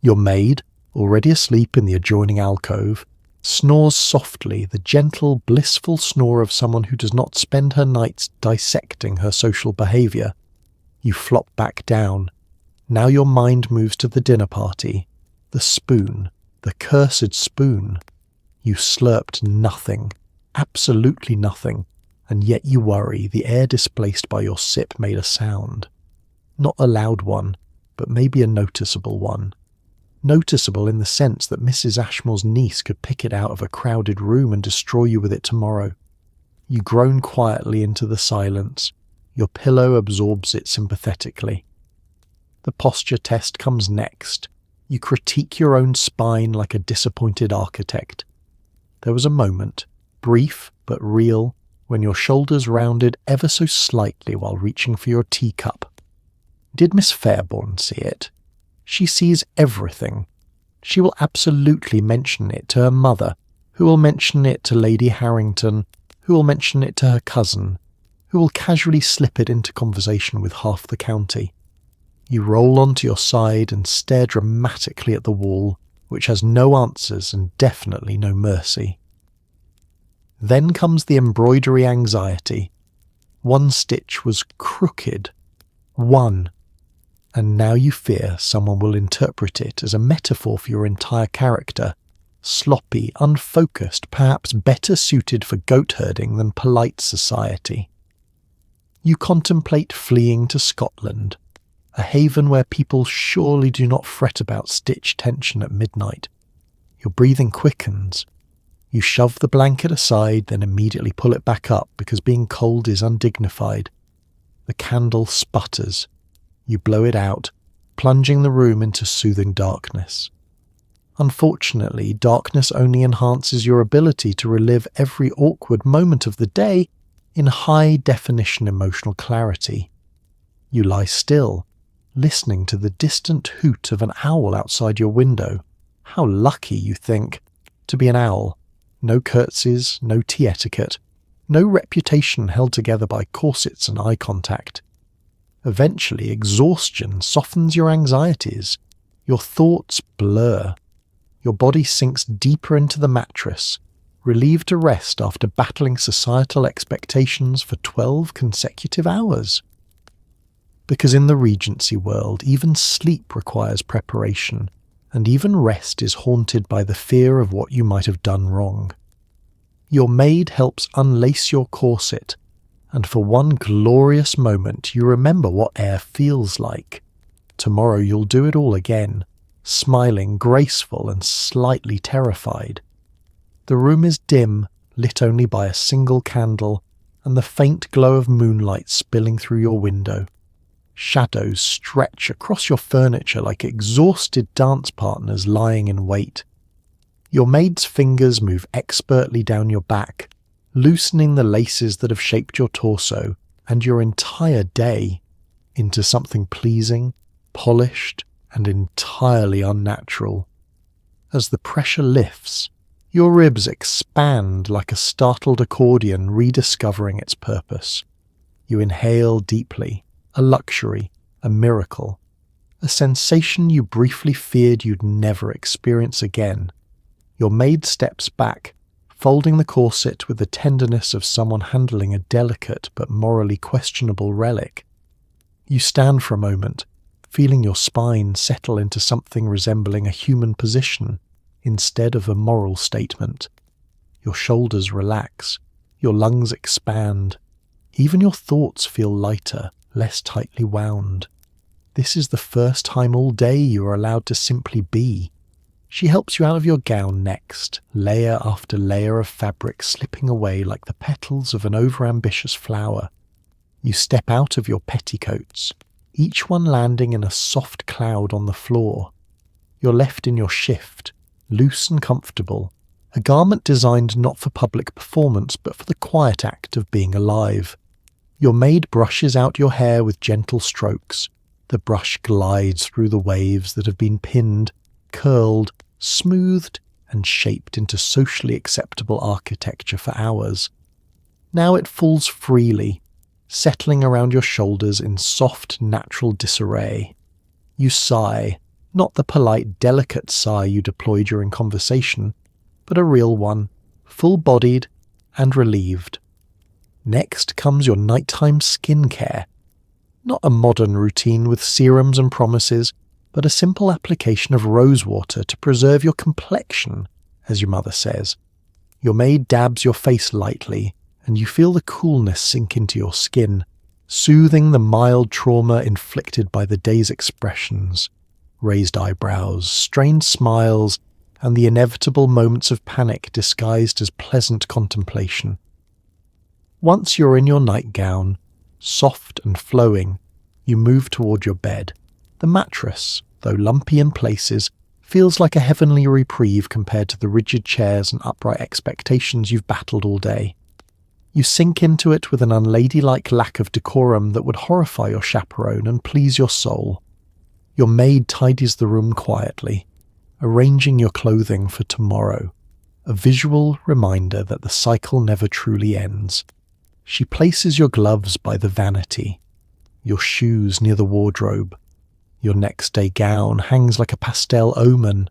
Your maid, already asleep in the adjoining alcove, snores softly, the gentle, blissful snore of someone who does not spend her nights dissecting her social behaviour. You flop back down. Now your mind moves to the dinner party. The spoon. The cursed spoon. You slurped nothing. Absolutely nothing. And yet you worry the air displaced by your sip made a sound. Not a loud one, but maybe a noticeable one. Noticeable in the sense that Mrs. Ashmore's niece could pick it out of a crowded room and destroy you with it tomorrow. You groan quietly into the silence. Your pillow absorbs it sympathetically. The posture test comes next. You critique your own spine like a disappointed architect. There was a moment, brief but real, when your shoulders rounded ever so slightly while reaching for your teacup. Did Miss Fairbairn see it? She sees everything. She will absolutely mention it to her mother, who will mention it to Lady Harrington, who will mention it to her cousin, who will casually slip it into conversation with half the county. You roll onto your side and stare dramatically at the wall, which has no answers and definitely no mercy. Then comes the embroidery anxiety. One stitch was crooked. One. And now you fear someone will interpret it as a metaphor for your entire character, sloppy, unfocused, perhaps better suited for goat herding than polite society. You contemplate fleeing to Scotland, a haven where people surely do not fret about stitch tension at midnight. Your breathing quickens. You shove the blanket aside, then immediately pull it back up because being cold is undignified. The candle sputters. You blow it out, plunging the room into soothing darkness. Unfortunately, darkness only enhances your ability to relive every awkward moment of the day in high-definition emotional clarity. You lie still, listening to the distant hoot of an owl outside your window. How lucky, you think, to be an owl. No curtsies, no tea etiquette, no reputation held together by corsets and eye contact. Eventually, exhaustion softens your anxieties. Your thoughts blur. Your body sinks deeper into the mattress, relieved to rest after battling societal expectations for 12 consecutive hours. Because in the Regency world, even sleep requires preparation, and even rest is haunted by the fear of what you might have done wrong. Your maid helps unlace your corset, and for one glorious moment you remember what air feels like. Tomorrow you'll do it all again, smiling, graceful and slightly terrified. The room is dim, lit only by a single candle, and the faint glow of moonlight spilling through your window. Shadows stretch across your furniture like exhausted dance partners lying in wait. Your maid's fingers move expertly down your back, loosening the laces that have shaped your torso and your entire day into something pleasing, polished, and entirely unnatural. As the pressure lifts, your ribs expand like a startled accordion rediscovering its purpose. You inhale deeply, a luxury, a miracle, a sensation you briefly feared you'd never experience again. Your maid steps back, folding the corset with the tenderness of someone handling a delicate but morally questionable relic. You stand for a moment, feeling your spine settle into something resembling a human position instead of a moral statement. Your shoulders relax, your lungs expand, even your thoughts feel lighter, less tightly wound. This is the first time all day you are allowed to simply be. She helps you out of your gown next, layer after layer of fabric slipping away like the petals of an overambitious flower. You step out of your petticoats, each one landing in a soft cloud on the floor. You're left in your shift, loose and comfortable, a garment designed not for public performance but for the quiet act of being alive. Your maid brushes out your hair with gentle strokes. The brush glides through the waves that have been pinned, curled, smoothed, and shaped into socially acceptable architecture for hours. Now it falls freely, settling around your shoulders in soft, natural disarray. You sigh, not the polite, delicate sigh you deploy during conversation, but a real one, full-bodied and relieved. Next comes your nighttime skincare. Not a modern routine with serums and promises, but a simple application of rose water to preserve your complexion, as your mother says. Your maid dabs your face lightly, and you feel the coolness sink into your skin, soothing the mild trauma inflicted by the day's expressions. Raised eyebrows, strained smiles, and the inevitable moments of panic disguised as pleasant contemplation. Once you're in your nightgown, soft and flowing, you move toward your bed. The mattress, though lumpy in places, feels like a heavenly reprieve compared to the rigid chairs and upright expectations you've battled all day. You sink into it with an unladylike lack of decorum that would horrify your chaperone and please your soul. Your maid tidies the room quietly, arranging your clothing for tomorrow, a visual reminder that the cycle never truly ends. She places your gloves by the vanity, your shoes near the wardrobe. Your next day gown hangs like a pastel omen.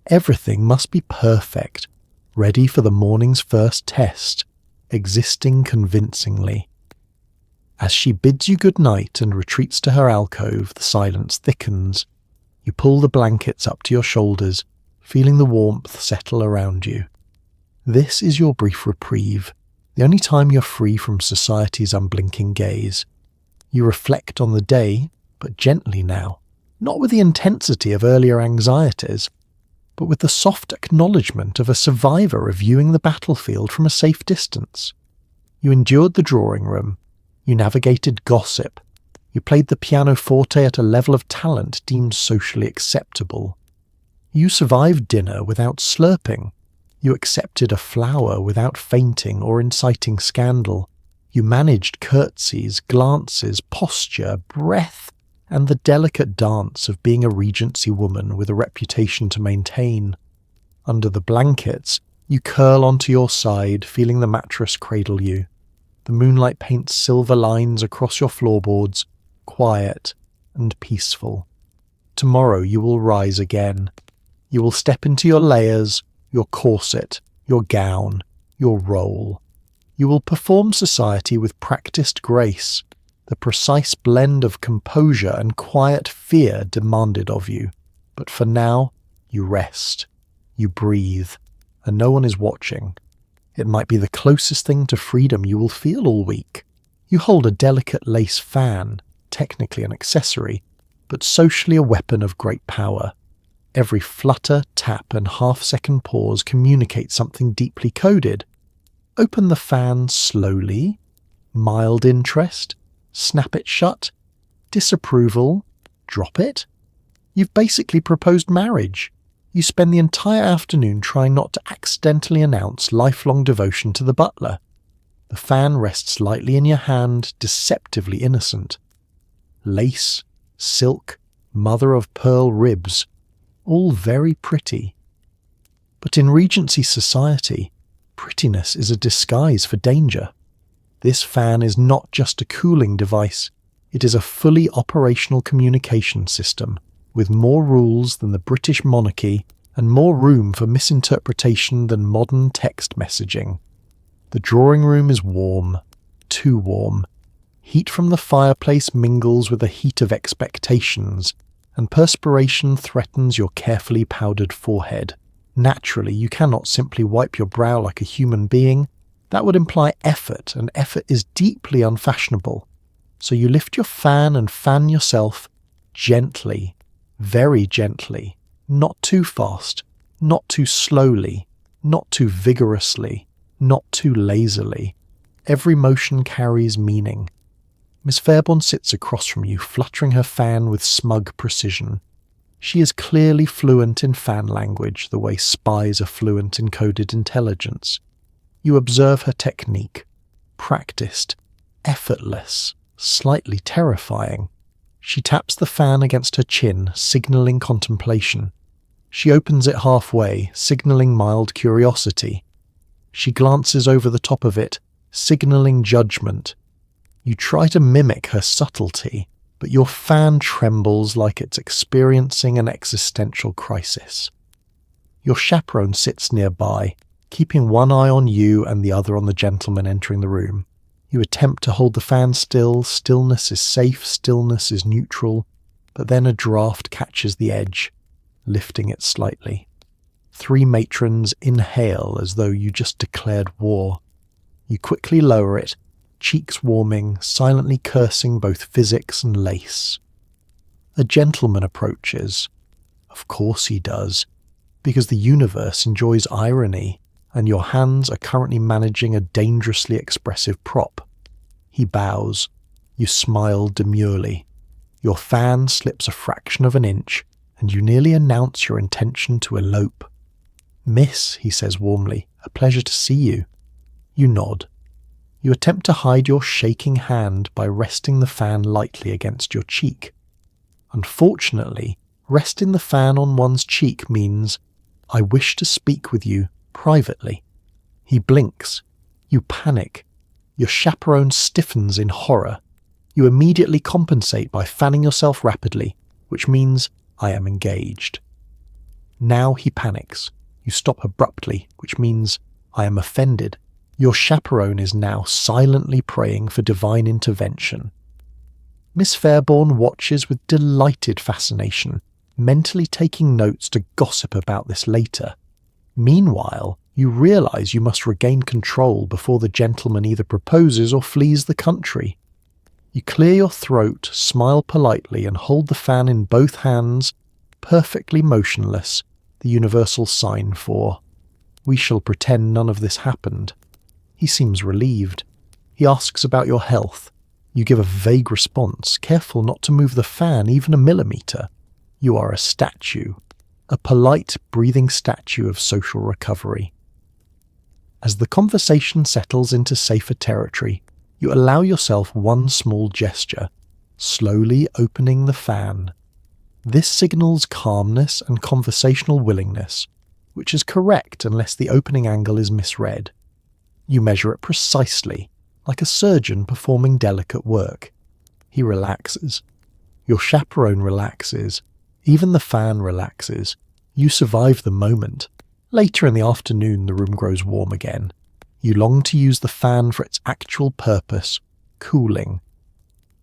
Everything must be perfect, ready for the morning's first test, existing convincingly. As she bids you good night and retreats to her alcove, the silence thickens. You pull the blankets up to your shoulders, feeling the warmth settle around you. This is your brief reprieve, the only time you're free from society's unblinking gaze. You reflect on the day, but gently now, not with the intensity of earlier anxieties, but with the soft acknowledgement of a survivor reviewing the battlefield from a safe distance. You endured the drawing room, you navigated gossip, you played the pianoforte at a level of talent deemed socially acceptable. You survived dinner without slurping. You accepted a flower without fainting or inciting scandal. You managed curtsies, glances, posture, breath, and the delicate dance of being a Regency woman with a reputation to maintain. Under the blankets, you curl onto your side, feeling the mattress cradle you. The moonlight paints silver lines across your floorboards, quiet and peaceful. Tomorrow you will rise again. You will step into your layers, your corset, your gown, your role. You will perform society with practiced grace, the precise blend of composure and quiet fear demanded of you. But for now, you rest, you breathe, and no one is watching. It might be the closest thing to freedom you will feel all week. You hold a delicate lace fan, technically an accessory, but socially a weapon of great power. Every flutter, tap, and half-second pause communicates something deeply coded. Open the fan slowly, mild interest, snap it shut, disapproval, drop it. You've basically proposed marriage. You spend the entire afternoon trying not to accidentally announce lifelong devotion to the butler. The fan rests lightly in your hand, deceptively innocent. Lace, silk, mother-of-pearl ribs, all very pretty. But in Regency society, prettiness is a disguise for danger. This fan is not just a cooling device, it is a fully operational communication system, with more rules than the British monarchy and more room for misinterpretation than modern text messaging. The drawing room is warm, too warm. Heat from the fireplace mingles with the heat of expectations, and perspiration threatens your carefully powdered forehead. Naturally, you cannot simply wipe your brow like a human being. That would imply effort, and effort is deeply unfashionable. So you lift your fan and fan yourself gently, very gently, not too fast, not too slowly, not too vigorously, not too lazily. Every motion carries meaning. Miss Fairbairn sits across from you, fluttering her fan with smug precision. She is clearly fluent in fan language, the way spies are fluent in coded intelligence. You observe her technique. Practiced, effortless, slightly terrifying. She taps the fan against her chin, signalling contemplation. She opens it halfway, signalling mild curiosity. She glances over the top of it, signalling judgment. You try to mimic her subtlety, but your fan trembles like it's experiencing an existential crisis. Your chaperone sits nearby, keeping one eye on you and the other on the gentleman entering the room. You attempt to hold the fan still. Stillness is safe, stillness is neutral, but then a draft catches the edge, lifting it slightly. 3 matrons inhale as though you just declared war. You quickly lower it, cheeks warming, silently cursing both physics and lace. A gentleman approaches. Of course he does, because the universe enjoys irony, and your hands are currently managing a dangerously expressive prop. He bows. You smile demurely. Your fan slips a fraction of an inch, and you nearly announce your intention to elope. "Miss," he says warmly, "a pleasure to see you." You nod. You attempt to hide your shaking hand by resting the fan lightly against your cheek. Unfortunately, resting the fan on one's cheek means, "I wish to speak with you privately." He blinks. You panic. Your chaperone stiffens in horror. You immediately compensate by fanning yourself rapidly, which means, "I am engaged." Now he panics. You stop abruptly, which means, "I am offended." Your chaperone is now silently praying for divine intervention. Miss Fairbairn watches with delighted fascination, mentally taking notes to gossip about this later. Meanwhile, you realize you must regain control before the gentleman either proposes or flees the country. You clear your throat, smile politely, and hold the fan in both hands, perfectly motionless, the universal sign for, "We shall pretend none of this happened." He seems relieved. He asks about your health. You give a vague response, careful not to move the fan even a millimeter. You are a statue, a polite, breathing statue of social recovery. As the conversation settles into safer territory, you allow yourself one small gesture, slowly opening the fan. This signals calmness and conversational willingness, which is correct unless the opening angle is misread. You measure it precisely, like a surgeon performing delicate work. He relaxes. Your chaperone relaxes. Even the fan relaxes. You survive the moment. Later in the afternoon, the room grows warm again. You long to use the fan for its actual purpose, cooling.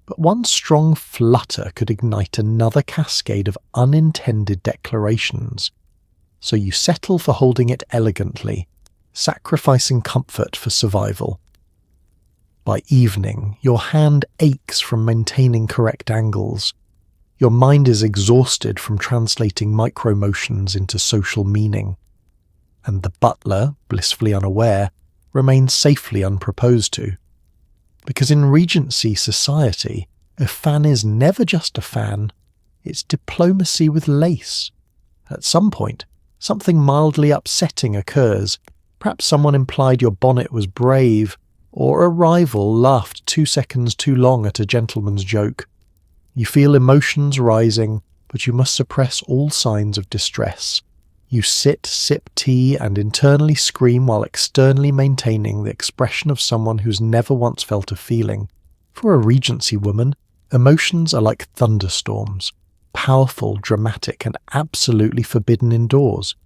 But one strong flutter could ignite another cascade of unintended declarations. So you settle for holding it elegantly, sacrificing comfort for survival. By evening, your hand aches from maintaining correct angles. Your mind is exhausted from translating micro-motions into social meaning. And the butler, blissfully unaware, remains safely unproposed to. Because in Regency society, a fan is never just a fan, it's diplomacy with lace. At some point, something mildly upsetting occurs. Perhaps someone implied your bonnet was brave, or a rival laughed 2 seconds too long at a gentleman's joke. You feel emotions rising, but you must suppress all signs of distress. You sit, sip tea, and internally scream while externally maintaining the expression of someone who's never once felt a feeling. For a Regency woman, emotions are like thunderstorms, powerful, dramatic, and absolutely forbidden indoors.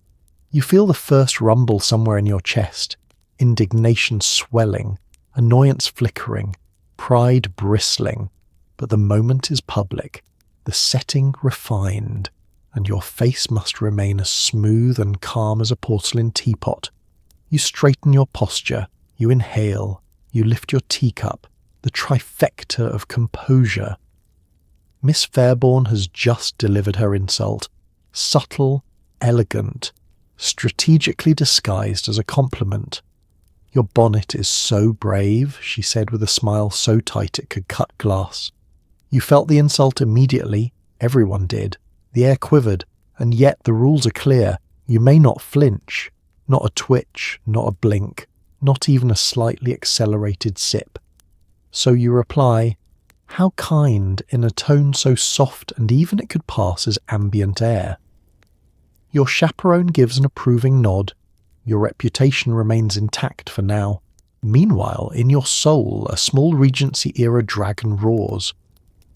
You feel the first rumble somewhere in your chest, indignation swelling, annoyance flickering, pride bristling, but the moment is public, the setting refined, and your face must remain as smooth and calm as a porcelain teapot. You straighten your posture, you inhale, you lift your teacup, the trifecta of composure. Miss Fairborn has just delivered her insult, subtle, elegant, strategically disguised as a compliment. "Your bonnet is so brave," she said with a smile so tight it could cut glass. You felt the insult immediately, everyone did. The air quivered, and yet the rules are clear. You may not flinch, not a twitch, not a blink, not even a slightly accelerated sip. So you reply, "How kind," in a tone so soft and even it could pass as ambient air. Your chaperone gives an approving nod. Your reputation remains intact for now. Meanwhile, in your soul, a small Regency-era dragon roars.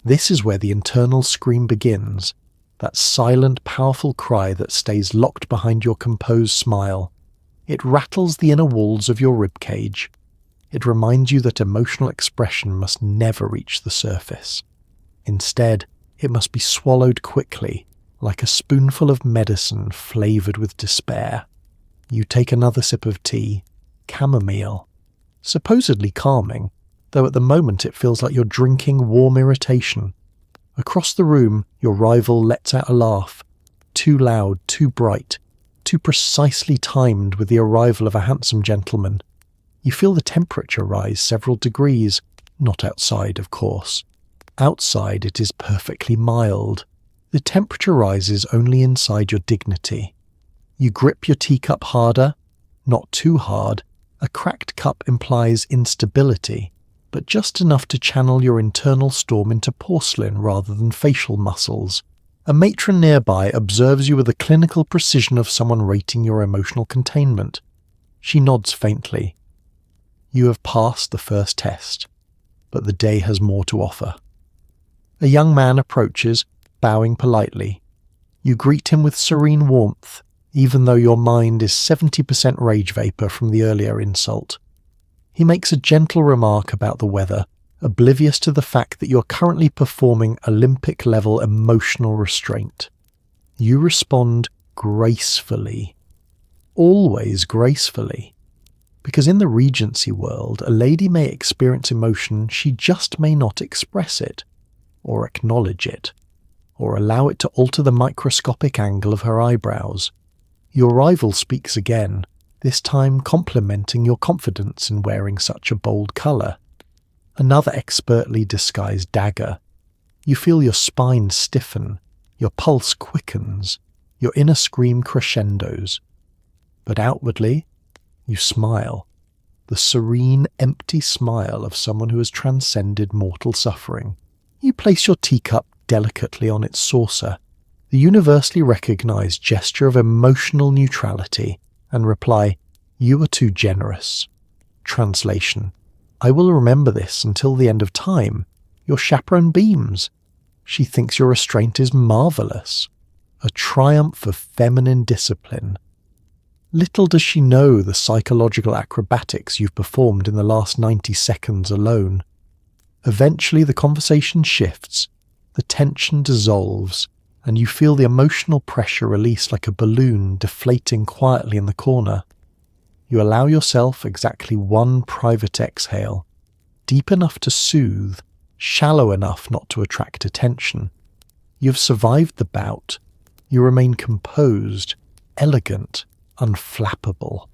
This is where the internal scream begins, that silent, powerful cry that stays locked behind your composed smile. It rattles the inner walls of your ribcage. It reminds you that emotional expression must never reach the surface. Instead, it must be swallowed quickly, like a spoonful of medicine flavoured with despair. You take another sip of tea, chamomile, supposedly calming, though at the moment it feels like you're drinking warm irritation. Across the room, your rival lets out a laugh, too loud, too bright, too precisely timed with the arrival of a handsome gentleman. You feel the temperature rise several degrees, not outside, of course. Outside it is perfectly mild. The temperature rises only inside your dignity. You grip your teacup harder, not too hard. A cracked cup implies instability, but just enough to channel your internal storm into porcelain rather than facial muscles. A matron nearby observes you with the clinical precision of someone rating your emotional containment. She nods faintly. You have passed the first test, but the day has more to offer. A young man approaches, bowing politely. You greet him with serene warmth, even though your mind is 70% rage vapour from the earlier insult. He makes a gentle remark about the weather, oblivious to the fact that you're currently performing Olympic-level emotional restraint. You respond gracefully. Always gracefully. Because in the Regency world, a lady may experience emotion, she just may not express it, or acknowledge it, or allow it to alter the microscopic angle of her eyebrows. Your rival speaks again, this time complimenting your confidence in wearing such a bold colour. Another expertly disguised dagger. You feel your spine stiffen, your pulse quickens, your inner scream crescendos. But outwardly, you smile, the serene, empty smile of someone who has transcended mortal suffering. You place your teacup delicately on its saucer, the universally recognised gesture of emotional neutrality, and reply, "You are too generous." Translation: "I will remember this until the end of time." Your chaperone beams. She thinks your restraint is marvellous, a triumph of feminine discipline. Little does she know the psychological acrobatics you've performed in the last 90 seconds alone. Eventually the conversation shifts, the tension dissolves, and you feel the emotional pressure release like a balloon deflating quietly in the corner. You allow yourself exactly one private exhale, deep enough to soothe, shallow enough not to attract attention. You've survived the bout. You remain composed, elegant, unflappable.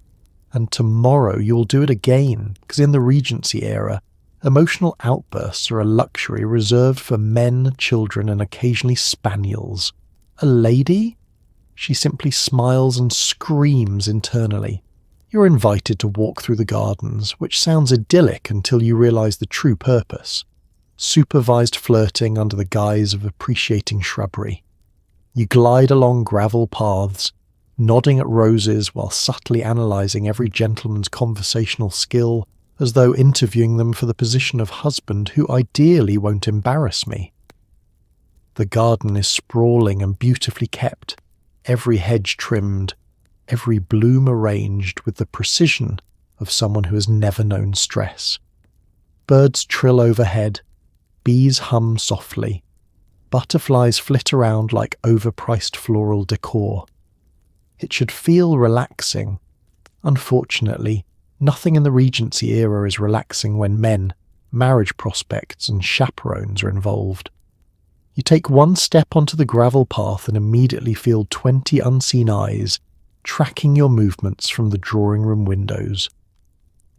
And tomorrow you will do it again, because in the Regency era, emotional outbursts are a luxury reserved for men, children, and occasionally spaniels. A lady? She simply smiles and screams internally. You're invited to walk through the gardens, which sounds idyllic until you realise the true purpose. Supervised flirting under the guise of appreciating shrubbery. You glide along gravel paths, nodding at roses while subtly analysing every gentleman's conversational skill, as though interviewing them for the position of husband who ideally won't embarrass me. The garden is sprawling and beautifully kept, every hedge trimmed, every bloom arranged with the precision of someone who has never known stress. Birds trill overhead, bees hum softly, butterflies flit around like overpriced floral decor. It should feel relaxing. Unfortunately, nothing in the Regency era is relaxing when men, marriage prospects, and chaperones are involved. You take one step onto the gravel path and immediately feel 20 unseen eyes tracking your movements from the drawing room windows.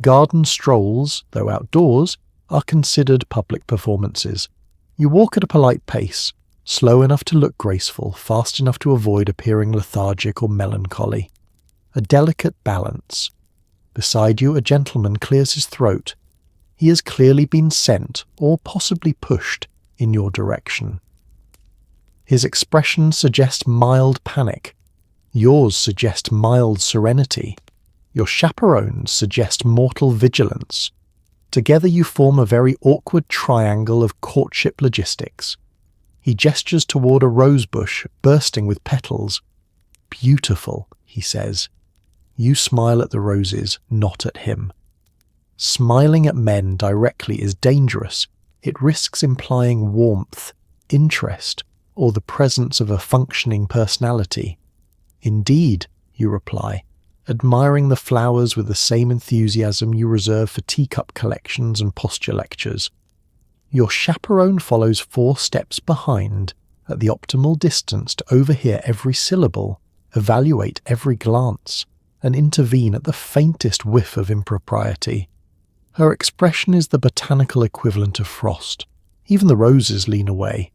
Garden strolls, though outdoors, are considered public performances. You walk at a polite pace, slow enough to look graceful, fast enough to avoid appearing lethargic or melancholy. A delicate balance. Beside you, a gentleman clears his throat. He has clearly been sent, or possibly pushed, in your direction. His expressions suggest mild panic. Yours suggest mild serenity. Your chaperones suggest mortal vigilance. Together you form a very awkward triangle of courtship logistics. He gestures toward a rose bush bursting with petals. "Beautiful," he says. You smile at the roses, not at him. Smiling at men directly is dangerous. It risks implying warmth, interest, or the presence of a functioning personality. "Indeed," you reply, admiring the flowers with the same enthusiasm you reserve for teacup collections and posture lectures. Your chaperone follows 4 steps behind, at the optimal distance to overhear every syllable, evaluate every glance, and intervene at the faintest whiff of impropriety. Her expression is the botanical equivalent of frost. Even the roses lean away.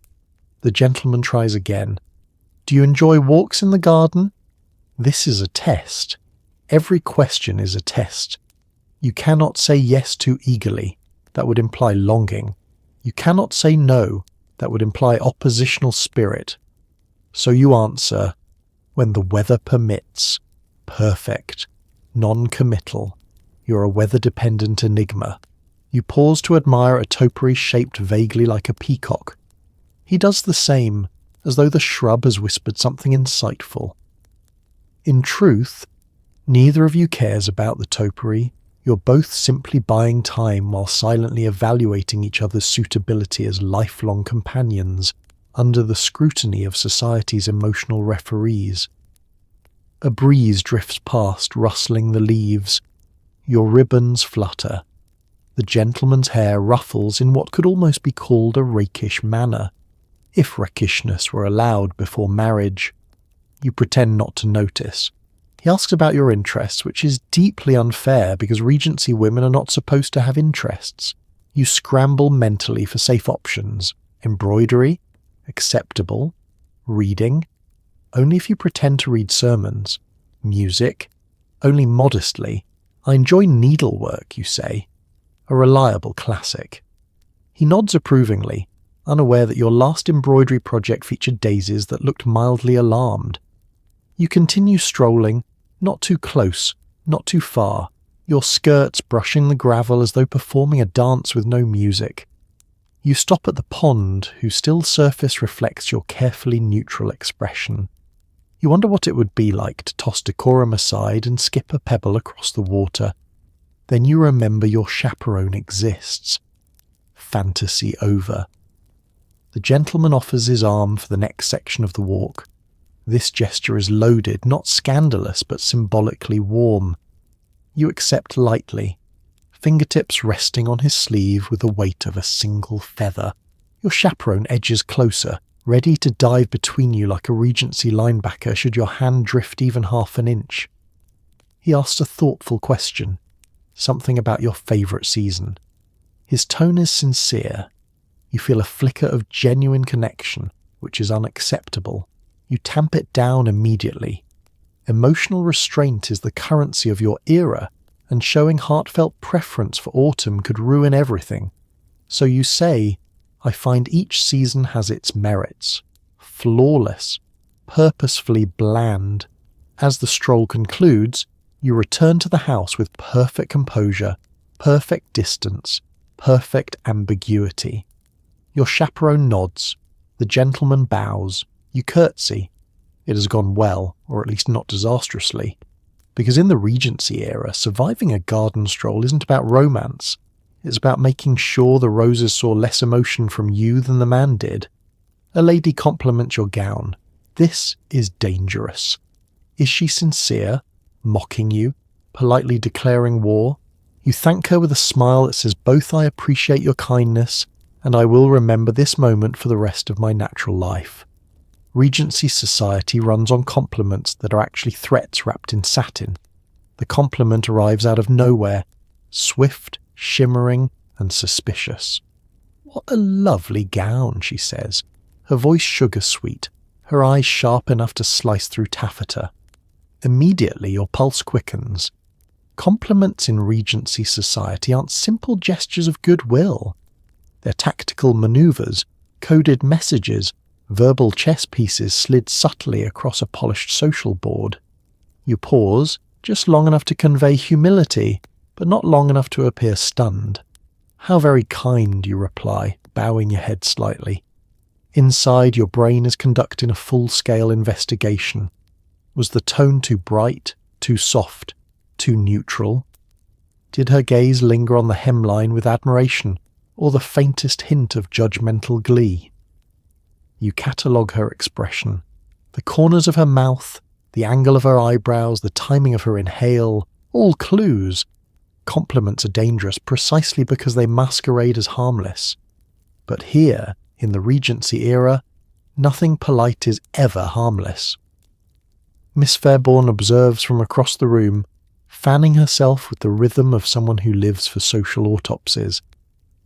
The gentleman tries again. "Do you enjoy walks in the garden?" This is a test. Every question is a test. You cannot say yes too eagerly. That would imply longing. You cannot say no. That would imply oppositional spirit. So you answer, "When the weather permits." Perfect. Non-committal. You're a weather-dependent enigma. You pause to admire a topiary shaped vaguely like a peacock. He does the same, as though the shrub has whispered something insightful. In truth, neither of you cares about the topiary. You're both simply buying time while silently evaluating each other's suitability as lifelong companions under the scrutiny of society's emotional referees. A breeze drifts past, rustling the leaves. Your ribbons flutter. The gentleman's hair ruffles in what could almost be called a rakish manner, if rakishness were allowed before marriage. You pretend not to notice. He asks about your interests, which is deeply unfair because Regency women are not supposed to have interests. You scramble mentally for safe options. Embroidery? Acceptable. Reading? Only if you pretend to read sermons. Music? Only modestly. I enjoy needlework, you say. A reliable classic. He nods approvingly, unaware that your last embroidery project featured daisies that looked mildly alarmed. You continue strolling, not too close, not too far, your skirts brushing the gravel as though performing a dance with no music. You stop at the pond, whose still surface reflects your carefully neutral expression. You wonder what it would be like to toss decorum aside and skip a pebble across the water. Then you remember your chaperone exists. Fantasy over. The gentleman offers his arm for the next section of the walk. This gesture is loaded, not scandalous, but symbolically warm. You accept lightly, fingertips resting on his sleeve with the weight of a single feather. Your chaperone edges closer, ready to dive between you like a Regency linebacker should your hand drift even half an inch. He asks a thoughtful question, something about your favourite season. His tone is sincere. You feel a flicker of genuine connection, which is unacceptable. You tamp it down immediately. Emotional restraint is the currency of your era, and showing heartfelt preference for autumn could ruin everything. So you say, "I find each season has its merits. Flawless, purposefully bland." As the stroll concludes, you return to the house with perfect composure, perfect distance, perfect ambiguity. Your chaperone nods. The gentleman bows. You curtsy. It has gone well, or at least not disastrously, because in the Regency era, surviving a garden stroll isn't about romance. It's about making sure the roses saw less emotion from you than the man did. A lady compliments your gown. This is dangerous. Is she sincere, mocking you, politely declaring war? You thank her with a smile that says both I appreciate your kindness and I will remember this moment for the rest of my natural life. Regency society runs on compliments that are actually threats wrapped in satin. The compliment arrives out of nowhere, swift, shimmering, and suspicious. "What a lovely gown," she says, her voice sugar-sweet, her eyes sharp enough to slice through taffeta. Immediately your pulse quickens. Compliments in Regency society aren't simple gestures of goodwill. They're tactical maneuvers, coded messages, verbal chess pieces slid subtly across a polished social board. You pause, just long enough to convey humility, but not long enough to appear stunned. "How very kind," you reply, bowing your head slightly. Inside, your brain is conducting a full-scale investigation. Was the tone too bright, too soft, too neutral? Did her gaze linger on the hemline with admiration, or the faintest hint of judgmental glee? You catalogue her expression. The corners of her mouth, the angle of her eyebrows, the timing of her inhale, all clues. Compliments are dangerous precisely because they masquerade as harmless. But here, in the Regency era, nothing polite is ever harmless. Miss Fairbairn observes from across the room, fanning herself with the rhythm of someone who lives for social autopsies.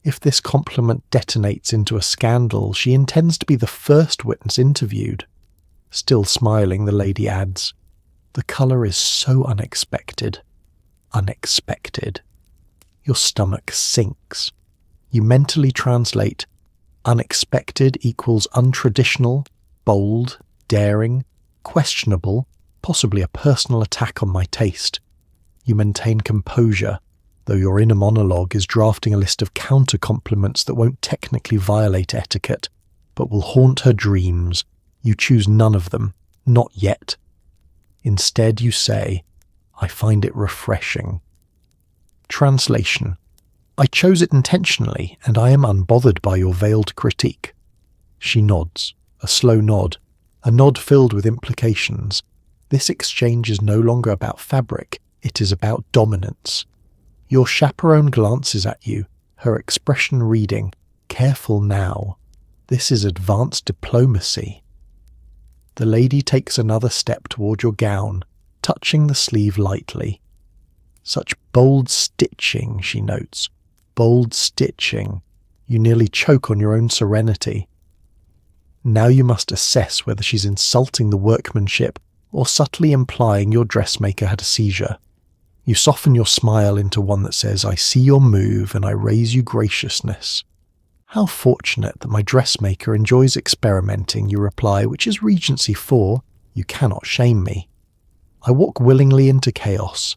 If this compliment detonates into a scandal, she intends to be the first witness interviewed. Still smiling, the lady adds, "The colour is so unexpected." Unexpected. Your stomach sinks. You mentally translate unexpected equals untraditional, bold, daring, questionable, possibly a personal attack on my taste. You maintain composure, though your inner monologue is drafting a list of counter-compliments that won't technically violate etiquette, but will haunt her dreams. You choose none of them, not yet. Instead you say, "I find it refreshing." Translation: I chose it intentionally, and I am unbothered by your veiled critique. She nods, a slow nod, a nod filled with implications. This exchange is no longer about fabric, it is about dominance. Your chaperone glances at you, her expression reading, "Careful now. This is advanced diplomacy." The lady takes another step toward your gown, touching the sleeve lightly. "Such bold stitching," she notes. "Bold stitching. You nearly choke on your own serenity." Now you must assess whether she's insulting the workmanship or subtly implying your dressmaker had a seizure. You soften your smile into one that says, "I see your move and I raise you graciousness." "How fortunate that my dressmaker enjoys experimenting," you reply, "which is Regency 4. You cannot shame me." I walk willingly into chaos.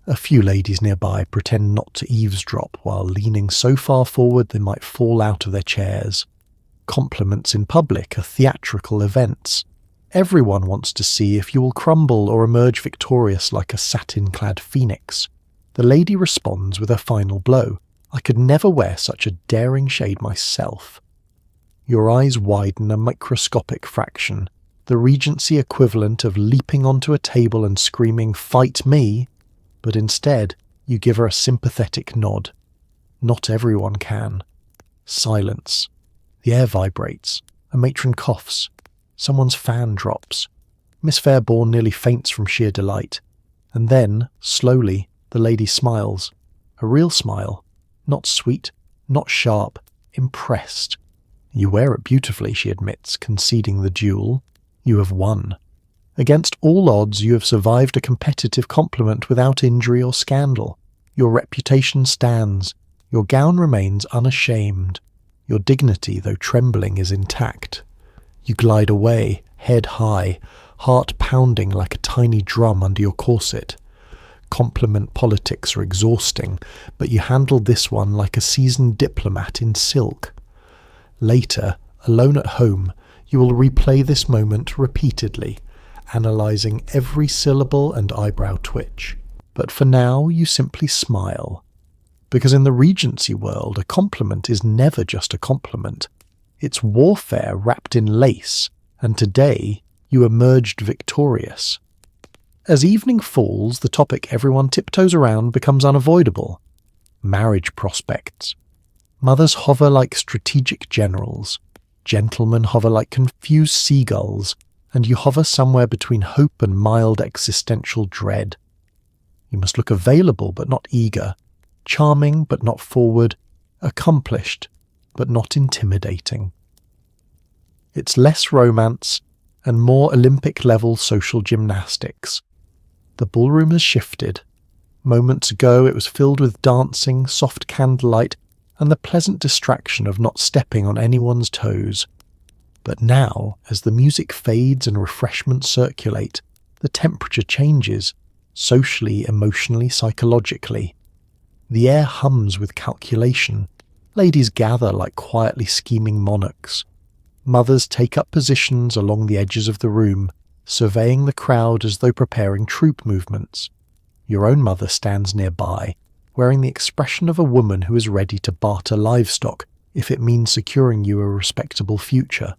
A few ladies nearby pretend not to eavesdrop while leaning so far forward they might fall out of their chairs. Compliments in public are theatrical events. Everyone wants to see if you will crumble or emerge victorious like a satin-clad phoenix. The lady responds with her final blow. "I could never wear such a daring shade myself." Your eyes widen a microscopic fraction, the Regency equivalent of leaping onto a table and screaming, "Fight me!" But instead, you give her a sympathetic nod. Not everyone can. Silence. The air vibrates. A matron coughs. Someone's fan drops. Miss Fairbairn nearly faints from sheer delight. And then, slowly, the lady smiles. A real smile. Not sweet, not sharp, impressed. "You wear it beautifully," she admits, conceding the duel. You have won. Against all odds, you have survived a competitive compliment without injury or scandal. Your reputation stands. Your gown remains unashamed. Your dignity, though trembling, is intact. You glide away, head high, heart pounding like a tiny drum under your corset. Compliment politics are exhausting, but you handled this one like a seasoned diplomat in silk. Later, alone at home, you will replay this moment repeatedly, analysing every syllable and eyebrow twitch. But for now, you simply smile. Because in the Regency world, a compliment is never just a compliment. It's warfare wrapped in lace, and today you emerged victorious. As evening falls, the topic everyone tiptoes around becomes unavoidable. Marriage prospects. Mothers hover like strategic generals. Gentlemen hover like confused seagulls, and you hover somewhere between hope and mild existential dread. You must look available but not eager, charming but not forward, accomplished but not intimidating. It's less romance and more Olympic-level social gymnastics. The ballroom has shifted. Moments ago it was filled with dancing, soft candlelight, and the pleasant distraction of not stepping on anyone's toes. But now, as the music fades and refreshments circulate, the temperature changes, socially, emotionally, psychologically. The air hums with calculation. Ladies gather like quietly scheming monarchs. Mothers take up positions along the edges of the room, surveying the crowd as though preparing troop movements. Your own mother stands nearby, wearing the expression of a woman who is ready to barter livestock if it means securing you a respectable future.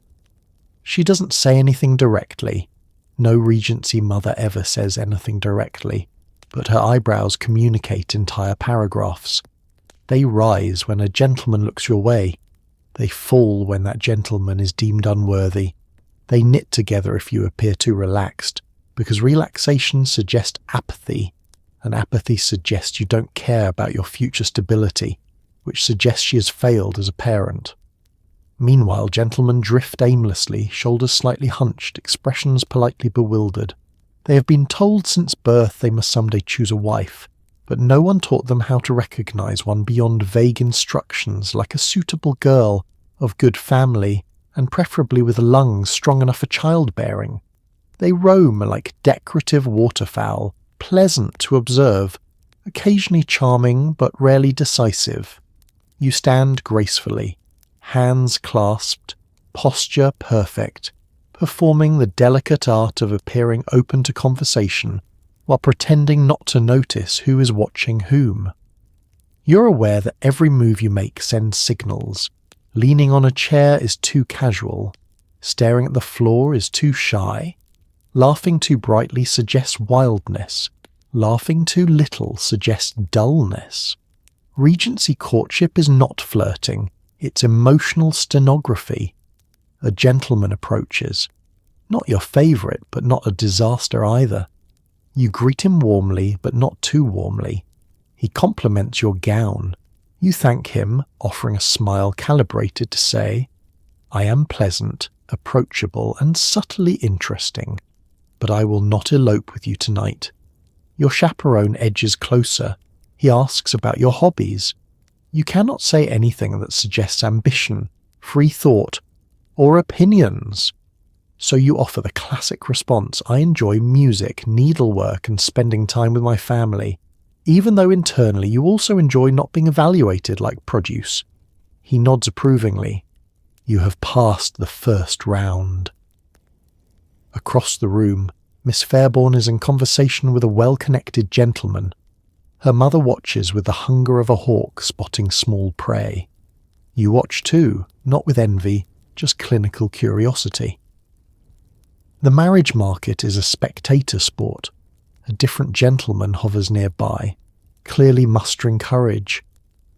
She doesn't say anything directly. No Regency mother ever says anything directly, but her eyebrows communicate entire paragraphs. They rise when a gentleman looks your way. They fall when that gentleman is deemed unworthy. They knit together if you appear too relaxed, because relaxation suggests apathy, and apathy suggests you don't care about your future stability, which suggests she has failed as a parent. Meanwhile, gentlemen drift aimlessly, shoulders slightly hunched, expressions politely bewildered. They have been told since birth they must someday choose a wife, but no one taught them how to recognize one beyond vague instructions like a suitable girl, of good family, and preferably with lungs strong enough for childbearing. They roam like decorative waterfowl, pleasant to observe, occasionally charming but rarely decisive. You stand gracefully, hands clasped, posture perfect, performing the delicate art of appearing open to conversation while pretending not to notice who is watching whom. You're aware that every move you make sends signals. Leaning on a chair is too casual. Staring at the floor is too shy. Laughing too brightly suggests wildness. Laughing too little suggests dullness. Regency courtship is not flirting. It's emotional stenography. A gentleman approaches. Not your favourite, but not a disaster either. You greet him warmly, but not too warmly. He compliments your gown. You thank him, offering a smile calibrated to say, "I am pleasant, approachable, and subtly interesting, but I will not elope with you tonight." Your chaperone edges closer. He asks about your hobbies. You cannot say anything that suggests ambition, free thought, or opinions. So you offer the classic response, "I enjoy music, needlework, and spending time with my family," even though internally you also enjoy not being evaluated like produce. He nods approvingly. You have passed the first round. Across the room, Miss Fairborn is in conversation with a well-connected gentleman. Her mother watches with the hunger of a hawk spotting small prey. You watch too, not with envy, just clinical curiosity. The marriage market is a spectator sport. A different gentleman hovers nearby, clearly mustering courage.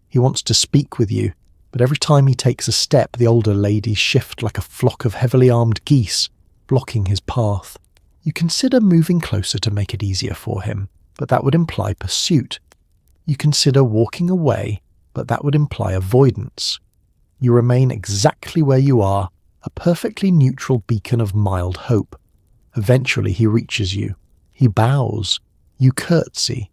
He wants to speak with you, but every time he takes a step, the older ladies shift like a flock of heavily armed geese, blocking his path. You consider moving closer to make it easier for him, but that would imply pursuit. You consider walking away, but that would imply avoidance. You remain exactly where you are, a perfectly neutral beacon of mild hope. Eventually he reaches you. He bows. You curtsy.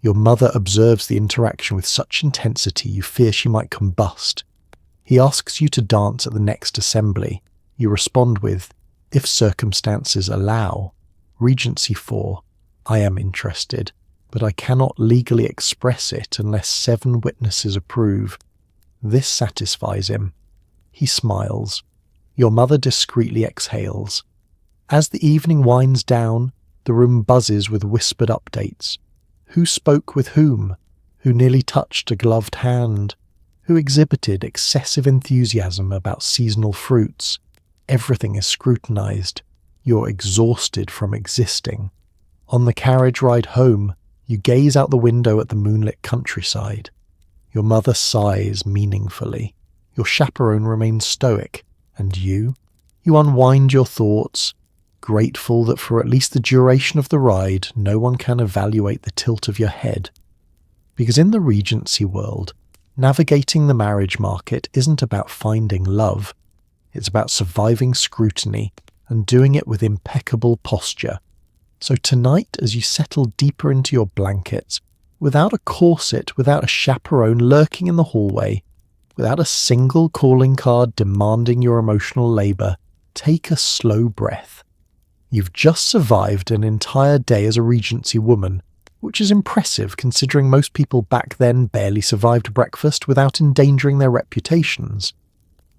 Your mother observes the interaction with such intensity you fear she might combust. He asks you to dance at the next assembly. You respond with, "If circumstances allow." Regency 4. I am interested, but I cannot legally express it unless 7 witnesses approve. This satisfies him. He smiles. Your mother discreetly exhales. As the evening winds down, the room buzzes with whispered updates. Who spoke with whom? who nearly touched a gloved hand, who exhibited excessive enthusiasm about seasonal fruits. Everything is scrutinized. You're exhausted from existing. On the carriage ride home, you gaze out the window at the moonlit countryside. Your mother sighs meaningfully. Your chaperone remains stoic, and you unwind your thoughts, grateful that for at least the duration of the ride, no one can evaluate the tilt of your head. Because in the Regency world, navigating the marriage market isn't about finding love. It's about surviving scrutiny and doing it with impeccable posture. So tonight, as you settle deeper into your blankets, without a corset, without a chaperone lurking in the hallway, without a single calling card demanding your emotional labour, take a slow breath. You've just survived an entire day as a Regency woman, which is impressive considering most people back then barely survived breakfast without endangering their reputations.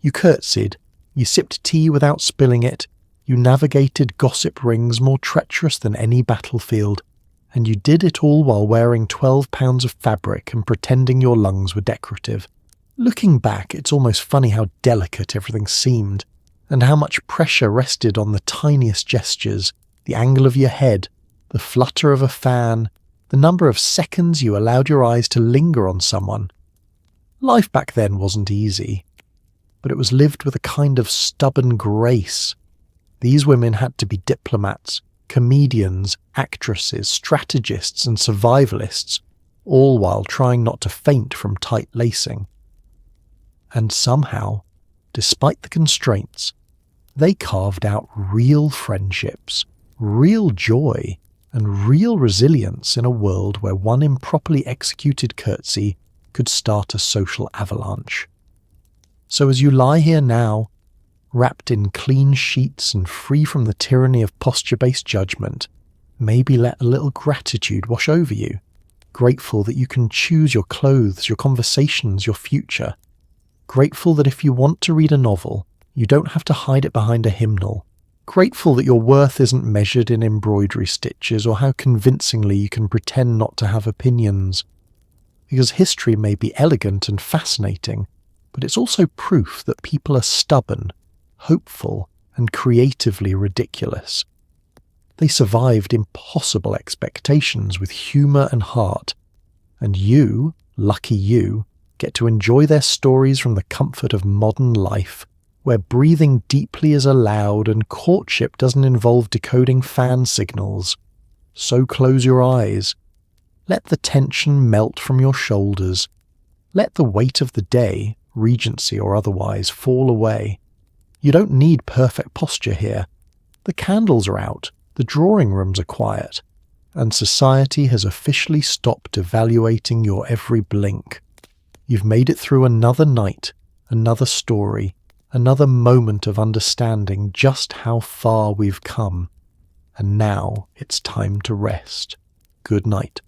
You curtsied, you sipped tea without spilling it, you navigated gossip rings more treacherous than any battlefield, and you did it all while wearing 12 pounds of fabric and pretending your lungs were decorative. Looking back, it's almost funny how delicate everything seemed, and how much pressure rested on the tiniest gestures, the angle of your head, the flutter of a fan, the number of seconds you allowed your eyes to linger on someone. Life back then wasn't easy, but it was lived with a kind of stubborn grace. These women had to be diplomats, comedians, actresses, strategists and survivalists, all while trying not to faint from tight lacing. And somehow, despite the constraints, they carved out real friendships, real joy, and real resilience in a world where one improperly executed curtsy could start a social avalanche. So as you lie here now, wrapped in clean sheets and free from the tyranny of posture-based judgment, maybe let a little gratitude wash over you, grateful that you can choose your clothes, your conversations, your future, grateful that if you want to read a novel, you don't have to hide it behind a hymnal, grateful that your worth isn't measured in embroidery stitches or how convincingly you can pretend not to have opinions. Because history may be elegant and fascinating, but it's also proof that people are stubborn, hopeful, and creatively ridiculous. They survived impossible expectations with humour and heart, and you, lucky you, get to enjoy their stories from the comfort of modern life, where breathing deeply is allowed and courtship doesn't involve decoding fan signals. So close your eyes. Let the tension melt from your shoulders. Let the weight of the day, Regency or otherwise, fall away. You don't need perfect posture here. The candles are out, the drawing rooms are quiet, and society has officially stopped evaluating your every blink. You've made it through another night, another story, another moment of understanding just how far we've come. And now it's time to rest. Good night.